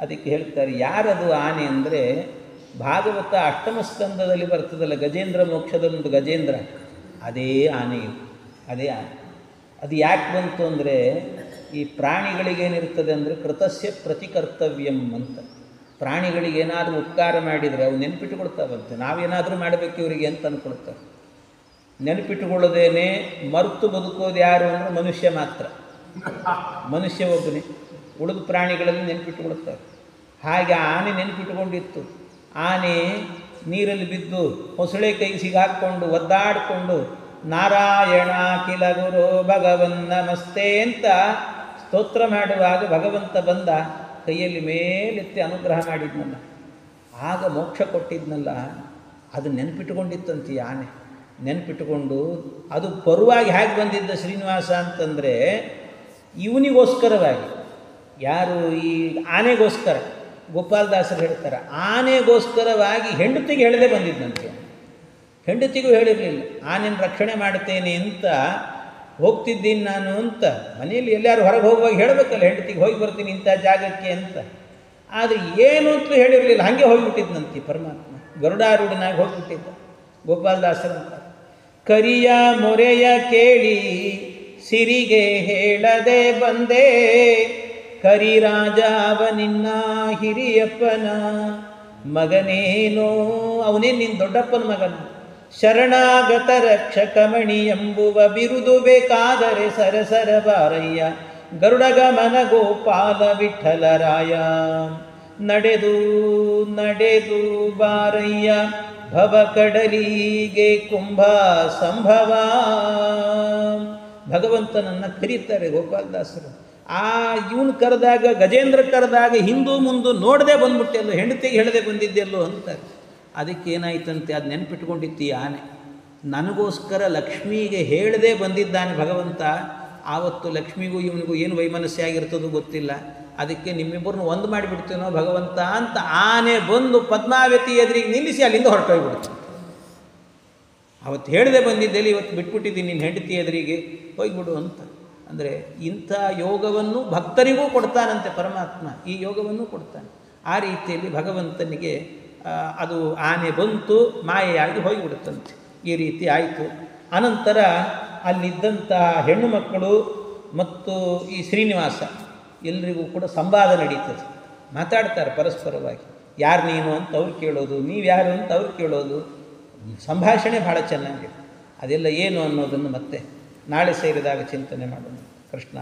Speaker 1: ಅದಕ್ಕೆ ಹೇಳ್ತಾರೆ ಯಾರದು ಆನೆ ಅಂದರೆ, ಭಾಗವತ ಅಷ್ಟಮ ಸ್ಕಂದದಲ್ಲಿ ಬರ್ತದಲ್ಲ, ಗಜೇಂದ್ರ ಮೋಕ್ಷದೊಂದು ಗಜೇಂದ್ರ, ಅದೇ ಆನೆ ಇದು, ಅದೇ ಆನೆ. ಅದು ಯಾಕೆ ಬಂತು ಅಂದರೆ, ಈ ಪ್ರಾಣಿಗಳಿಗೇನಿರ್ತದೆ ಅಂದರೆ ಕೃತಸ್ಯ ಪ್ರತಿಕರ್ತವ್ಯಂ ಅಂತ. ಪ್ರಾಣಿಗಳಿಗೇನಾದರೂ ಉಪಕಾರ ಮಾಡಿದರೆ ಅವು ನೆನಪಿಟ್ಟುಕೊಳ್ತಾವಂತೆ, ನಾವೇನಾದರೂ ಮಾಡಬೇಕು ಇವರಿಗೆ ಅಂತ ಅಂದ್ಕೊಳ್ತಾರೆ. ನೆನಪಿಟ್ಟುಕೊಳ್ಳೋದೇನೆ ಮರೆತು ಬದುಕೋದು ಯಾರು ಅಂದರೆ ಮನುಷ್ಯ ಮಾತ್ರ, ಮನುಷ್ಯ ಒಬ್ಬನೇ. ಉಳಿದ ಪ್ರಾಣಿಗಳಲ್ಲಿ ನೆನಪಿಟ್ಟುಕೊಳ್ತಾರೆ. ಹಾಗೆ ಆನೆ ನೆನಪಿಟ್ಟುಕೊಂಡಿತ್ತು. ಆನೆ ನೀರಲ್ಲಿ ಬಿದ್ದು ಮೊಸಳೆ ಕೈ ಸಿಗಾಕ್ಕೊಂಡು ಒದ್ದಾಡಿಕೊಂಡು ನಾರಾಯಣ ಕಿಲ ಗುರು ಭಗವನ್ ನಮಸ್ತೆ ಅಂತ ಸ್ತೋತ್ರ ಮಾಡುವಾಗ ಭಗವಂತ ಬಂದ, ಕೈಯಲ್ಲಿ ಮೇಲೆತ್ತಿ ಅನುಗ್ರಹ ಮಾಡಿದ್ನಲ್ಲ, ಆಗ ಮೋಕ್ಷ ಕೊಟ್ಟಿದ್ನಲ್ಲ, ಅದು ನೆನಪಿಟ್ಟುಕೊಂಡಿತ್ತಂತೆ ಆನೆ. ನೆನಪಿಟ್ಟುಕೊಂಡು ಅದು ಪರುವಾಗಿ ಹೇಗೆ ಬಂದಿದ್ದ ಶ್ರೀನಿವಾಸ ಅಂತಂದರೆ, ಇವನಿಗೋಸ್ಕರವಾಗಿ, ಯಾರು ಈ ಆನೆಗೋಸ್ಕರ, ಗೋಪಾಲದಾಸರು ಹೇಳ್ತಾರೆ, ಆನೆಗೋಸ್ಕರವಾಗಿ ಹೆಂಡತಿಗೆ ಹೇಳದೆ ಬಂದಿದ್ದಂತೆ. ಹೆಂಡತಿಗೂ ಹೇಳಿರಲಿಲ್ಲ, ಆನೆಯನ್ನು ರಕ್ಷಣೆ ಮಾಡ್ತೇನೆ ಅಂತ ಹೋಗ್ತಿದ್ದೀನಿ ನಾನು ಅಂತ. ಮನೆಯಲ್ಲಿ ಎಲ್ಲರೂ ಹೊರಗೆ ಹೋಗುವಾಗ ಹೇಳಬೇಕಲ್ಲ ಹೆಂಡತಿಗೆ, ಹೋಗಿ ಬರ್ತೀನಿ ಇಂಥ ಜಾಗಕ್ಕೆ ಅಂತ. ಆದರೆ ಏನು ಅಂತಲೂ ಹೇಳಿರಲಿಲ್ಲ, ಹಾಗೆ ಹೋಗಿಬಿಟ್ಟಿದ್ದಂತೆ ಪರಮಾತ್ಮ, ಗರುಡಾರೂಢನಾಗಿ ಹೋಗಿಬಿಟ್ಟಿದ್ದ. ಗೋಪಾಲದಾಸರಂತ ಕರಿಯ ಮೊರೆಯ ಕೇಳಿ ಸಿರಿಗೆ ಹೇಳದೆ ಬಂದೆ, ಕರಿರಾಜ ಅವನಿನ್ನ ಹಿರಿಯಪ್ಪನ ಮಗನೇನೋ, ಅವನೇ ನಿನ್ನ ದೊಡ್ಡಪ್ಪನ ಮಗನ. ಶರಣಾಗತ ರಕ್ಷಕಮಣಿ ಎಂಬುವ ಬಿರುದು ಬೇಕಾದರೆ ಸರಸರ ಬಾರಯ್ಯ, ಗರುಡಗಮನ ಗೋಪಾಲ ವಿಠಲರಾಯ. ನಡೆದು ನಡೆದು ಬಾರಯ್ಯ ಭವ ಕಡಲಿಗೆ ಕುಂಭ ಸಂಭವ. ಭಗವಂತನನ್ನು ಕರೀತಾರೆ ಗೋಪಾಲದಾಸರು. ಇವನು ಕರೆದಾಗ, ಗಜೇಂದ್ರ ಕರೆದಾಗ ಹಿಂದೂ ಮುಂದೆ ನೋಡದೆ ಬಂದ್ಬಿಟ್ಟೆಲ್ಲೋ, ಹೆಂಡತಿಗೆ ಹೇಳದೆ ಬಂದಿದ್ದೆಲ್ಲೋ ಅಂತಾರೆ. ಅದಕ್ಕೇನಾಯ್ತಂತೆ, ಅದು ನೆನಪಿಟ್ಕೊಂಡಿತ್ತು ಈ ಆನೆ. ನನಗೋಸ್ಕರ ಲಕ್ಷ್ಮಿಗೆ ಹೇಳದೆ ಬಂದಿದ್ದಾನೆ ಭಗವಂತ. ಆವತ್ತು ಲಕ್ಷ್ಮಿಗೂ ಇವನಿಗೂ ಏನು ವೈಮನಸ್ಸೆ ಆಗಿರ್ತದೋ ಗೊತ್ತಿಲ್ಲ. ಅದಕ್ಕೆ ನಿಮ್ಮಿಬ್ಬರನ್ನು ಒಂದು ಮಾಡಿಬಿಡ್ತೀನೋ ಭಗವಂತ ಅಂತ ಆನೆ ಬಂದು ಪದ್ಮಾವತಿ ಎದುರಿಗೆ ನಿಲ್ಲಿಸಿ ಅಲ್ಲಿಂದ ಹೊರಟೋಗ್ಬಿಡ್ತು. ಅವತ್ತು ಹೇಳದೆ ಬಂದಿದ್ದೇಲಿ, ಇವತ್ತು ಬಿಟ್ಬಿಟ್ಟಿದ್ದೀನಿ ನಿನ್ನ ಹೆಂಡತಿ ಎದುರಿಗೆ, ಹೋಗಿಬಿಡು ಅಂತ. ಅಂದರೆ ಇಂಥ ಯೋಗವನ್ನು ಭಕ್ತರಿಗೂ ಕೊಡ್ತಾನಂತೆ ಪರಮಾತ್ಮ, ಈ ಯೋಗವನ್ನು ಕೊಡ್ತಾನೆ. ಆ ರೀತಿಯಲ್ಲಿ ಭಗವಂತನಿಗೆ ಅದು ಆನೆ ಬಂತು, ಮಾಯೆಯಾಗಿ ಹೋಗಿಬಿಡುತ್ತಂತೆ. ಈ ರೀತಿ ಆಯಿತು. ಅನಂತರ ಅಲ್ಲಿದ್ದಂಥ ಹೆಣ್ಣು ಮಕ್ಕಳು ಮತ್ತು ಈ ಶ್ರೀನಿವಾಸ ಎಲ್ರಿಗೂ ಕೂಡ ಸಂವಾದ ನಡೀತದೆ. ಮಾತಾಡ್ತಾರೆ ಪರಸ್ಪರವಾಗಿ, ಯಾರು ನೀನು ಅಂತ ಅವ್ರು ಕೇಳೋದು, ನೀವು ಯಾರು ಅಂತ ಅವ್ರು ಕೇಳೋದು. ಸಂಭಾಷಣೆ ಭಾಳ ಚೆನ್ನಾಗಿದೆ. ಅದೆಲ್ಲ ಏನು ಅನ್ನೋದನ್ನು ಮತ್ತೆ ನಾಳೆ ಸೇರಿದಾಗ ಚಿಂತನೆ ಮಾಡೋಣ. ಕೃಷ್ಣ.